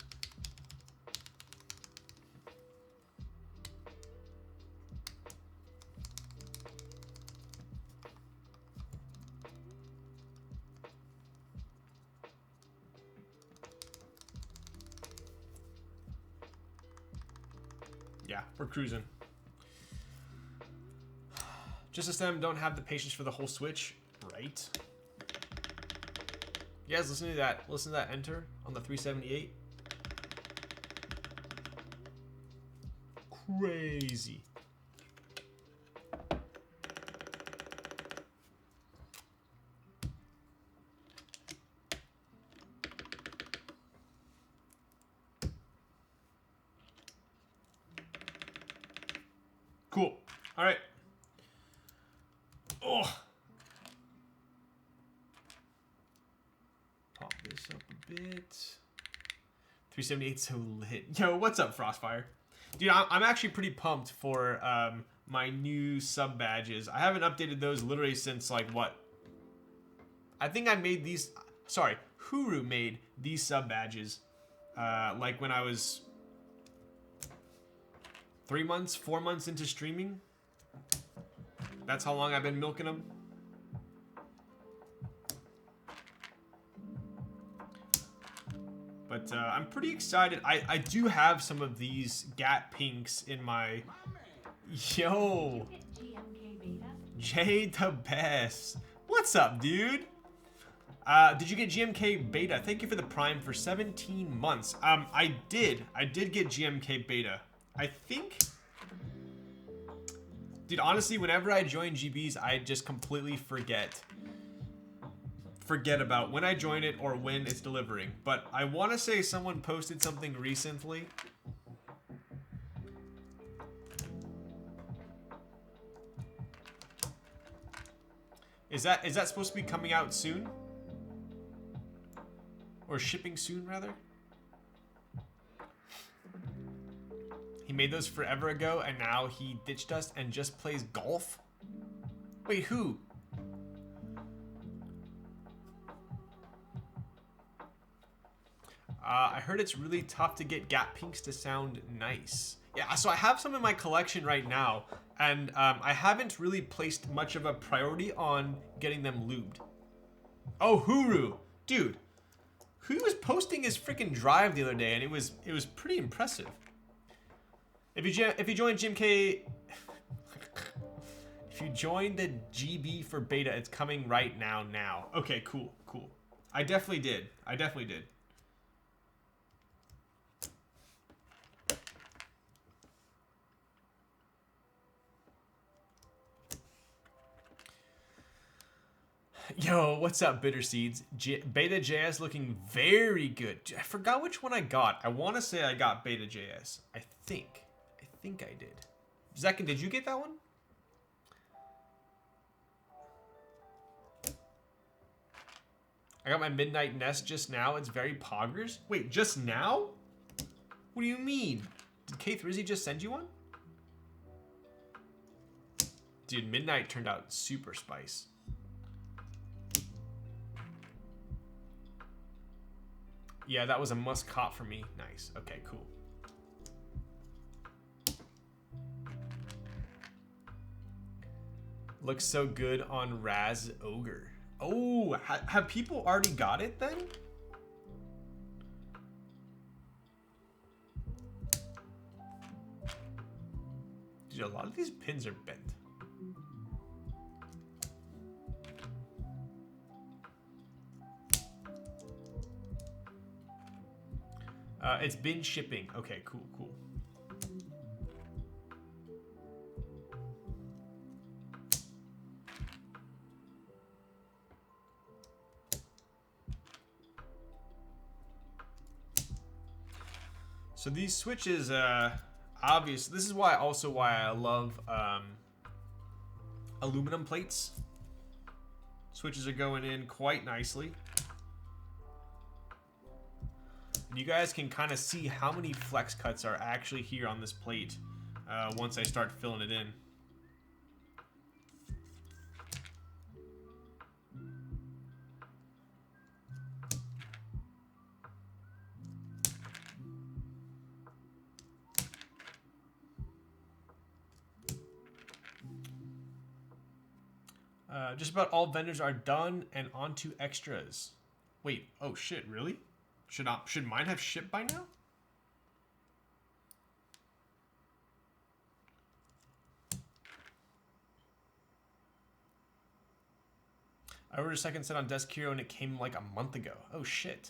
Yeah, we're cruising. Just a stem, don't have the patience for the whole switch. Right. You guys listen to that. Listen to that enter on the 378. Crazy. Cool. All right. Oh. Pop this up a bit. 378 so lit. Yo, what's up, Frostfire? Dude, I'm actually pretty pumped for my new sub badges. I haven't updated those literally since like what? I think I made these. Sorry, Huru made these sub badges like when I was 3 months, 4 months into streaming. That's how long I've been milking them. But I'm pretty excited. I do have some of these Gat Pinks in my... Yo! Jay the best. What's up, dude? Did you get GMK Beta? Thank you for the Prime for 17 months. I did get GMK Beta. I think... Dude, honestly, whenever I join GBs, I just completely forget about when I join it or when it's delivering. But I want to say someone posted something recently. Is that supposed to be coming out soon? Or shipping soon, rather? He made those forever ago, and now he ditched us and just plays golf? Wait, who? I heard it's really tough to get Gateron Pinks to sound nice. Yeah, so I have some in my collection right now, and I haven't really placed much of a priority on getting them lubed. Oh, Huru. Dude, Huru was posting his freaking drive the other day, and it was pretty impressive. If you join GMK, if you join the GB for beta, it's coming right now. Okay, cool. I definitely did. Yo, what's up, Bitter Seeds? Beta JS looking very good. I forgot which one I got. I want to say I got Beta JS. I think I did. Zekin, did you get that one? I got my Midnight Nest just now. It's very poggers. Wait, just now? What do you mean? Did K3Z just send you one? Dude, Midnight turned out super spice. Yeah, that was a must cop for me. Nice. Okay, cool. Looks so good on Raz Ogre. Oh, have people already got it then? Dude, a lot of these pins are bent. It's been shipping. Okay, cool. So these switches, obvious. This is why I love aluminum plates. Switches are going in quite nicely. And you guys can kind of see how many flex cuts are actually here on this plate once I start filling it in. Just about all vendors are done and onto extras. Wait, oh shit, really? Should mine have shipped by now? I ordered a second set on Desk Hero and it came like a month ago. Oh shit.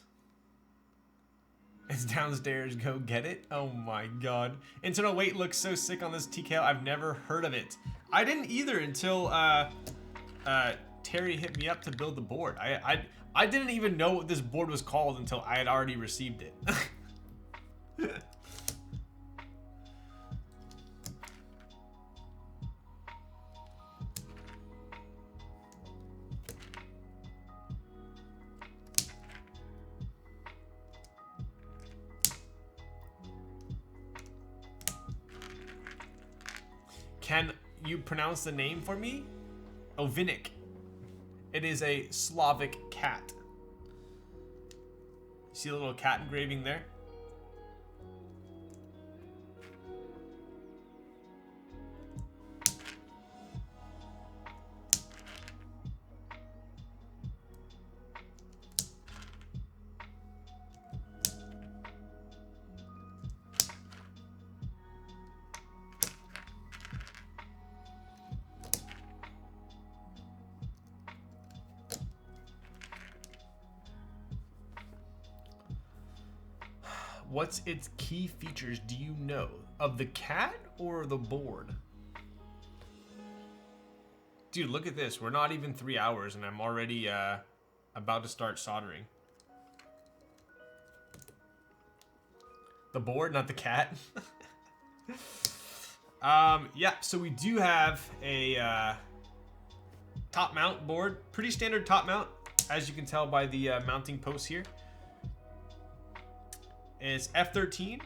It's downstairs, go get it. Oh my god. Internal weight looks so sick on this TKL. I've never heard of it. I didn't either until Terry hit me up to build the board. I didn't even know what this board was called until I had already received it. Can you pronounce the name for me? Ovinnik. It is a Slavic cat. See a little cat engraving there? What's its key features, do you know? Of the cat or the board? Dude, look at this. We're not even 3 hours and I'm already about to start soldering. The board, not the cat. Yeah, so we do have a top mount board. Pretty standard top mount, as you can tell by the mounting posts here. It's F13.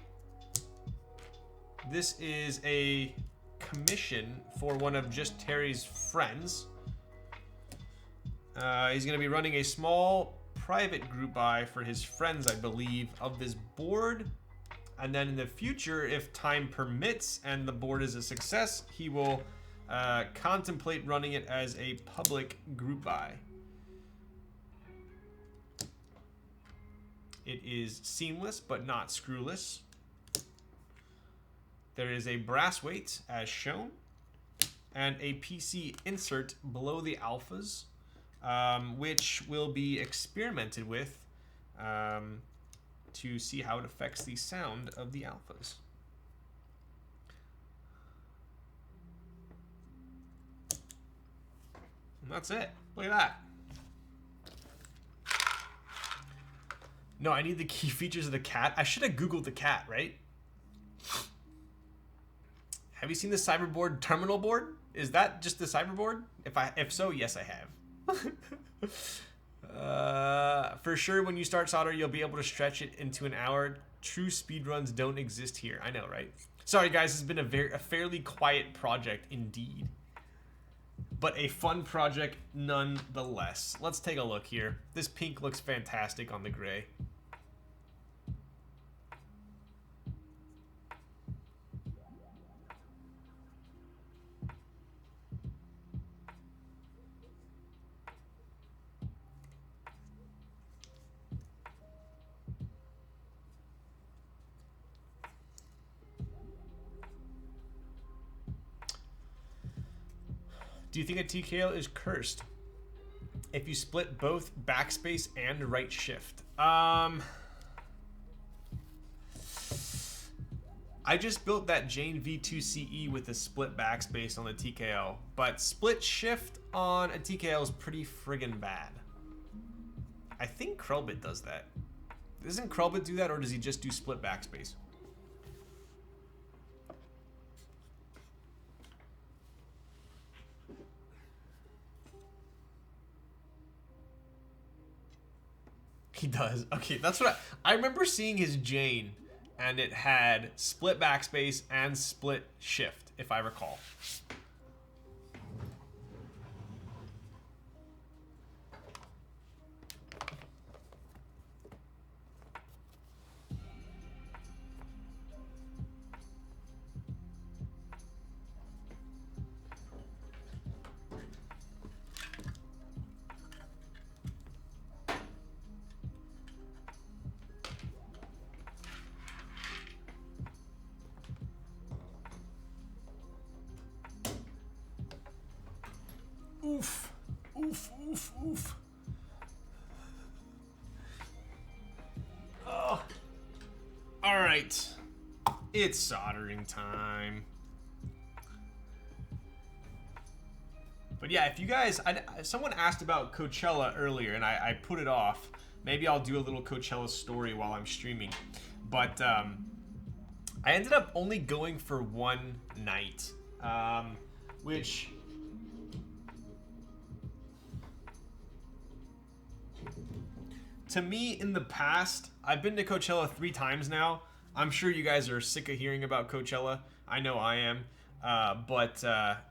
This is a commission for one of Just Terry's friends. He's going to be running a small private group buy for his friends, I believe, of this board. And then in the future, if time permits and the board is a success, he will contemplate running it as a public group buy. It is seamless but not screwless. There is a brass weight as shown and a PC insert below the alphas, which will be experimented with to see how it affects the sound of the alphas. And that's it. Look at that. No, I need the key features of the cat. I should have Googled the cat, right? Have you seen the cyberboard terminal board? Is that just the cyberboard? If so, yes, I have. For sure, when you start solder, you'll be able to stretch it into an hour. True speedruns don't exist here. I know, right? Sorry, guys. This has been a fairly quiet project indeed, but a fun project nonetheless. Let's take a look here. This pink looks fantastic on the gray. Do you think a TKL is cursed if you split both backspace and right shift? I just built that Jane V2CE with a split backspace on the TKL, but split shift on a TKL is pretty friggin' bad. I think Krellbit does that. Doesn't Krellbit do that, or does he just do split backspace? He does. Okay, that's what I remember seeing his Jane, and it had split backspace and split shift, if I recall. Oof, oof, oof, oof. Oh. All right, it's soldering time. But yeah, if you guys, someone asked about Coachella earlier, and I put it off. Maybe I'll do a little Coachella story while I'm streaming. But I ended up only going for one night, which... To me, in the past, I've been to Coachella 3 times now. I'm sure you guys are sick of hearing about Coachella. I know I am. But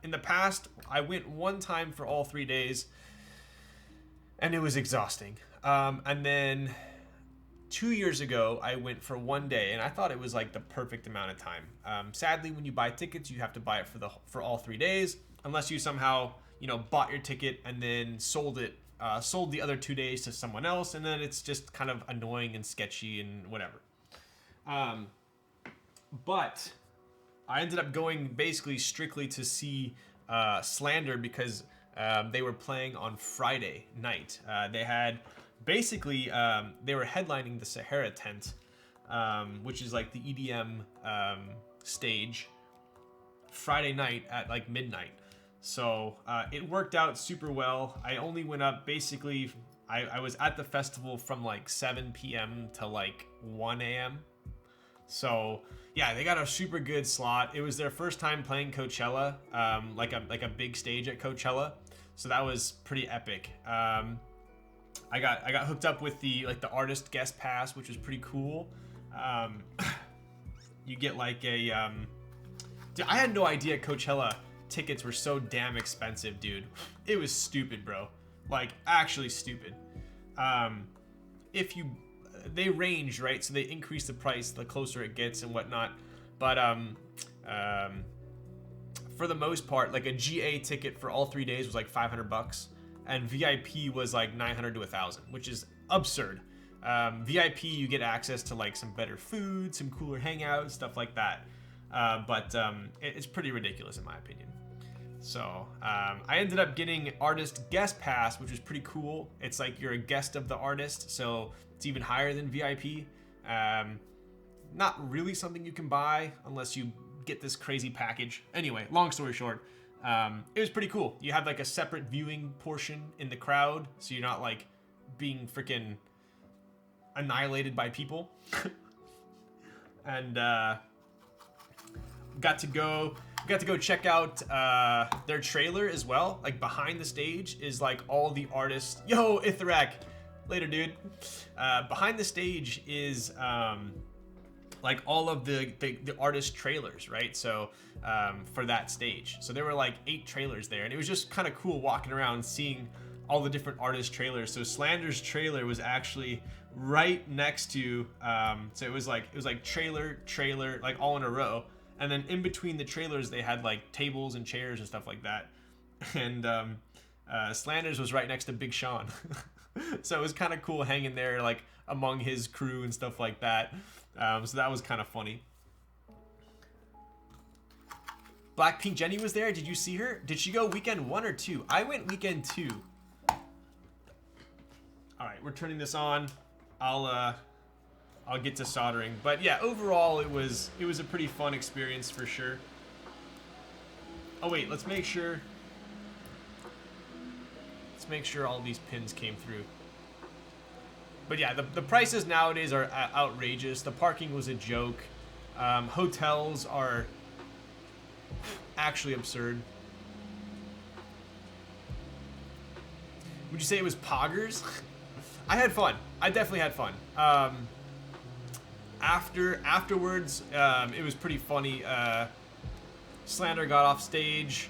in the past, I went one time for all 3 days, and it was exhausting. And then 2 years ago, I went for 1 day, and I thought it was like the perfect amount of time. Sadly, when you buy tickets, you have to buy it for all 3 days, unless you somehow, bought your ticket and then sold the other 2 days to someone else, and then it's just kind of annoying and sketchy and whatever. But I ended up going basically strictly to see Slander because they were playing on Friday night. They had basically they were headlining the Sahara tent, which is like the EDM stage, Friday night at like midnight. So it worked out super well. I only went up basically, I was at the festival from like 7 p.m. to like 1 a.m. So yeah, they got a super good slot. It was their first time playing Coachella, like a big stage at Coachella. So that was pretty epic. I got hooked up with the artist guest pass, which was pretty cool. You get like a Dude, I had no idea Coachella tickets were so damn expensive, dude. It was stupid, bro. Like, actually stupid. If you, they range, right? So they increase the price the closer it gets and whatnot. But for the most part, like a GA ticket for all 3 days was like $500, and VIP was like 900 to 1,000, which is absurd. VIP, you get access to like some better food, some cooler hangouts, stuff like that. But it's pretty ridiculous in my opinion. So I ended up getting artist guest pass, which was pretty cool. It's like you're a guest of the artist, so it's even higher than VIP. Not really something you can buy unless you get this crazy package. Anyway, long story short, it was pretty cool. You have like a separate viewing portion in the crowd, so you're not like being freaking annihilated by people. And got to go check out their trailer as well. Like behind the stage is like all the artists. Yo, Ithrak, later, dude. Behind the stage is like all of the artist trailers, right? So for that stage, so there were like 8 trailers there, and it was just kind of cool walking around seeing all the different artist trailers. So Slander's trailer was actually right next to so it was like trailer like all in a row, and then in between the trailers they had like tables and chairs and stuff like that. And Slanders was right next to Big Sean. So it was kind of cool hanging there like among his crew and stuff like that. So that was kind of funny. Blackpink Jenny was there. Did you see her? Did she go weekend 1 or 2? I went weekend 2. All right, we're turning this on. I'll get to soldering. But yeah, overall it was a pretty fun experience for sure. Oh wait, let's make sure all these pins came through. But yeah, the prices nowadays are outrageous. The parking was a joke. Hotels are actually absurd. Would you say it was poggers? I had fun. I definitely had fun. Afterwards, it was pretty funny. Slander got off stage.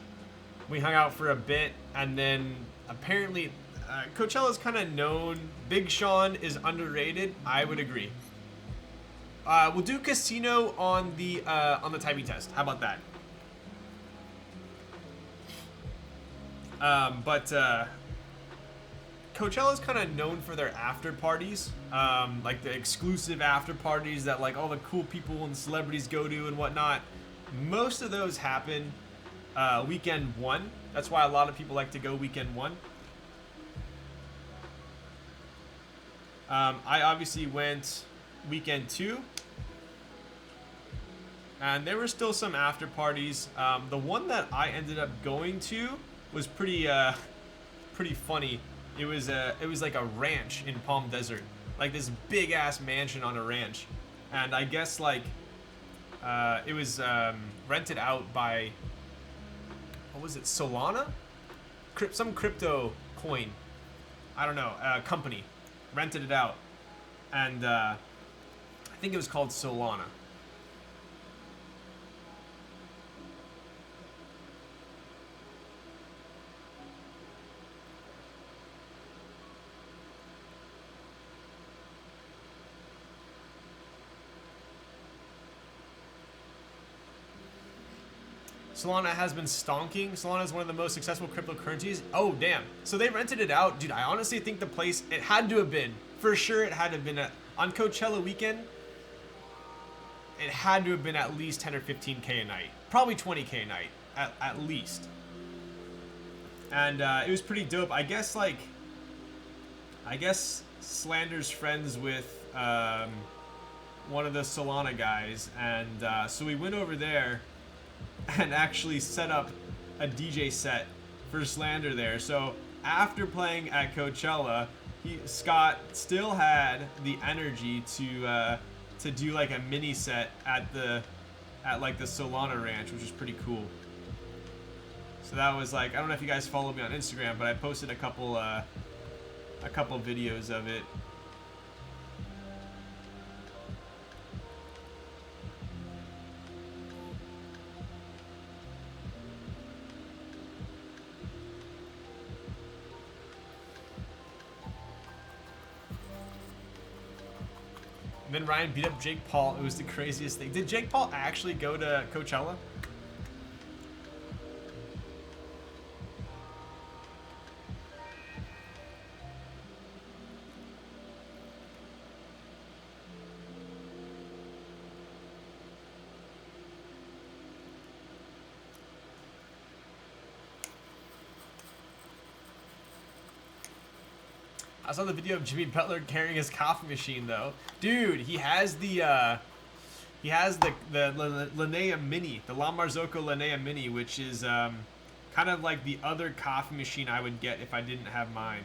We hung out for a bit, and then apparently Coachella's kind of known. Big Sean is underrated. I would agree. We'll do casino on the timing test. How about that? But Coachella's kind of known for their after parties, like the exclusive after parties that like all the cool people and celebrities go to and whatnot. Most of those happen weekend 1. That's why a lot of people like to go weekend 1. I obviously went weekend 2, and there were still some after parties. The one that I ended up going to was pretty funny. It was like a ranch in Palm Desert, like this big ass mansion on a ranch, and I guess like it was rented out by, what was it, Solana? Some crypto coin, I don't know, company rented it out, and I think it was called Solana. Solana has been stonking. Solana is one of the most successful cryptocurrencies. Oh, damn. So they rented it out. Dude, I honestly think the place, it had to have been, for sure it had to have been, on Coachella weekend, it had to have been at least 10 or 15K a night. Probably 20K a night, at least. And it was pretty dope. I guess Slander's friends with one of the Solana guys. And so we went over there and actually set up a DJ set for Slander there. So after playing at Coachella, Scott still had the energy to do like a mini set at like the Solana Ranch, which is pretty cool. So that was like, I don't know if you guys follow me on Instagram, but I posted a couple videos of it. And then Ryan beat up Jake Paul. It was the craziest thing. Did Jake Paul actually go to Coachella? I saw the video of Jimmy Butler carrying his coffee machine though. Dude, he has the Linnea Mini, the La Marzocco Linnea Mini, which is kind of like the other coffee machine I would get if I didn't have mine.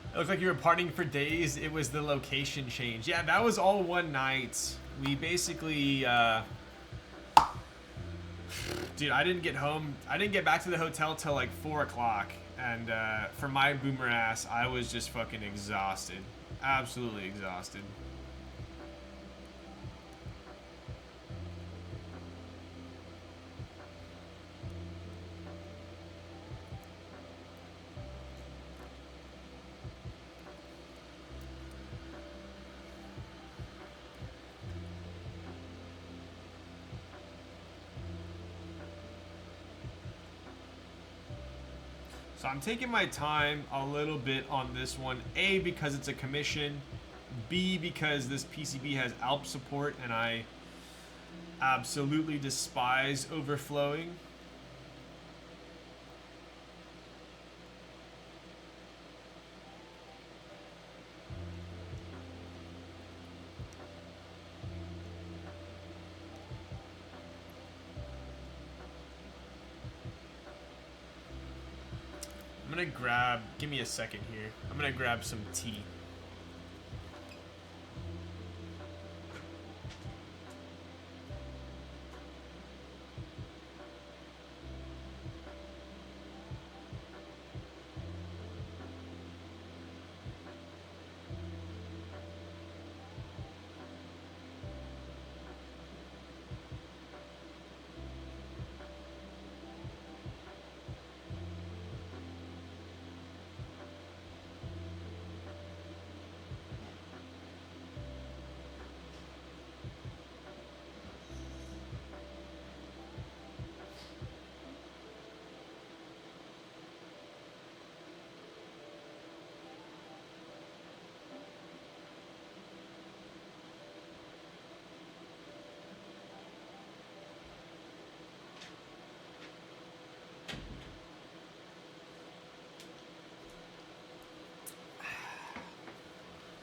It looked like you were partying for days. It was the location change. Yeah, that was all one night. We basically, dude, I didn't get home. I didn't get back to the hotel till like 4 o'clock. And for my boomer ass, I was just fucking exhausted. Absolutely exhausted. So I'm taking my time a little bit on this one. A, because it's a commission. B, because this PCB has ALP support and I absolutely despise overflowing. I'm gonna grab, give me a second here. I'm gonna grab some tea.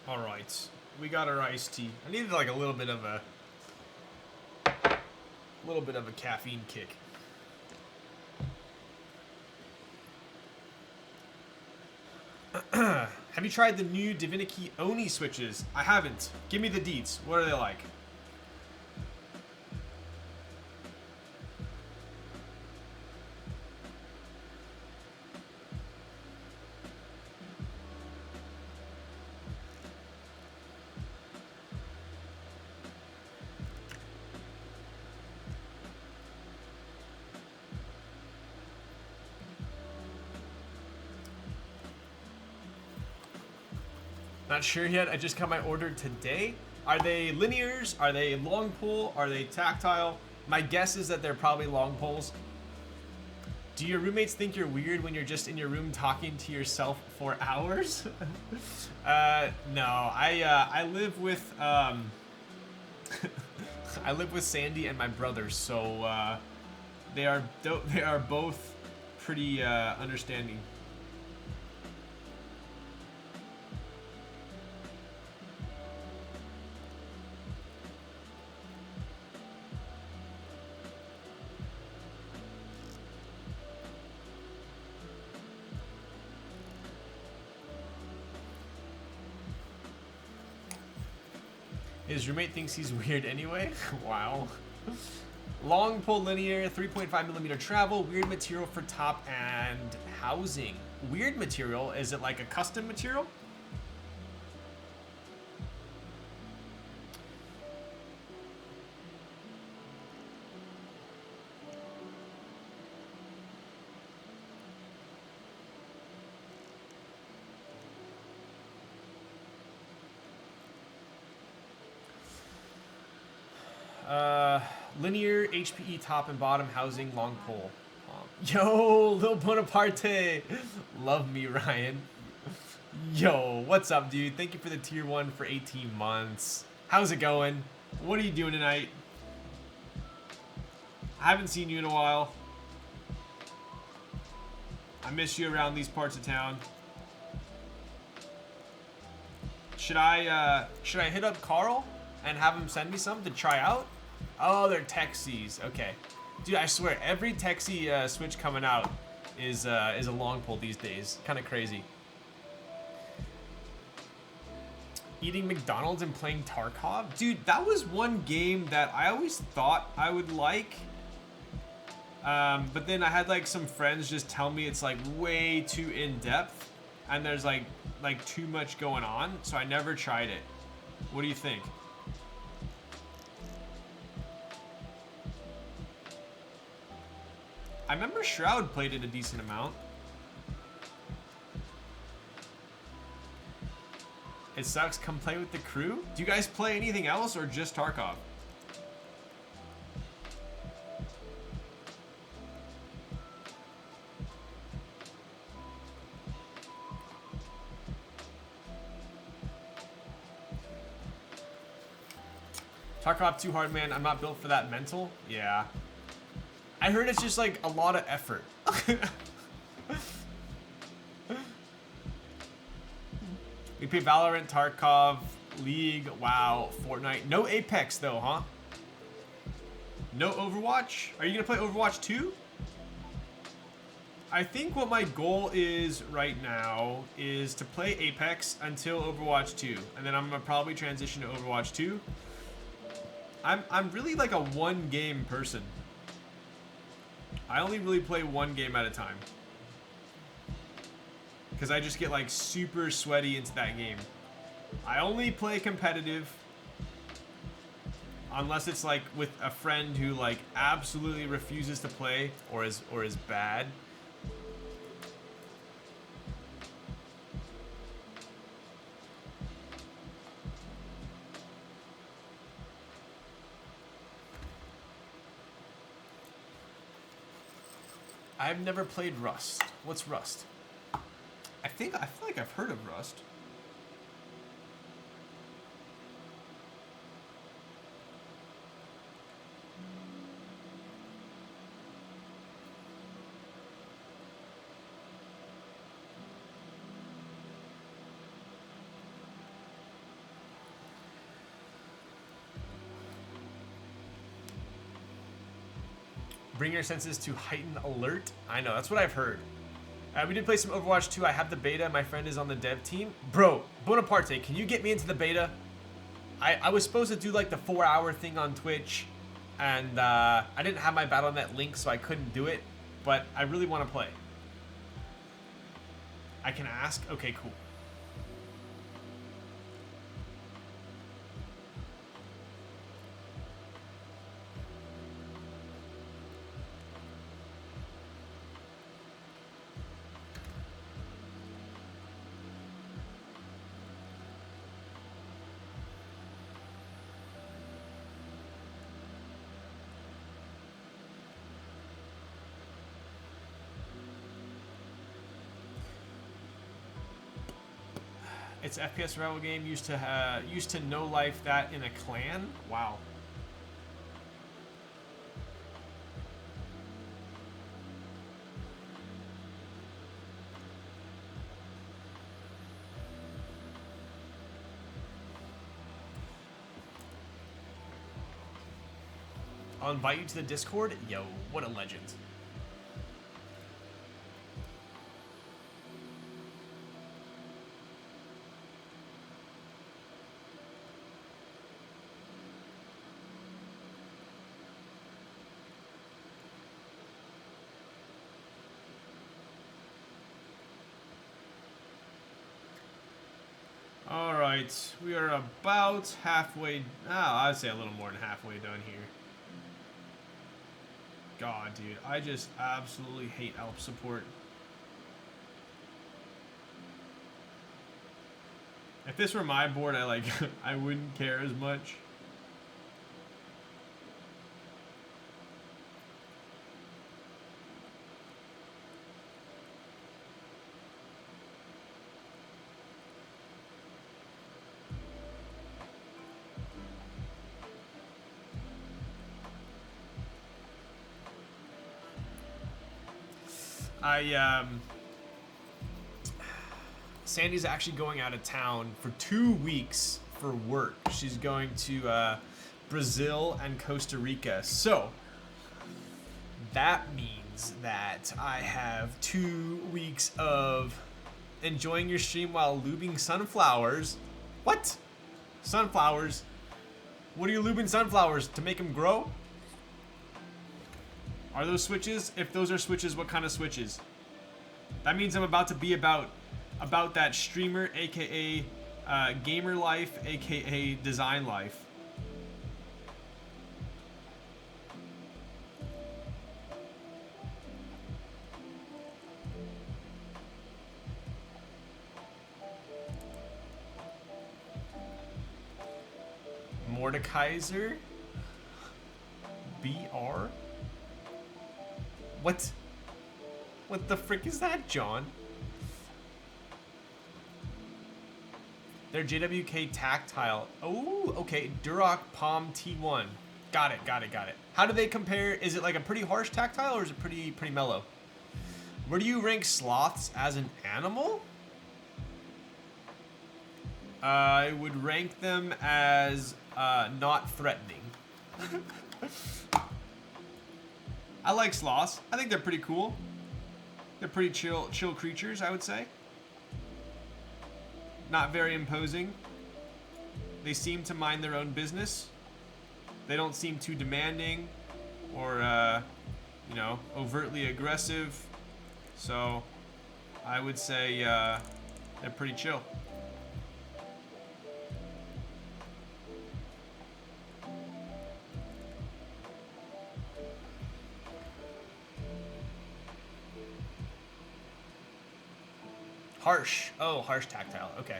All right, we got our iced tea. I needed like a little bit of a caffeine kick. Have you tried the new Divinity Oni switches? I haven't. Give me the deets. What are they like? Not sure yet. I just got my order today. Are they linears? Are they long pull? Are they tactile? My guess is that they're probably long pulls. Do your roommates think you're weird when you're just in your room talking to yourself for hours? No. I live with I live with Sandy and my brother, so they are both pretty understanding. His roommate thinks he's weird anyway. Wow. Long pull linear, 3.5mm travel, weird material for top and housing. Weird material? Is it like a custom material? Linear, HPE top and bottom housing, long pole. Yo, Lil Bonaparte. Love me, Ryan. Yo, what's up, dude? Thank you for the tier 1 for 18 months. How's it going? What are you doing tonight? I haven't seen you in a while. I miss you around these parts of town. Should I hit up Carl and have him send me some to try out? Oh, they're Texies. Okay. Dude, I swear, every Texie Switch coming out is a long pull these days. Kind of crazy. Eating McDonald's and playing Tarkov? Dude, that was one game that I always thought I would like. But then I had like some friends just tell me it's like way too in-depth and there's like too much going on, so I never tried it. What do you think? I remember Shroud played it a decent amount. It sucks, come play with the crew. Do you guys play anything else or just Tarkov? Tarkov too hard, man. I'm not built for that mental. Yeah. I heard it's just like a lot of effort. We play Valorant, Tarkov, League, WoW, Fortnite. No Apex though, huh? No Overwatch? Are you gonna play Overwatch 2? I think what my goal is right now is to play Apex until Overwatch 2. And then I'm gonna probably transition to Overwatch 2. I'm really like a one game person. I only really play one game at a time. Because I just get like super sweaty into that game. I only play competitive unless it's like with a friend who like absolutely refuses to play or is bad. I've never played Rust. What's Rust? I feel like I've heard of Rust. Bring your senses to heightened alert. I know, that's what I've heard. We did play some Overwatch 2. I have the beta. My friend is on the dev team. Bro, Bonaparte, can you get me into the beta? I was supposed to do like the 4-hour thing on Twitch, and I didn't have my Battle.net link, so I couldn't do it. But I really want to play. I can ask? Okay, cool. It's FPS survival game. Used to no life that in a clan. Wow. I'll invite you to the Discord. Yo, what a legend. Alright, we are about halfway, I'd say a little more than halfway done here. God, dude, I just absolutely hate Alp support. If this were my board, I wouldn't care as much. Sandy's actually going out of town for 2 weeks for work. She's going to Brazil and Costa Rica. So that means that I have 2 weeks of enjoying your stream while lubing sunflowers. What? Sunflowers? What are you lubing sunflowers? To make them grow? Are those switches? If those are switches, what kind of switches? That means I'm about to be about that streamer, aka gamer life, aka design life. Mordekaiser? BR? What? What the frick is that, John? They're JWK tactile. Oh, okay. Duroc Palm T1. Got it. How do they compare? Is it like a pretty harsh tactile or is it pretty mellow? Where do you rank sloths as an animal? I would rank them as not threatening. I like sloths. I think they're pretty cool. They're pretty chill creatures, I would say. Not very imposing. They seem to mind their own business. They don't seem too demanding or, you know, overtly aggressive. So I would say they're pretty chill. Harsh. Oh, harsh tactile. Okay.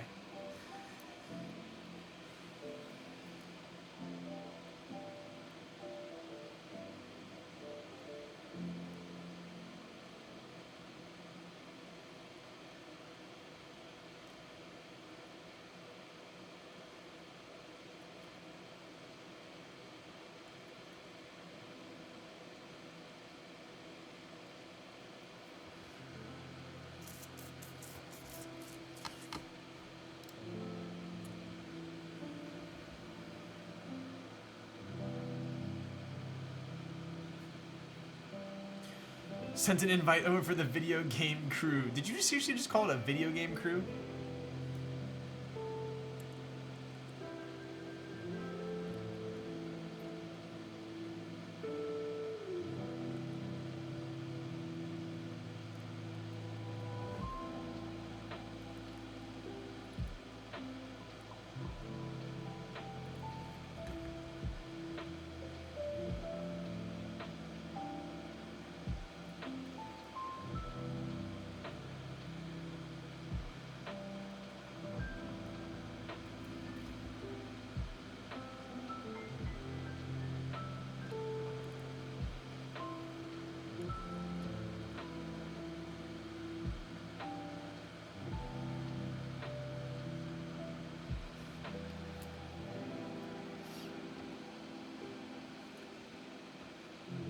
Sent an invite over for the video game crew. Did you seriously just call it a video game crew?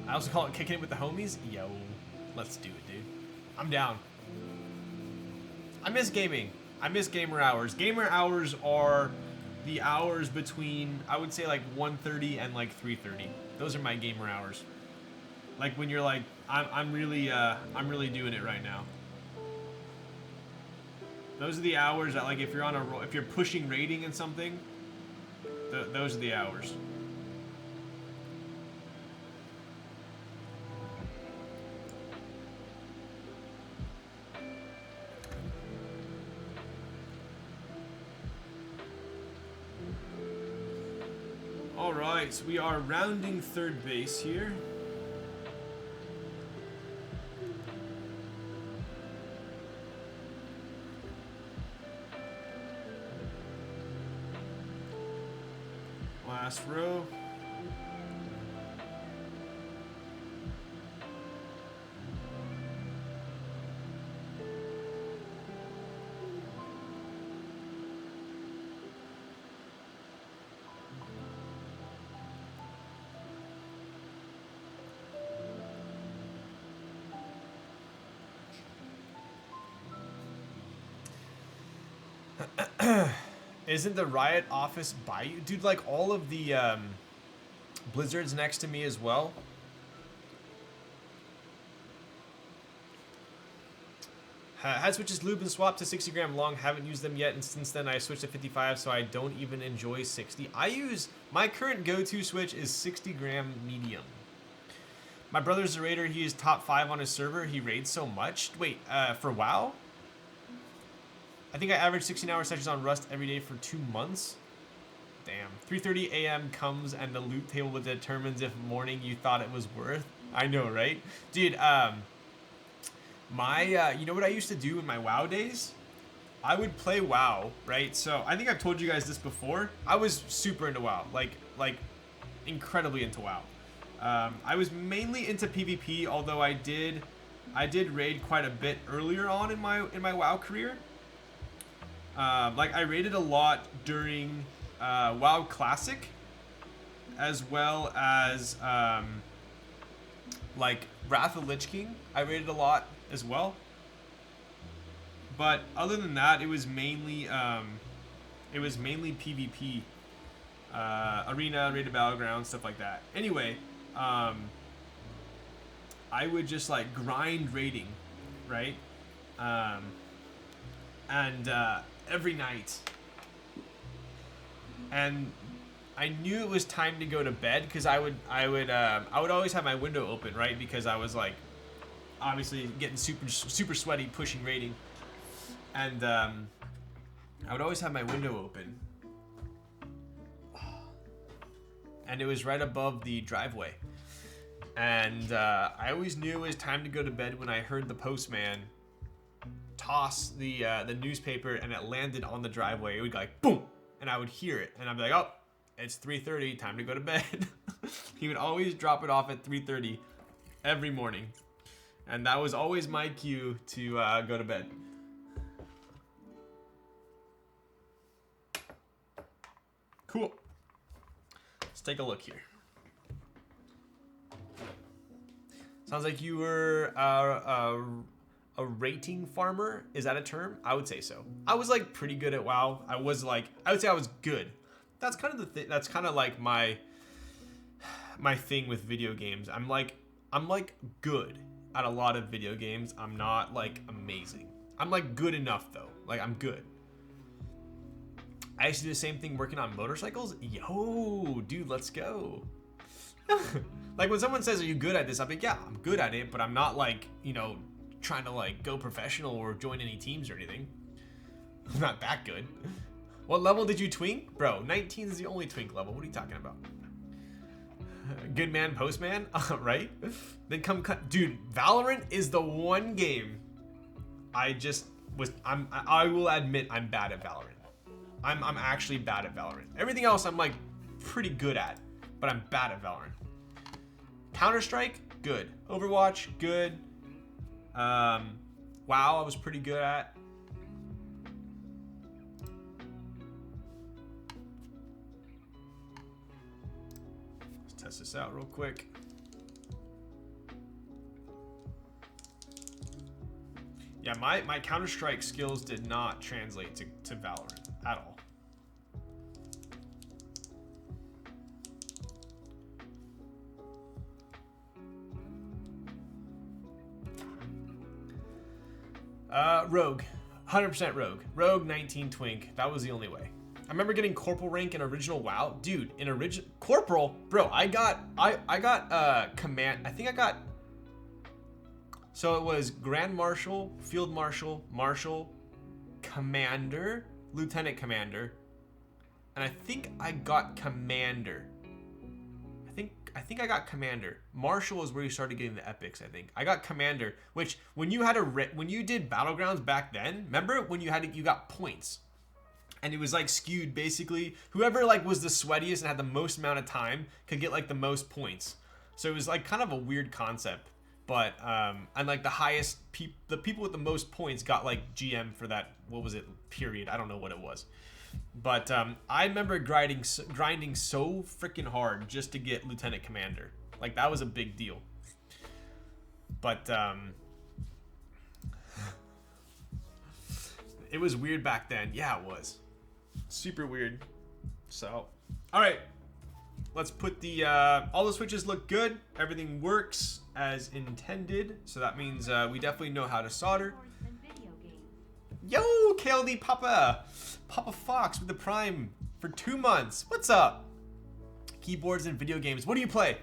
I also call it kicking it with the homies. Yo, let's do it, dude. I'm down. I miss gaming. I miss gamer hours. Gamer hours are the hours between, I would say, like 1:30 and like 3:30. Those are my gamer hours. Like when you're like, I'm really doing it right now. Those are the hours that, like, if you're on a, if you're pushing rating and something, those are the hours. Alright, so we are rounding third base here. Last row. Isn't the Riot office by you? Dude, like all of the Blizzard's next to me as well. Had switches lube and swapped to 60 gram long. Haven't used them yet, and since then I switched to 55, so I don't even enjoy 60. My current go-to switch is 60 gram medium. My brother's a raider. He is top 5 on his server. He raids so much. Wait, for WoW? I think I average 16-hour sessions on Rust every day for 2 months. Damn. 3:30 a.m. comes and the loot table determines if morning you thought it was worth. I know, right? Dude, you know what I used to do in my WoW days? I would play WoW, right? So I think I've told you guys this before. I was super into WoW, like incredibly into WoW. I was mainly into PvP, although I did raid quite a bit earlier on in my WoW career. Like I raided a lot during WoW Classic, as well as like Wrath of Lich King. I raided a lot as well. But other than that, it was mainly PvP, arena, rated battleground, stuff like that. Anyway, I would just like grind raiding, right? Every night, and I knew it was time to go to bed because I would always have my window open, right? Because I was like, obviously getting super sweaty pushing raiding, and I would always have my window open, and it was right above the driveway, and I always knew it was time to go to bed when I heard the postman toss the newspaper and it landed on the driveway. It would go like boom, and I would hear it, and I'd be like, oh, it's 3:30, time to go to bed. He would always drop it off at 3:30 every morning, and that was always my cue to go to bed. Cool. Let's take a look here. Sounds like you were a rating farmer. Is that a term? I would say so. I was like pretty good at WoW. I would say I was good. That's kind of the thing. That's kind of like my thing with video games. I'm like good at a lot of video games. I'm not like amazing. I'm like good enough though. Like I'm good. I used to do the same thing working on motorcycles. Yo, dude, let's go. Like when someone says, "Are you good at this?" I'm like, "Yeah, I'm good at it," but I'm not like, you know, trying to like go professional or join any teams or anything. I'm not that good. What level did you twink? Bro, 19 is the only twink level. What are you talking about? Good man, postman, right? Then dude, Valorant is the one game I will admit I'm bad at Valorant. I'm actually bad at Valorant. Everything else I'm like pretty good at, but I'm bad at Valorant. Counter-Strike, good. Overwatch, good. WoW, I was pretty good at. Let's test this out real quick. Yeah, my Counter-Strike skills did not translate to Valorant at all. Rogue. 100% Rogue. Rogue, 19 twink. That was the only way. I remember getting corporal rank in original WoW. Dude, in original corporal, bro, I got command. I think I got, so it was Grand Marshal, Field Marshal, Marshal, Commander, Lieutenant Commander, and I think I got Commander. I think I got Commander. Marshal is where you started getting the epics. I think I got Commander, which when you did Battlegrounds back then, remember when you got points, and it was like skewed basically. Whoever like was the sweatiest and had the most amount of time could get like the most points. So it was like kind of a weird concept, but and like the highest the people with the most points got like GM for that. What was it? Period. I don't know what it was. But I remember grinding so freaking hard just to get Lieutenant Commander. Like, that was a big deal. But it was weird back then. Yeah, it was. Super weird. So, all right. Let's put the, all the switches look good. Everything works as intended. So that means we definitely know how to solder. Boards and video games. Yo, KLD Papa. Papa Fox with the Prime for 2 months. What's up? Keyboards and video games. What do you play?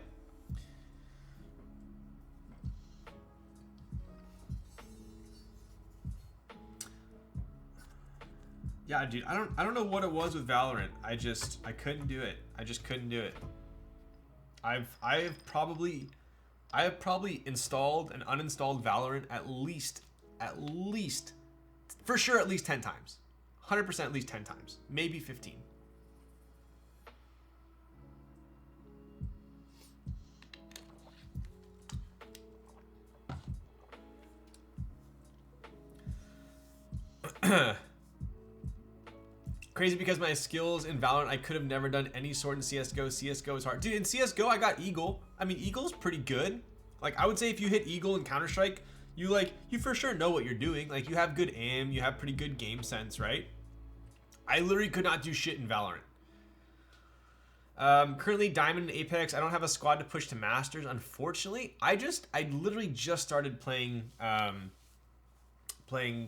Yeah, dude, I don't know what it was with Valorant. I couldn't do it. I just couldn't do it. I have probably installed and uninstalled Valorant at least for sure at least 10 times. 100% at least 10 times. Maybe 15. Crazy because my skills in Valorant, I could have never done any sort in CSGO. CSGO is hard. Dude, in CSGO, I got Eagle. I mean, Eagle's pretty good. Like, I would say if you hit Eagle in Counter-Strike, you for sure know what you're doing. Like, you have good aim, you have pretty good game sense, right? I literally could not do shit in Valorant. Currently Diamond and Apex. I don't have a squad to push to Masters, unfortunately. I literally just started playing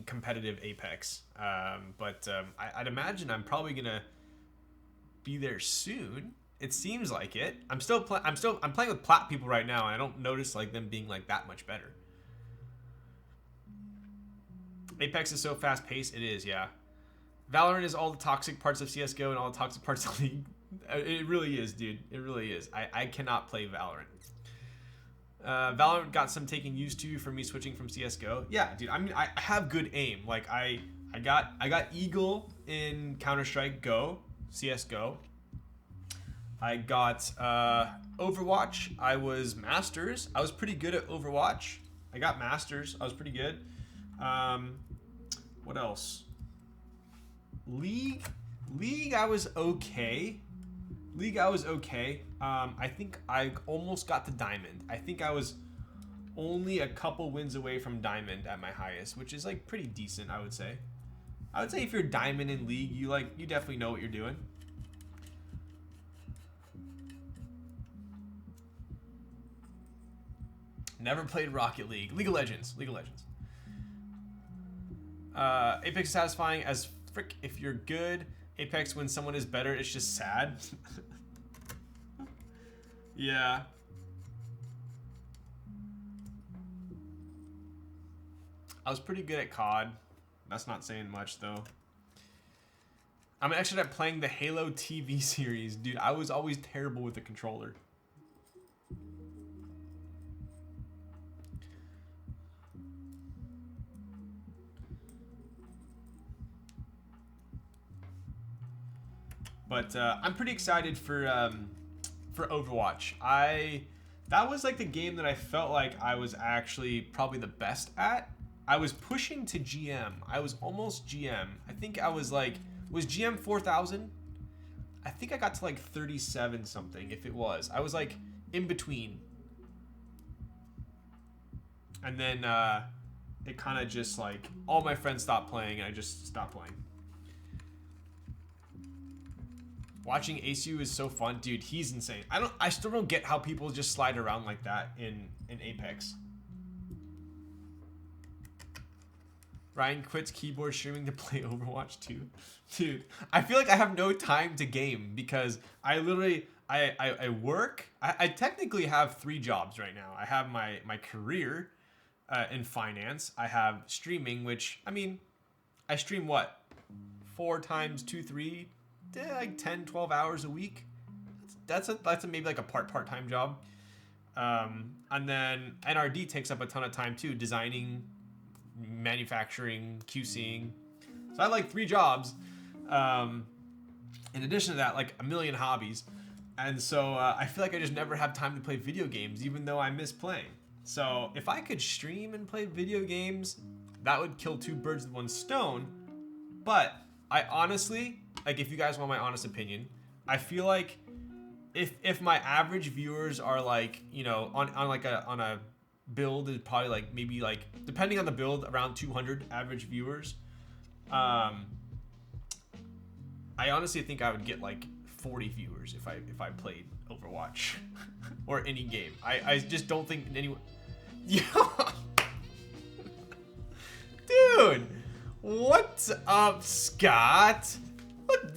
competitive Apex, I'd imagine I'm probably gonna be there soon. It seems like it. I'm playing with plat people right now, and I don't notice like them being like that much better. Apex is so fast paced. It is, yeah. Valorant is all the toxic parts of CS:GO and all the toxic parts of League. It really is, dude. It really is. I cannot play Valorant. Valorant got some taking used to for me switching from CS:GO. Yeah, dude. I mean, I have good aim. Like I got Eagle in Counter-Strike Go, CS:GO. I got Overwatch. I was Masters. I was pretty good at Overwatch. I got Masters. I was pretty good. What else? League, I was okay. I think I almost got to Diamond. I think I was only a couple wins away from Diamond at my highest, which is like pretty decent, I would say. I would say if you're Diamond in League, you definitely know what you're doing. Never played Rocket League. League of Legends. Apex is satisfying as frick if you're good. Apex when someone is better, it's just sad. Yeah. I was pretty good at COD. That's not saying much though. I'm actually at playing the Halo TV series. Dude, I was always terrible with the controller. But I'm pretty excited for Overwatch. That was like the game that I felt like I was actually probably the best at. I was pushing to GM. I was almost GM. I think I was like, was GM 4000? I think I got to like 37 something if it was. I was like in between. And then it kind of just like, all my friends stopped playing and I just stopped playing. Watching ACU is so fun, dude. He's insane. I still don't get how people just slide around like that in Apex. Ryan quits keyboard streaming to play Overwatch 2. Dude, I feel like I have no time to game because I literally I work. I technically have 3 jobs right now. I have my career in finance. I have streaming, which I mean, I stream what? 4 times 2, 3. Like 10, 12 hours a week. That's maybe like a part-time job. And then NRD takes up a ton of time too, designing, manufacturing, QCing. So I have like 3 jobs. In addition to that, like a million hobbies. And so I feel like I just never have time to play video games, even though I miss playing. So if I could stream and play video games, that would kill 2 birds with 1 stone. But I honestly, like if you guys want my honest opinion, I feel like if my average viewers are like, you know, on a build is probably like maybe like depending on the build around 200 average viewers. I honestly think I would get like 40 viewers if I played Overwatch or any game. I just don't think anyone. Yeah. Dude, what's up, Scott?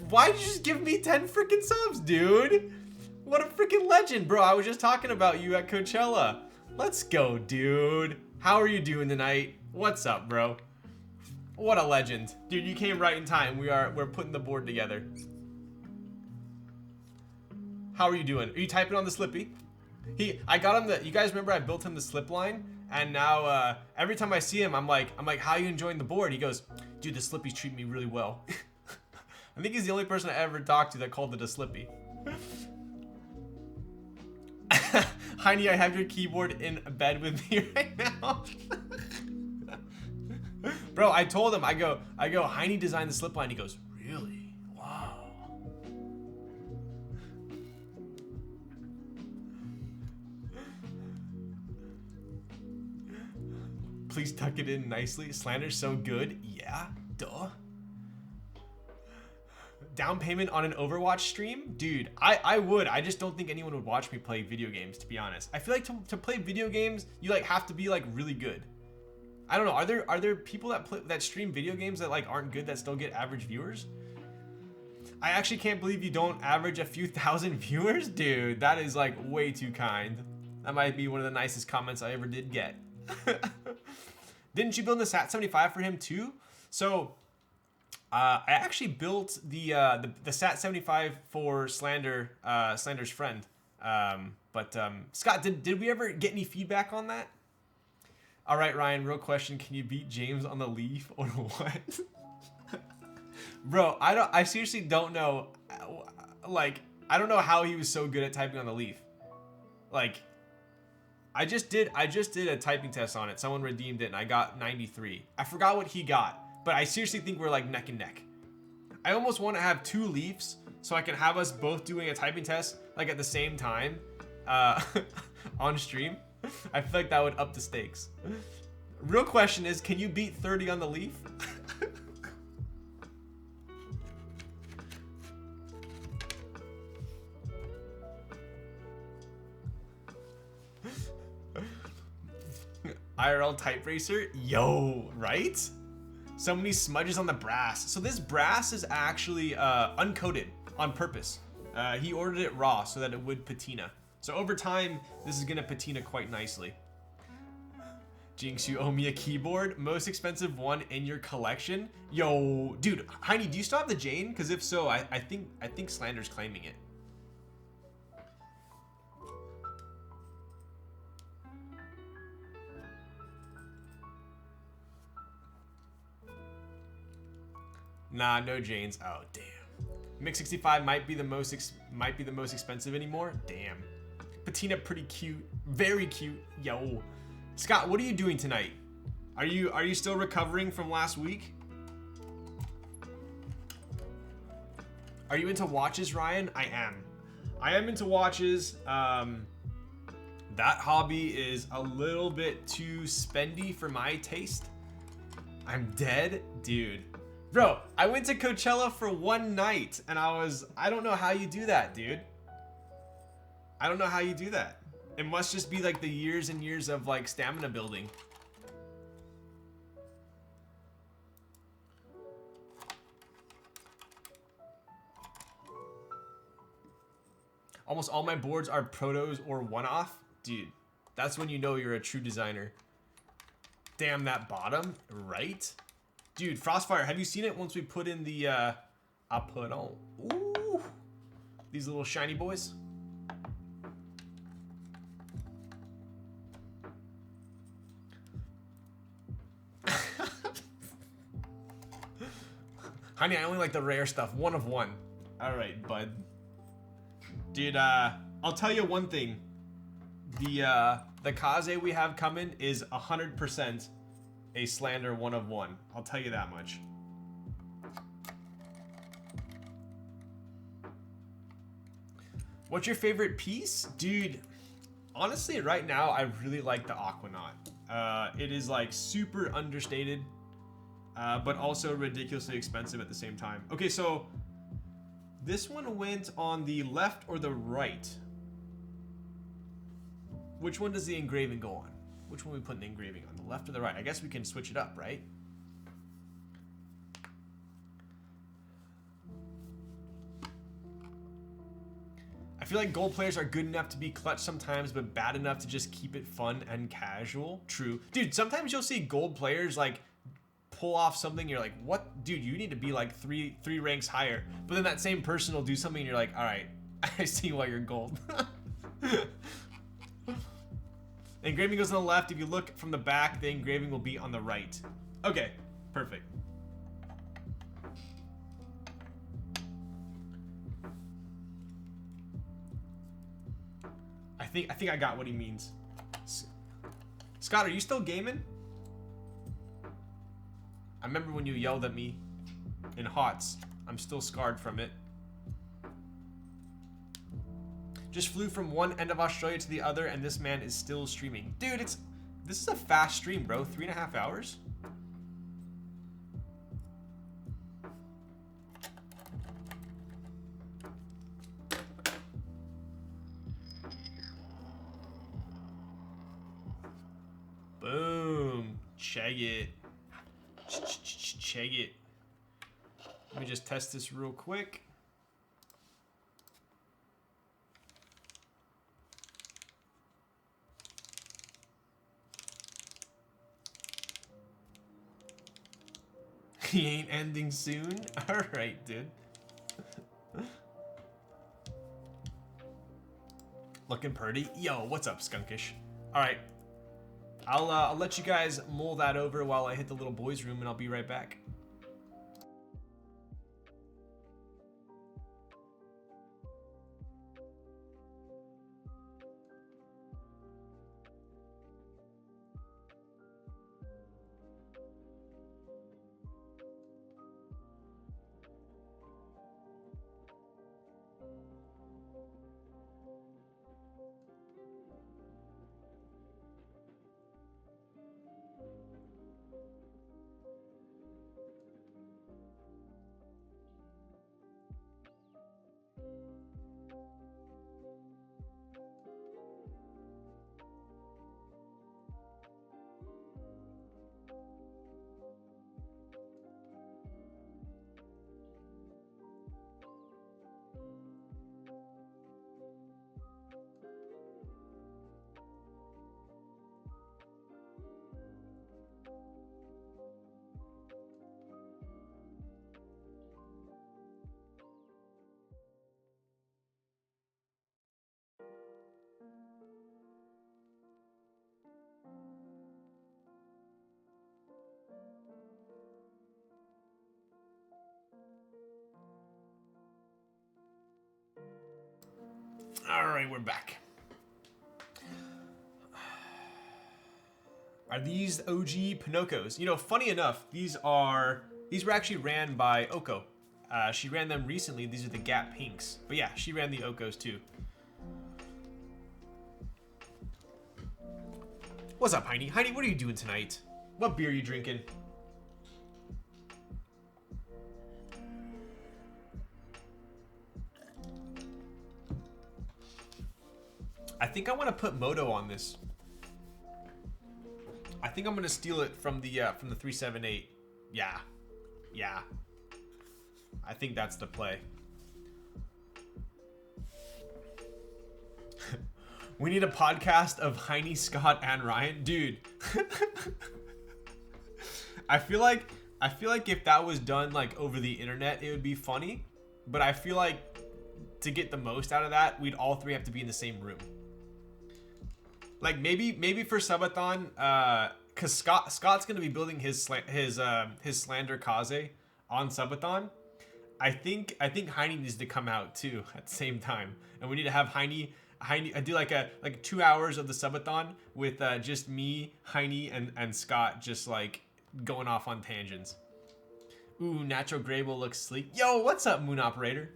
Why'd you just give me 10 freaking subs, dude? What a freaking legend, bro. I was just talking about you at Coachella. Let's go, dude. How are you doing tonight? What's up, bro? What a legend. Dude, you came right in time. We're putting the board together. How are you doing? Are you typing on the Slippy? I got him you guys remember I built him the slip line? And now every time I see him, I'm like, how are you enjoying the board? He goes, dude, the Slippy's treating me really well. I think he's the only person I ever talked to that called it a Slippy. Heiny, I have your keyboard in bed with me right now. Bro, I told him, I go, Heiny designed the slip line. He goes, really? Wow. Please tuck it in nicely. Slander's so good. Yeah, duh. Down payment on an Overwatch stream? Dude, I would. I just don't think anyone would watch me play video games, to be honest. I feel like to play video games, you like have to be like really good. I don't know. Are there people that stream video games that like aren't good that still get average viewers? I actually can't believe you don't average a few thousand viewers, dude. That is like way too kind. That might be one of the nicest comments I ever did get. Didn't you build the SAT-75 for him too? So I actually built the SAT-75 for Slander's friend. Scott, did we ever get any feedback on that? All right, Ryan, real question. Can you beat James on the Leaf or what? Bro, I seriously don't know. Like, I don't know how he was so good at typing on the Leaf. Like, I just did a typing test on it. Someone redeemed it and I got 93. I forgot what he got, but I seriously think we're like neck and neck. I almost want to have 2 Leafs so I can have us both doing a typing test like at the same time on stream. I feel like that would up the stakes. Real question is, can you beat 30 on the Leaf? IRL type racer? Yo, right? So many smudges on the brass. So this brass is actually uncoated on purpose. He ordered it raw so that it would patina. So over time, this is gonna patina quite nicely. Jinx, you owe me a keyboard. Most expensive one in your collection? Yo, dude, Heiny, do you still have the Jane? Because if so, I think Slander's claiming it. Nah, no Janes. Oh, damn. Mix 65 might be the most expensive anymore. Damn. Patina pretty cute. Very cute. Yo. Scott, what are you doing tonight? Are you still recovering from last week? Are you into watches, Ryan? I am. I am into watches. That hobby is a little bit too spendy for my taste. I'm dead, dude. Bro, I went to Coachella for one night and I don't know how you do that, dude. I don't know how you do that. It must just be like the years and years of like stamina building. Almost all my boards are protos or one-off. Dude, that's when you know you're a true designer. Damn that bottom, right? Dude, Frostfire, have you seen it once we put in the, I put on, ooh, these little shiny boys? Honey, I only like the rare stuff, 1 of 1. All right, bud. Dude, I'll tell you one thing. The Kaze we have coming is 100% a Slander 1 of 1. I'll tell you that much. What's your favorite piece? Dude, honestly, right now, I really like the Aquanaut. It is like super understated, but also ridiculously expensive at the same time. Okay, so This one went on the left or the right? Which one does the engraving go on? Which one are we putting the engraving on? The left or the right? I guess we can switch it up, right? I feel like gold players are good enough to be clutch sometimes, but bad enough to just keep it fun and casual. True. Dude, sometimes you'll see gold players like pull off something, you're like, what? Dude, you need to be like three ranks higher. But then that same person will do something and you're like, all right, I see why you're gold. Engraving goes on the left. If you look from the back, the engraving will be on the right. Okay, perfect. I think I got what he means. Scott, are you still gaming? I remember when you yelled at me in HOTS. I'm still scarred from it. Just flew from one end of Australia to the other, and this man is still streaming. Dude, this is a fast stream, bro. 3.5 hours. Boom. Check it. Check it. Let me just test this real quick. He ain't ending soon? Alright, dude. Looking pretty. Yo, what's up, Skunkish? Alright. I'll let you guys mull that over while I hit the little boys' room, and I'll be right back. Alright, we're back. Are these OG Pinocchos? You know, funny enough, these were actually ran by Oko. She ran them recently. These are the Gap Pinks. But yeah, she ran the Okos too. What's up, Heiny? Heiny, what are you doing tonight? What beer are you drinking? I think I want to put MoDo on this. I think I'm gonna steal it from the 378. Yeah. I think that's the play. We need a podcast of Heiny, Scott, and Ryan, dude. I feel like if that was done like over the internet, it would be funny. But I feel like to get the most out of that, we'd all three have to be in the same room. Like maybe for subathon, cause Scott's gonna be building his Slander Kaze on subathon. I think Heiny needs to come out too at the same time, and we need to have Heiny do like 2 hours of the subathon with just me, Heiny, and Scott just like going off on tangents. Ooh, Natural Grable looks sleek. Yo, what's up, Moon Operator?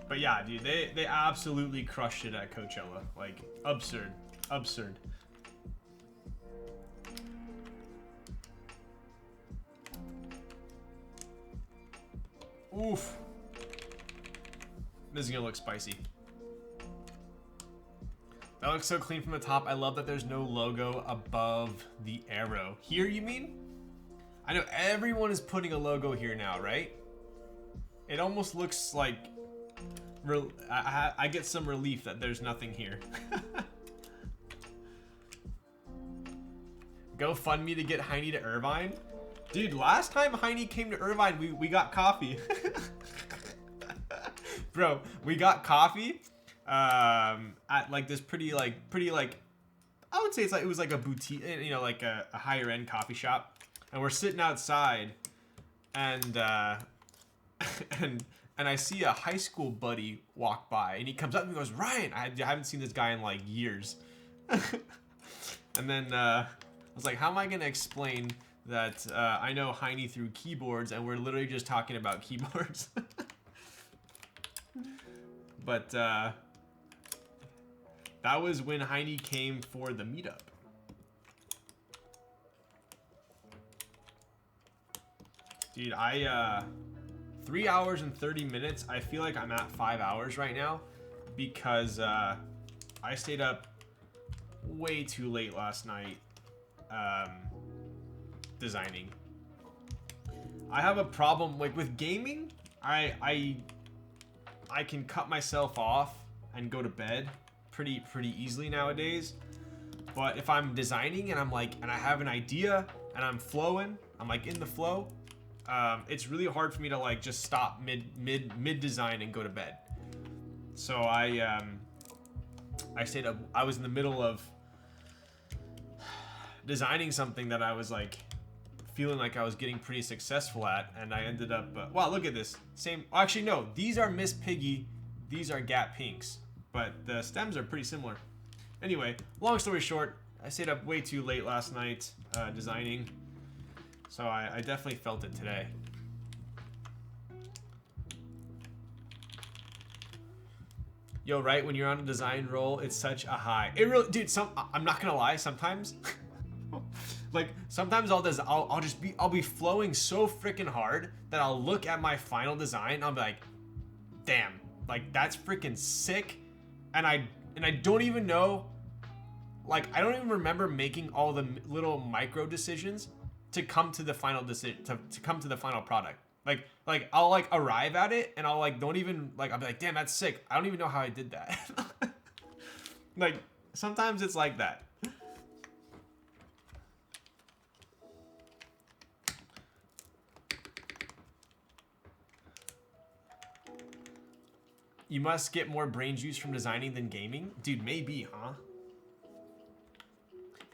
But yeah, dude, they absolutely crushed it at Coachella. Like, absurd. Oof. This is gonna look spicy. That looks so clean from the top. I love that there's no logo above the arrow. Here, you mean? I know everyone is putting a logo here now, right? It almost looks like I get some relief that there's nothing here. Go fund me to get Heine to Irvine. Dude, last time Heine came to Irvine, we got coffee. Bro, we got coffee at like this pretty like I would say it was like a boutique, you know, like a higher end coffee shop. And we're sitting outside and and I see a high school buddy walk by, and he comes up and goes, Ryan, I haven't seen this guy in like years. And then I was like, how am I gonna explain that I know Heine through keyboards, and we're literally just talking about keyboards? But that was when Heine came for the meetup. Dude, 3 hours and 30 minutes. I feel like I'm at 5 hours right now because I stayed up way too late last night designing. I have a problem like with gaming. I can cut myself off and go to bed pretty easily nowadays. But if I'm designing and I have an idea and I'm flowing, I'm like in the flow, it's really hard for me to like just stop mid design and go to bed. So I stayed up. I was in the middle of designing something that I was like feeling like I was getting pretty successful at, and I ended up wow, look at this. Same, actually no, these are Miss Piggy, these are Gat Pinks, but the stems are pretty similar. Anyway, long story short, I stayed up way too late last night designing, so I definitely felt it today. Yo, right, when you're on a design roll, it's such a high. It really, dude, I'm not gonna lie, sometimes like sometimes I'll be flowing so freaking hard that I'll look at my final design, I'll be like, damn, like that's freaking sick, and I don't even know, like I don't even remember making all the little micro decisions to come to the final decision, to come to the final product. Like I'll like arrive at it and I'll like don't even like, I'll be like, damn, that's sick, I don't even know how I did that. Like sometimes it's like that. You must get more brain juice from designing than gaming? Dude, maybe, huh?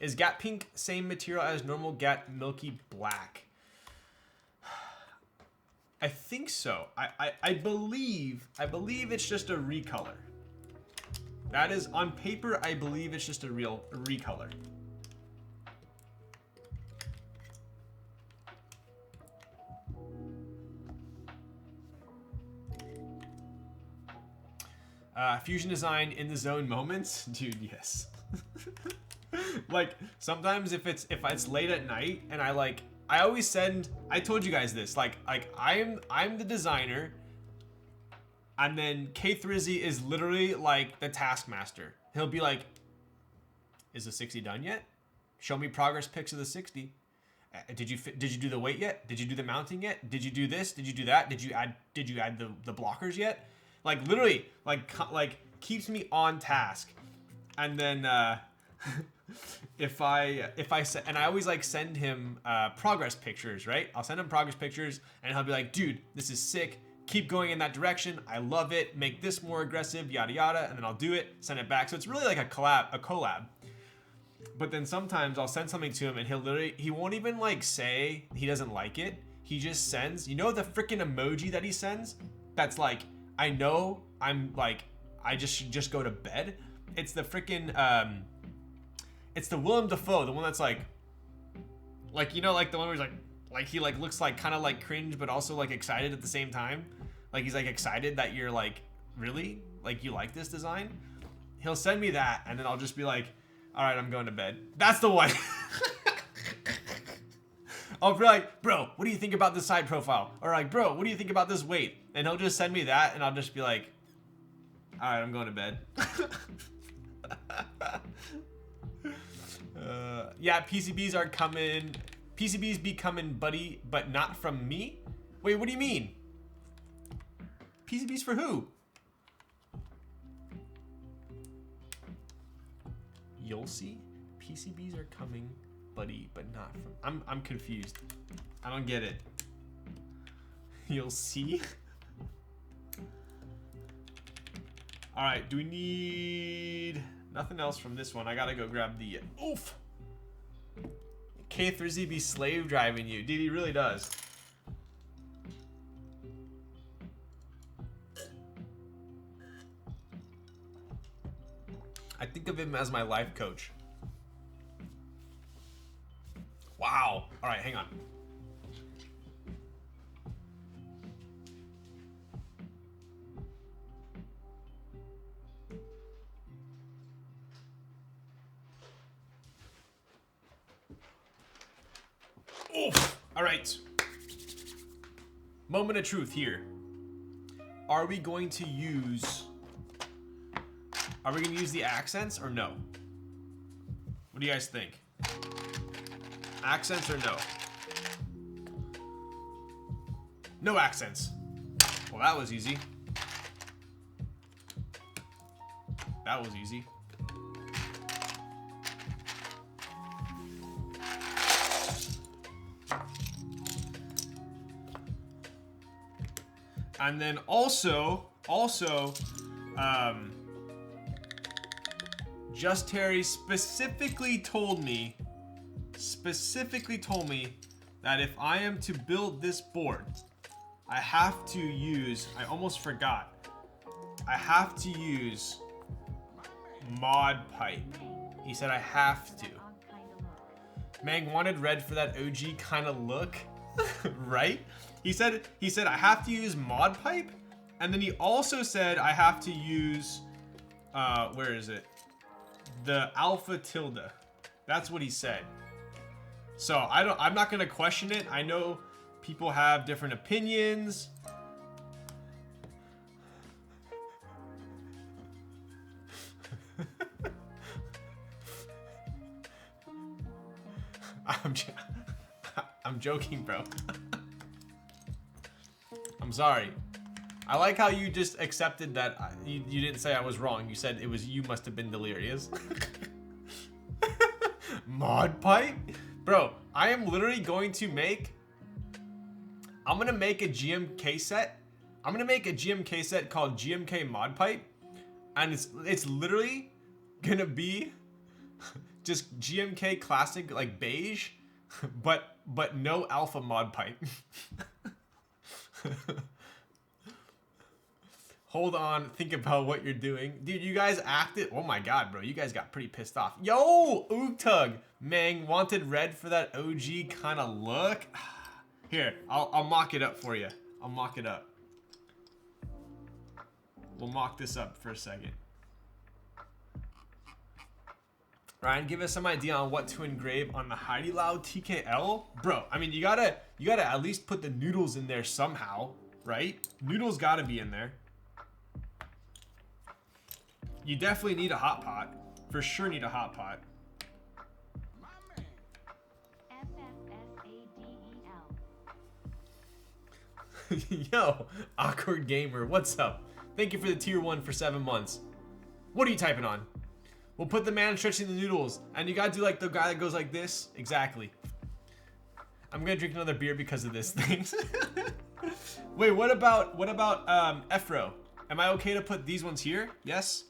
Is Gat Pink same material as normal Gat Milky Black? I think so. I believe it's just a recolor. That is, on paper, I believe it's just a recolor. Fusion design in the zone moments, dude. Yes. Like sometimes if it's late at night and I always send. I told you guys this. Like I'm the designer, and then K3Z is literally like the taskmaster. He'll be like, "Is the 60 done yet? Show me progress pics of the 60. Did you do the weight yet? Did you do the mounting yet? Did you do this? Did you do that? Did you add the blockers yet?" Like literally, like keeps me on task. And then if I and I always like send him progress pictures, right? I'll send him progress pictures, and he'll be like, "Dude, this is sick. Keep going in that direction. I love it. Make this more aggressive, yada yada." And then I'll do it, send it back. So it's really like a collab. But then sometimes I'll send something to him, and he won't even like say he doesn't like it. He just sends, you know, the freaking emoji that he sends. That's like, I know I'm like, I just go to bed. It's the freaking it's the Willem Dafoe, the one that's like you know, like the one where he's like he like looks like kind of like cringe but also like excited at the same time. Like he's like excited that you're like, really? Like you like this design? He'll send me that, and then I'll just be like, all right, I'm going to bed. That's the one. I'll be like, bro, what do you think about this side profile? Or like, bro, what do you think about this weight? And he'll just send me that, and I'll just be like, all right, I'm going to bed. Yeah, PCBs are coming. PCBs be coming, buddy, but not from me. Wait, what do you mean? PCBs for who? You'll see. PCBs are coming, buddy, but not from. I'm confused. I don't get it. You'll see. All right, do we need nothing else from this one? I gotta go grab the oof. K3Z be slave driving you, dude. He really does. I think of him as my life coach. Wow. All right, hang on. Oof. All right. Moment of truth here. Are we going to use the accents or no? What do you guys think? Accents or no? No accents. Well, that was easy. That was easy. And then also, JUSTTERRY specifically told me that if I am to build this board, I have to use, I almost forgot, I have to use mod pipe. He said I have to. Mang wanted red for that OG kind of look, right? He said I have to use mod pipe, and then he also said I have to use where is it? The alpha tilde. That's what he said. So I'm not gonna question it. I know people have different opinions. I'm joking, bro. I'm sorry. I like how you just accepted that you didn't say I was wrong. You said it was you must have been delirious. Mod pipe? Bro, I am literally going to make... I'm going to make a GMK set. I'm going to make a GMK set called GMK Mod Pipe. And it's literally going to be just GMK classic, like beige, but no alpha mod pipe. Hold on, think about what you're doing. Dude, you guys acted, oh my god, bro, you guys got pretty pissed off. Yo, Oogtug, Mang wanted red for that OG kind of look. Here, I'll mock it up for you. I'll mock it up. We'll mock this up for a second. Ryan, give us some idea on what to engrave on the Heidi Lau TKL. Bro, I mean, you gotta at least put the noodles in there somehow, right? Noodles gotta be in there. You definitely need a hot pot. For sure need a hot pot. Yo, awkward gamer, what's up? Thank you for the tier 1 for 7 months. What are you typing on? We'll put the man stretching the noodles, and you gotta do like the guy that goes like this. Exactly. I'm gonna drink another beer because of this thing. Wait, what about Efro? Am I okay to put these ones here? Yes?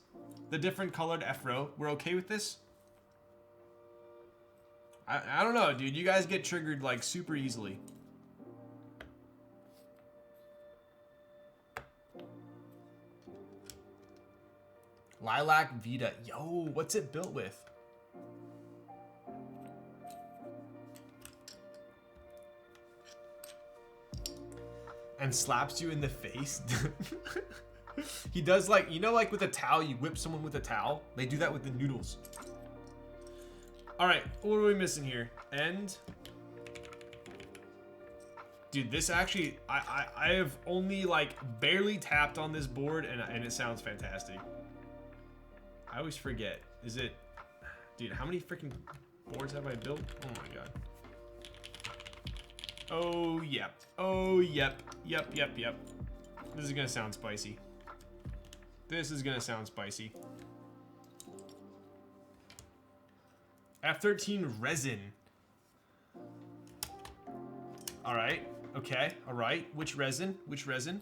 The different colored Efro. We're okay with this? I don't know, dude. You guys get triggered like super easily. Lilac Vita. Yo, what's it built with? And slaps you in the face. He does like, you know, like with a towel, you whip someone with a towel. They do that with the noodles. All right, what are we missing here? End. Dude, this actually, I have only like barely tapped on this board and it sounds fantastic. I always forget. Is it, dude, how many freaking boards have I built? Oh my god. Oh, yep. Oh, yep. Yep, yep, yep. This is gonna sound spicy. This is gonna sound spicy. F13 resin. All right. Okay. All right. Which resin? Which resin?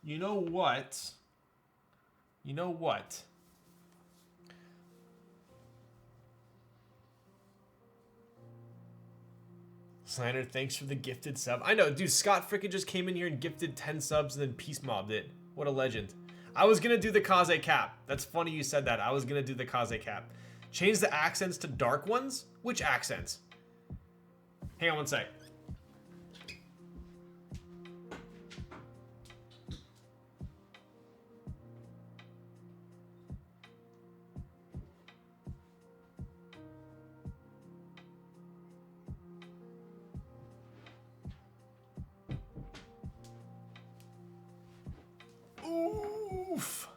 You know what? You know what? Slander, thanks for the gifted sub. I know, dude, Scott frickin' just came in here and gifted 10 subs and then peace mobbed it. What a legend. I was gonna do the Kaze cap. That's funny you said that. I was gonna do the Kaze cap. Change the accents to dark ones? Which accents? Hang on one sec. Oof.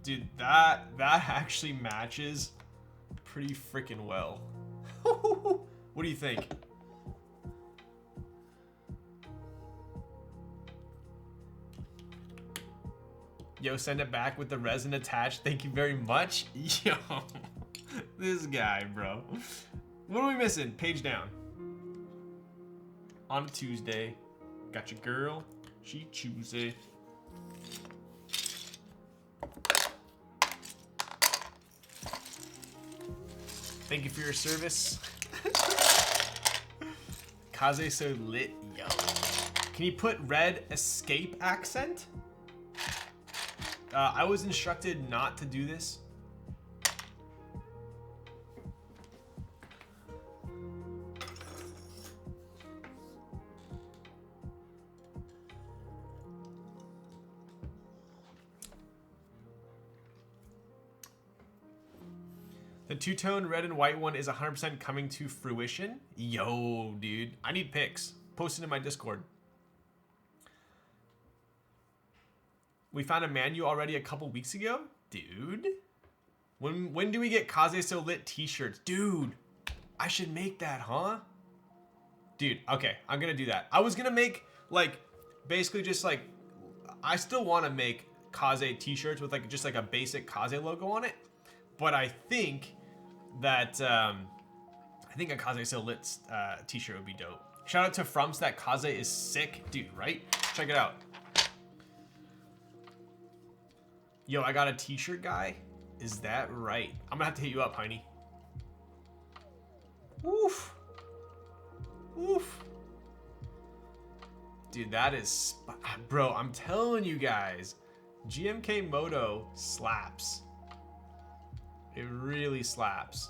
Dude, that actually matches pretty freaking well. What do you think? Yo, send it back with the resin attached. Thank you very much. Yo, this guy, bro. What are we missing? Page down. On a Tuesday. Got your girl. She choosy. Thank you for your service. Kaze so lit, yo. Can you put red escape accent? I was instructed not to do this. The two-tone red and white one is 100% coming to fruition. Yo, dude. I need pics. Post it in my Discord. We found a manual already a couple weeks ago? Dude. When do we get Kaze So Lit t-shirts? Dude, I should make that, huh? Dude, okay. I'm going to do that. I was going to make, like, basically just, like, I still want to make Kaze t-shirts with, like, just, like, a basic Kaze logo on it. But I think that I think a Kaze So Lit t-shirt would be dope. Shout out to Frumps, that Kaze is sick, dude, right? Check it out. Yo, I got a t-shirt guy. Is that right? I'm gonna have to hit you up, Heiny. Oof. Oof. Dude, that is... Bro, I'm telling you guys. GMK MoDo slaps. It really slaps.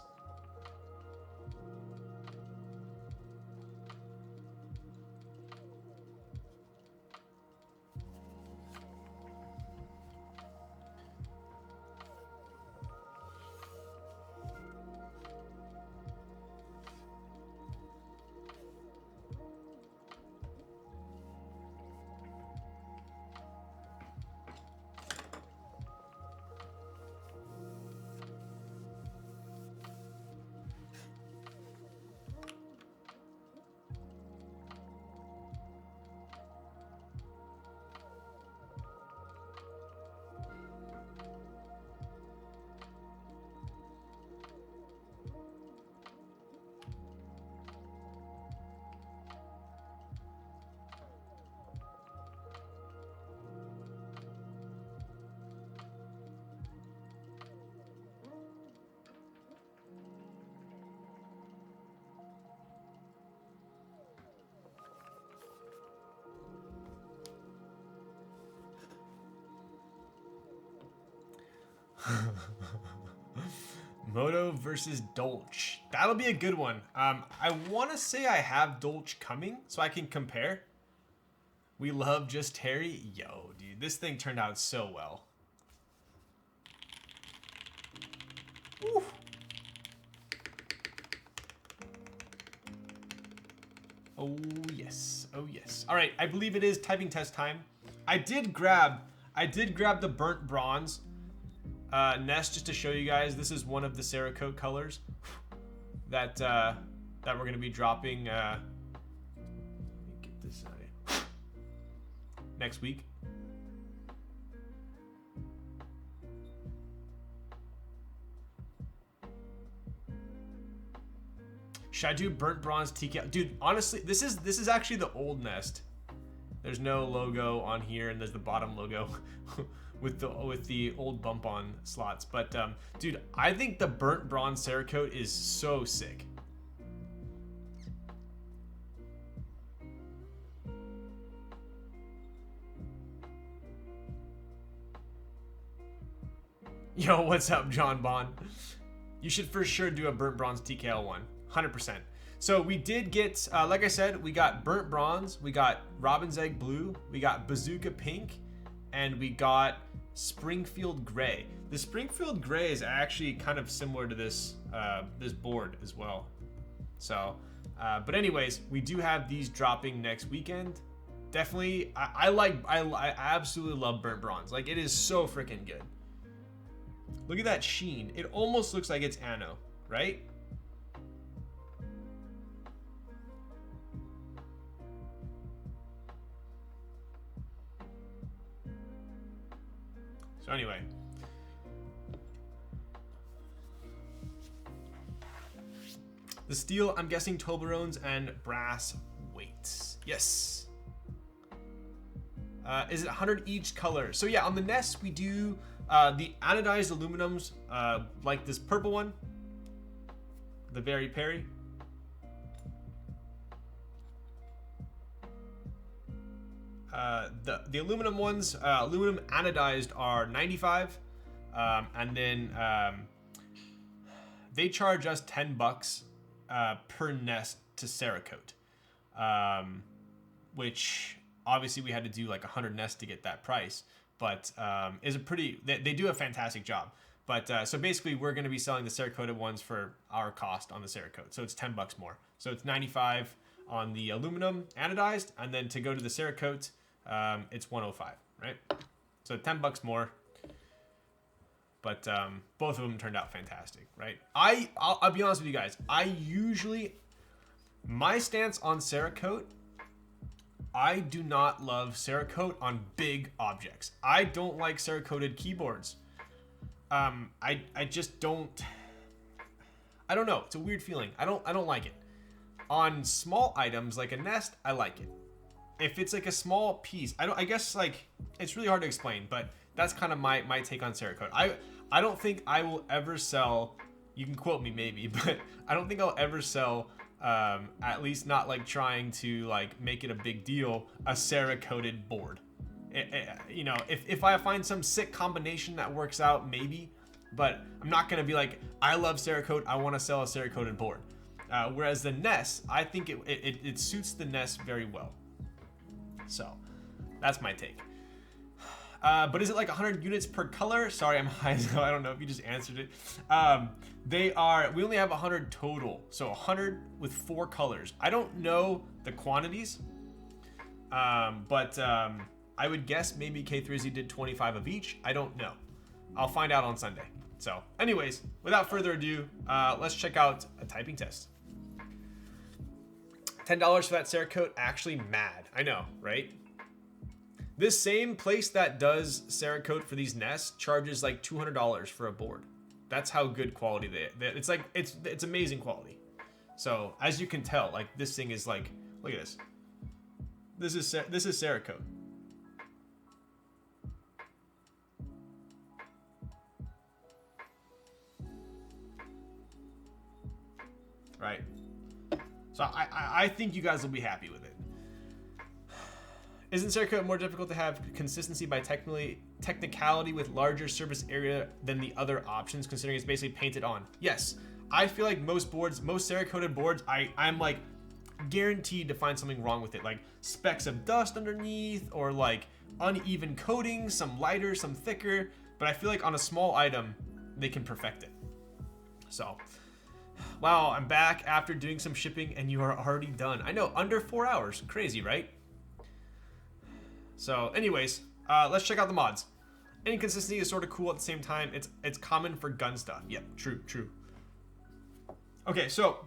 MoDo versus Dolch. That'll be a good one. I want to say I have Dolch coming so I can compare. We love JUSTTERRY. Yo, dude, this thing turned out so well. Woo. Oh yes, oh yes. All right, I believe it is typing test time. I did grab the burnt bronze nest just to show you guys. This is one of the Cerakote colors that that we're gonna be dropping. Let me get this out next week. Should I do burnt bronze TKL? Dude, honestly, this is actually the old nest. There's no logo on here, and there's the bottom logo with the old bump on slots. But dude, I think the burnt bronze Cerakote is so sick. Yo, what's up, John Bond? You should for sure do a burnt bronze TKL one. 100%. So we did get, like I said, we got burnt bronze, we got robin's egg blue, we got bazooka pink, and we got Springfield gray. The Springfield gray is actually kind of similar to this this board as well. So, but anyways, we do have these dropping next weekend. Definitely, I absolutely love burnt bronze. Like, it is so freaking good. Look at that sheen. It almost looks like it's Anno, right? So anyway, the steel, I'm guessing Toblerones and brass weights. Yes. Is it 100 each color? So yeah, on the nest we do the anodized aluminums, like this purple one, the Very Perry. The aluminum ones, aluminum anodized are 95, and then they charge us $10 per nest to Cerakote, which obviously we had to do like 100 nests to get that price, but is a pretty, they do a fantastic job. But so basically we're going to be selling the Cerakoted ones for our cost on the Cerakote, so it's $10 more. So it's 95 on the aluminum anodized, and then to go to the Cerakote, it's 105, right? So $10 more, but both of them turned out fantastic, right? I'll be honest with you guys. My stance on Cerakote, I do not love Cerakote on big objects. I don't like Cerakoted keyboards. I just don't. I don't know. It's a weird feeling. I don't like it. On small items like a nest, I like it. If it's like a small piece, I guess like it's really hard to explain, but that's kind of my take on Cerakote. I don't think I will ever sell, you can quote me maybe, but I don't think I'll ever sell, at least not like trying to like make it a big deal, a Cerakoted board. You know, if I find some sick combination that works out, maybe, but I'm not gonna be like, I love Cerakote, I want to sell a Cerakoted board. Whereas the nest, I think it suits the nest very well. So that's my take. But is it like 100 units per color? Sorry, I'm high, so I don't know if you just answered it. We only have 100 total, so 100 with 4 colors. I don't know the quantities, but I would guess maybe K3Z did 25 of each. I don't know. I'll find out on Sunday. So anyways, without further ado, let's check out a typing test. $10 for that Cerakote, actually mad. I know, right? This same place that does Cerakote for these nests charges like $200 for a board. That's how good quality it's like, it's amazing quality. So as you can tell, like this thing is like, look at this. This is Cerakote. Right. So I think you guys will be happy with it. Isn't Cerakote more difficult to have consistency by technicality with larger surface area than the other options, considering it's basically painted on? Yes. I feel like most Cerakoted boards, I'm like guaranteed to find something wrong with it. Like specks of dust underneath, or like uneven coating, some lighter, some thicker. But I feel like on a small item, they can perfect it. So Wow, I'm back after doing some shipping and you are already done. I know, under 4 hours. Crazy, right? So, anyways, let's check out the mods. Inconsistency is sort of cool at the same time. It's common for gun stuff. Yep, true. Okay, so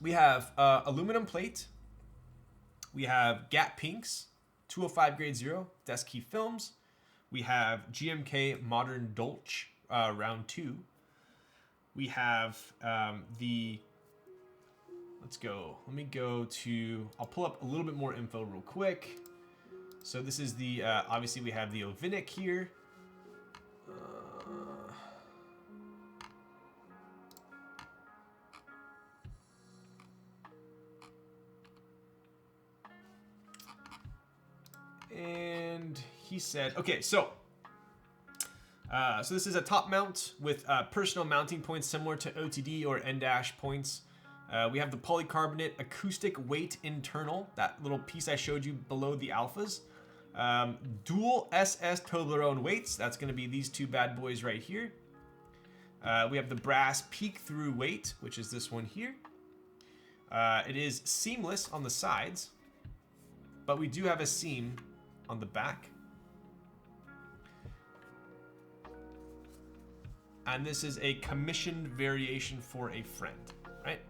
we have aluminum plate. We have Gat Pinks, 205 grade 0, desk key films. We have GMK Modern Dolch, round 2. We have let's go. Let me go to, I'll pull up a little bit more info real quick. So this is the, obviously we have the Ovinnik here. And he said, okay, so this is a top mount with personal mounting points similar to OTD or N-dash points. We have the polycarbonate acoustic weight internal, that little piece I showed you below the alphas. Dual SS Toblerone weights, that's going to be these two bad boys right here. We have the brass peek through weight, which is this one here. It is seamless on the sides, but we do have a seam on the back. And this is a commissioned variation for a friend, right?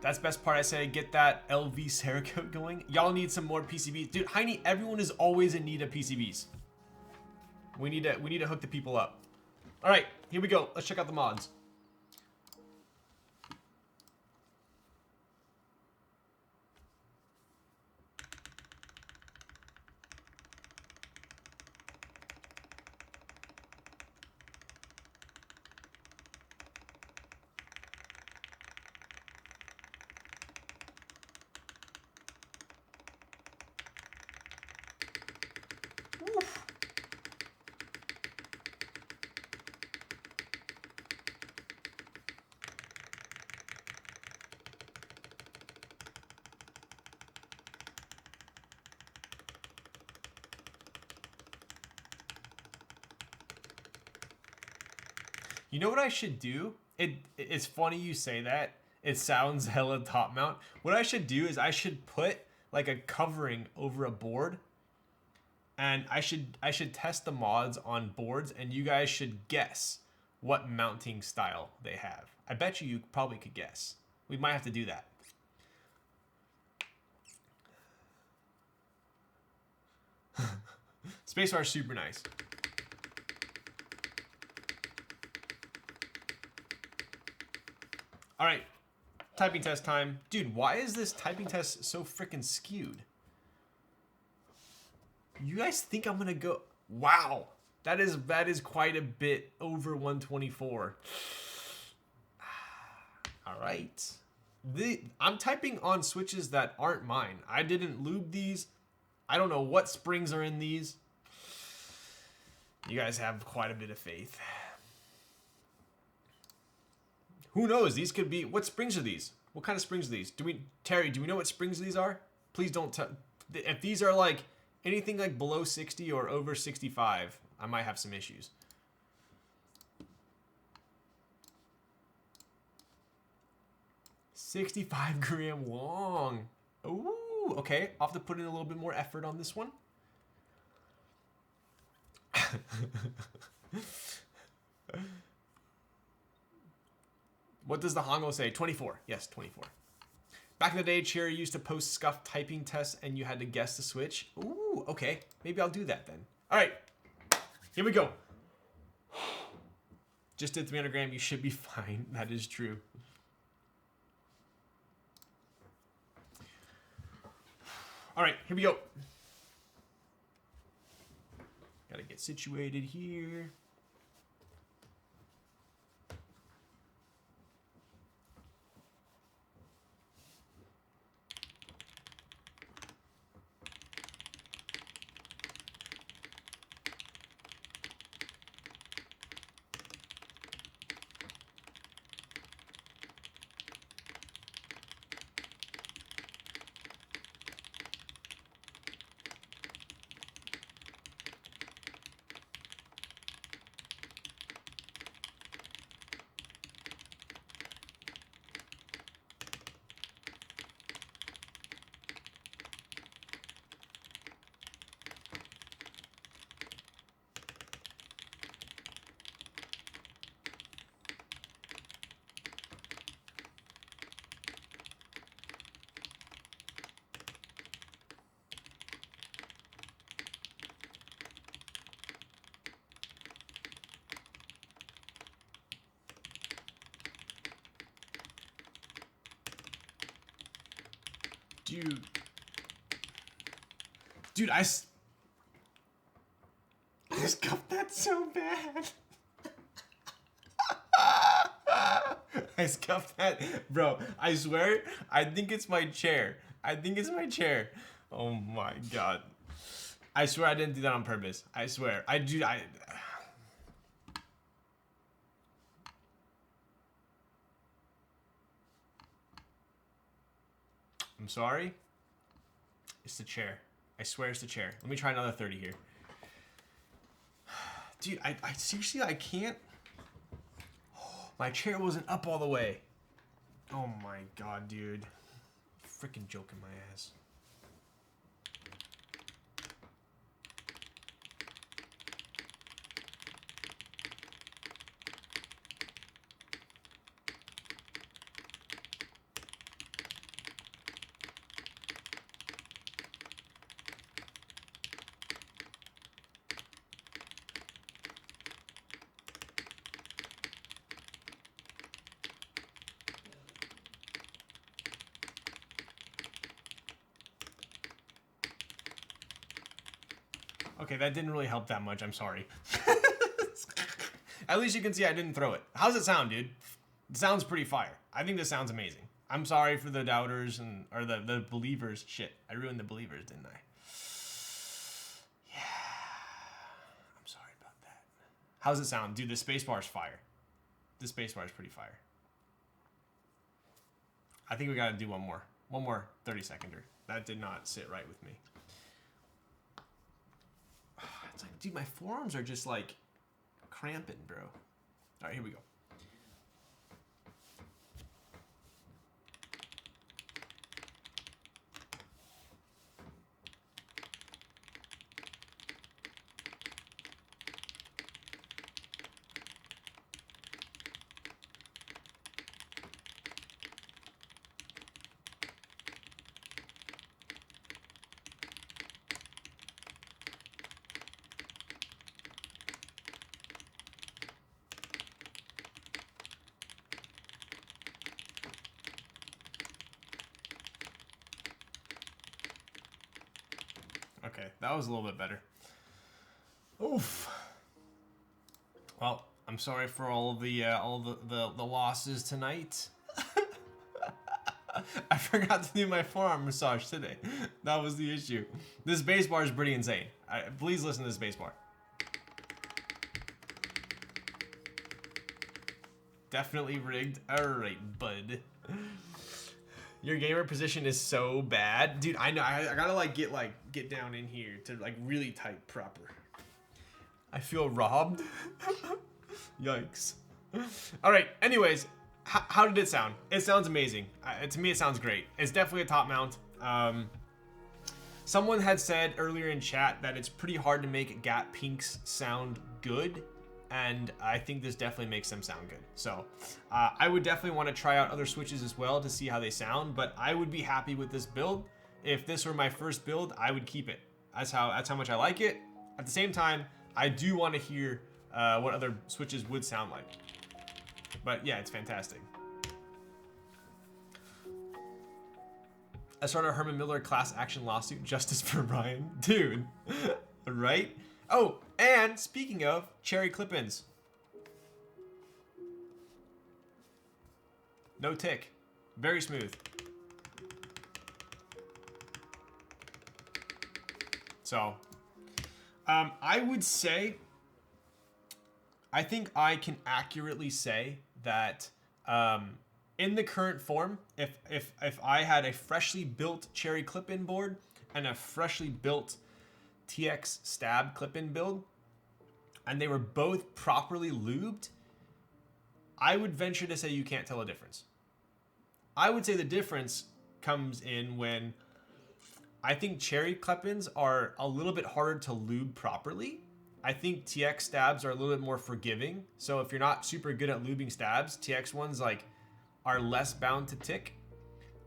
That's the best part. I say get that LV Cerakote going. Y'all need some more PCBs. Dude, Heine, everyone is always in need of PCBs. We need to hook the people up. All right, here we go. Let's check out the mods. Oof. You know what I should do? It's funny you say that. It sounds hella top mount. What I should do is I should put like a covering over a board, and I should test the mods on boards, and you guys should guess what mounting style they have. I bet you probably could guess. We might have to do that. Spacebar is super nice. All right, typing test time. Dude, why is this typing test so freaking skewed? You guys think I'm gonna go? Wow, that is quite a bit over 124. All right, I'm typing on switches that aren't mine. I didn't lube these. I don't know what springs are in these. You guys have quite a bit of faith. Who knows? These could be, what springs are these? What kind of springs are these? Terry, do we know what springs these are? Please don't tell. If these are like anything like below 60 or over 65, I might have some issues. $65 gram long. Ooh, okay. I'll have to put in a little bit more effort on this one. What does the Hongo say? 24. Yes, 24. Back in the day, Cherry used to post scuffed typing tests and you had to guess the switch. Ooh, okay. Maybe I'll do that then. All right. Here we go. Just did 300 gram. You should be fine. That is true. All right, here we go. Gotta get situated here. Dude. Dude, I scuffed that so bad. I scuffed that. Bro, I swear, I think it's my chair. I think it's my chair. Oh my god. I swear I didn't do that on purpose. I swear. I'm sorry. It's the chair. I swear it's the chair. Let me try another 30 here. Dude, I seriously, I can't. My chair wasn't up all the way. Oh my god, dude. Freaking joking my ass. Okay, that didn't really help that much. I'm sorry. At least you can see I didn't throw it. How's it sound, dude? It sounds pretty fire. I think this sounds amazing. I'm sorry for the doubters or the believers. Shit, I ruined the believers, didn't I? Yeah. I'm sorry about that. How's it sound? Dude, the spacebar is fire. The spacebar is pretty fire. I think we gotta do one more. One more 30-seconder. That did not sit right with me. It's like, dude, my forearms are just like cramping, bro. All right, here we go. Okay, that was a little bit better. Oof. Well, I'm sorry for all the losses tonight. I forgot to do my forearm massage today. That was the issue. This bass bar is pretty insane. Please listen to this bass bar. Definitely rigged. All right, bud. Your gamer position is so bad, dude. I know. I gotta get down in here to like really tight proper. I feel robbed. Yikes. All right. Anyways, how did it sound? It sounds amazing. To me, it sounds great. It's definitely a top mount. Someone had said earlier in chat that it's pretty hard to make Gateron Pinks sound good. And I think this definitely makes them sound good. So I would definitely want to try out other switches as well to see how they sound, but I would be happy with this build. If this were my first build, I would keep it. That's how much I like it. At the same time, I do want to hear what other switches would sound like. But yeah, it's fantastic. I started a Herman Miller class action lawsuit, justice for Brian. Dude, right? Oh, and speaking of cherry clip-ins. No tick. Very smooth. So, I would say, I think I can accurately say that in the current form, if I had a freshly built cherry clip-in board and a freshly built TX stab clip-in build, and they were both properly lubed, I would venture to say you can't tell a difference. I would say the difference comes in when I think cherry clip-ins are a little bit harder to lube properly. I think TX stabs are a little bit more forgiving. So if you're not super good at lubing stabs, TX ones are less bound to tick.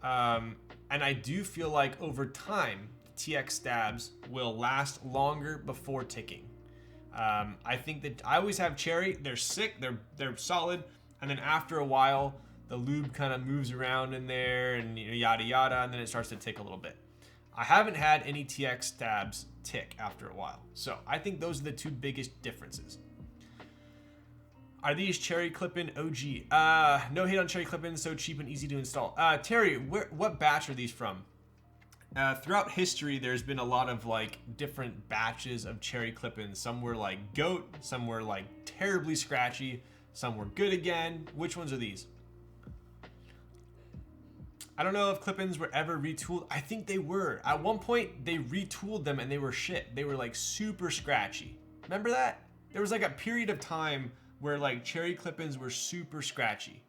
And I do feel like over time, TX stabs will last longer before ticking. I think that I always have cherry. They're sick. They're solid. And then after a while, the lube kind of moves around in there and yada yada, and then it starts to tick a little bit. I haven't had any TX tabs tick after a while. So I think those are the two biggest differences. Are these cherry clip-in OG? No hate on cherry clip-in, so cheap and easy to install. Terry, what batch are these from? Throughout history, there's been a lot of like different batches of cherry clip-ins. Some were like goat, some were like terribly scratchy, some were good again. Which ones are these? I don't know if clip-ins were ever retooled. I think they were. At one point, they retooled them and they were shit. They were like super scratchy. Remember that? There was like a period of time where like cherry clip-ins were super scratchy.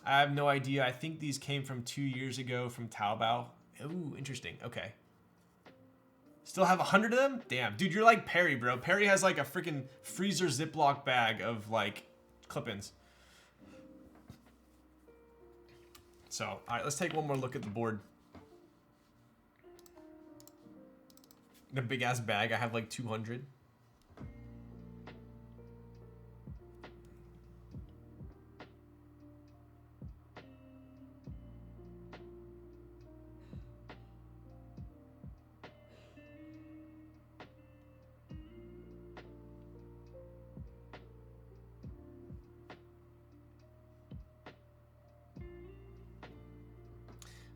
I have no idea. I think these came from 2 years ago from Taobao. Ooh, interesting. Okay. Still have 100 of them? Damn. Dude, you're like Perry, bro. Perry has like a freaking freezer Ziploc bag of like clip-ins. So, all right, let's take one more look at the board. The big ass bag, I have like 200.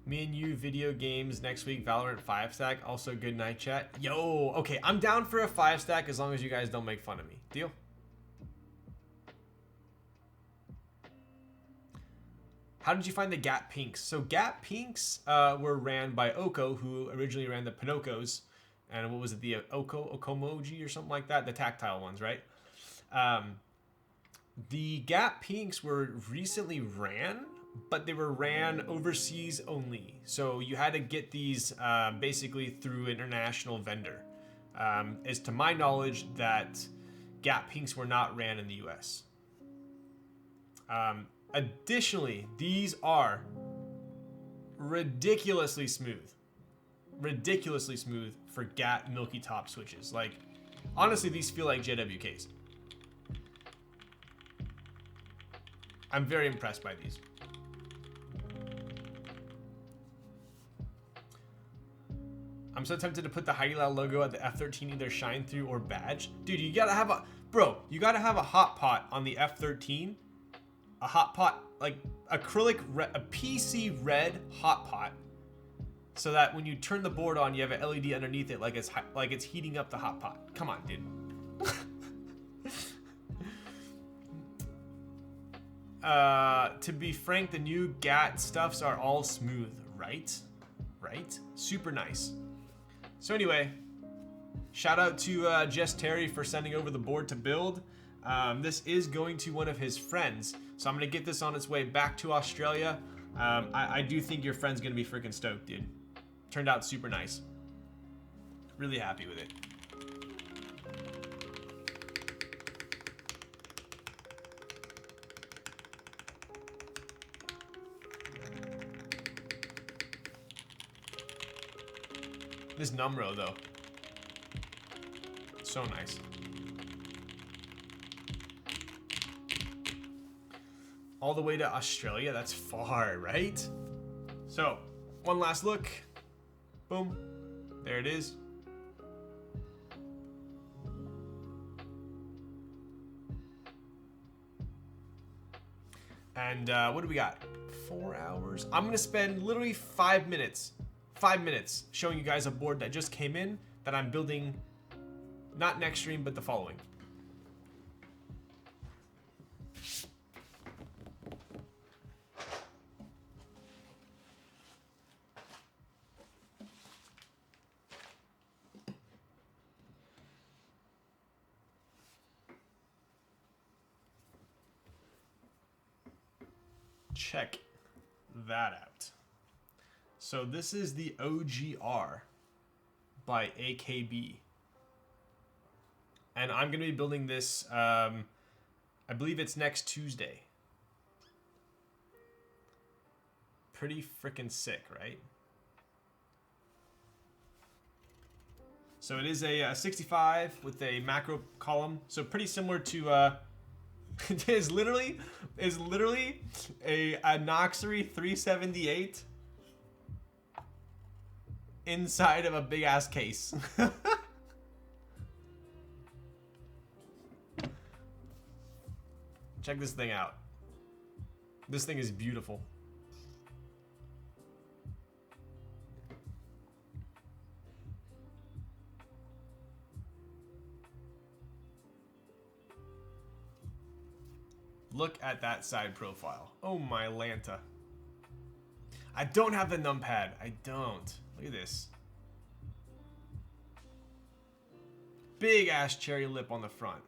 Me and you, video games next week, Valorant 5-stack. Also, good night, chat. Yo, okay, I'm down for a 5-stack as long as you guys don't make fun of me. Deal? How did you find the Gap Pinks? So Gap Pinks were ran by Oko, who originally ran the Pinocchos. And what was it, the Okomoji or something like that? The tactile ones, right? The Gap Pinks were recently ran, but they were ran overseas only. So you had to get these basically through an international vendor. As to my knowledge, that Gap Pinks were not ran in the US. Additionally, these are ridiculously smooth. Ridiculously smooth for Gap Milky Top switches. Like, honestly, these feel like JWKs. I'm very impressed by these. I'm so tempted to put the Hailal logo at the F13 either shine through or badge. Dude, you gotta have a... Bro, you gotta have a hot pot on the F13. A hot pot, like acrylic, a PC red hot pot. So that when you turn the board on, you have an LED underneath it like it's heating up the hot pot. Come on, dude. To be frank, the new GAT stuffs are all smooth, right? Right? Super nice. So anyway, shout out to JUSTTERRY for sending over the board to build. This is going to one of his friends, so I'm gonna get this on its way back to Australia. I do think your friend's gonna be freaking stoked, dude. Turned out super nice. Really happy with it. This Numro though, so nice. All the way to Australia, that's far, right? So, one last look. Boom, there it is. And what do we got? 4 hours. I'm gonna spend literally 5 minutes showing you guys a board that just came in that I'm building, not next stream, but the following. Check that out. So this is the OGR by AKB. And I'm going to be building this, I believe it's next Tuesday. Pretty freaking sick, right? So it is a 65 with a macro column. So pretty similar to It is literally a Noxery 378 inside of a big ass case. Check this thing out. This thing is beautiful. Look at that side profile. Oh my Lanta. I don't have the numpad. I don't. Look at this. Big ass cherry lip on the front.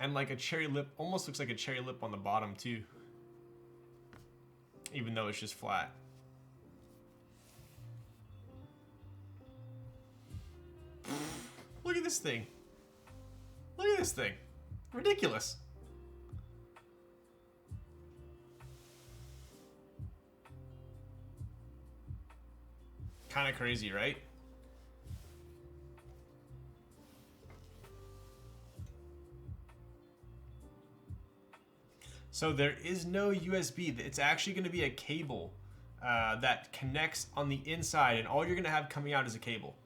And like a cherry lip, almost looks like a cherry lip on the bottom too. Even though it's just flat. Look at this thing. Look at this thing. Ridiculous. Kind of crazy, right? So there is no USB. It's actually going to be a cable that connects on the inside, and all you're going to have coming out is a cable.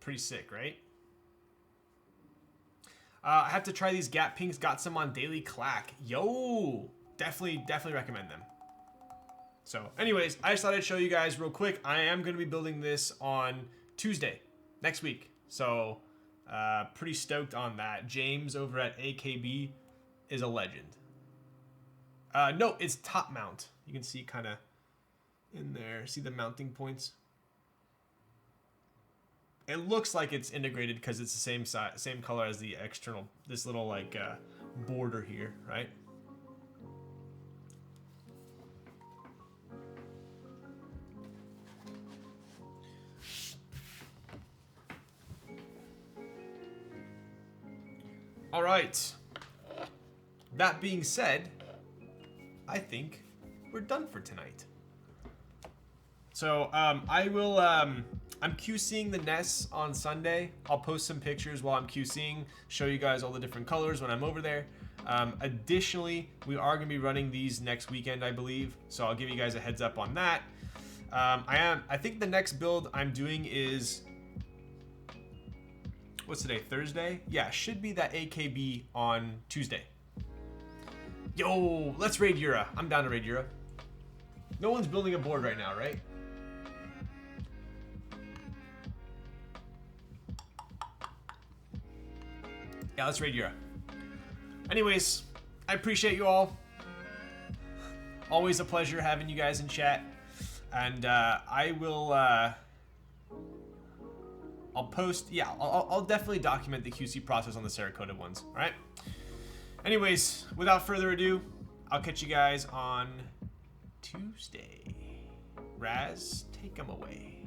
Pretty sick, right? I have to try these Gap Pinks. Got some on Daily Clack. Yo! Definitely recommend them. So, anyways, I just thought I'd show you guys real quick. I am going to be building this on Tuesday, next week. So, pretty stoked on that. James over at AKB is a legend. No, it's top mount. You can see kind of in there. See the mounting points? It looks like it's integrated because it's the same size, same color as the external, this little like border here, right? All right. That being said, I think we're done for tonight. So I will. I'm QCing the nests on Sunday. I'll post some pictures while I'm QCing, show you guys all the different colors when I'm over there. Additionally, we are going to be running these next weekend, I believe. So I'll give you guys a heads up on that. I think the next build I'm doing is, what's today? Thursday? Yeah, should be that AKB on Tuesday. Yo, let's raid Yura. I'm down to raid Yura. No one's building a board right now, right? Yeah, let's raid Yura. Anyways, I appreciate you all. Always a pleasure having you guys in chat. And I will... I'll post... Yeah, I'll definitely document the QC process on the Cerakoted ones. Alright? Anyways, without further ado, I'll catch you guys on Tuesday. Raz, take them away.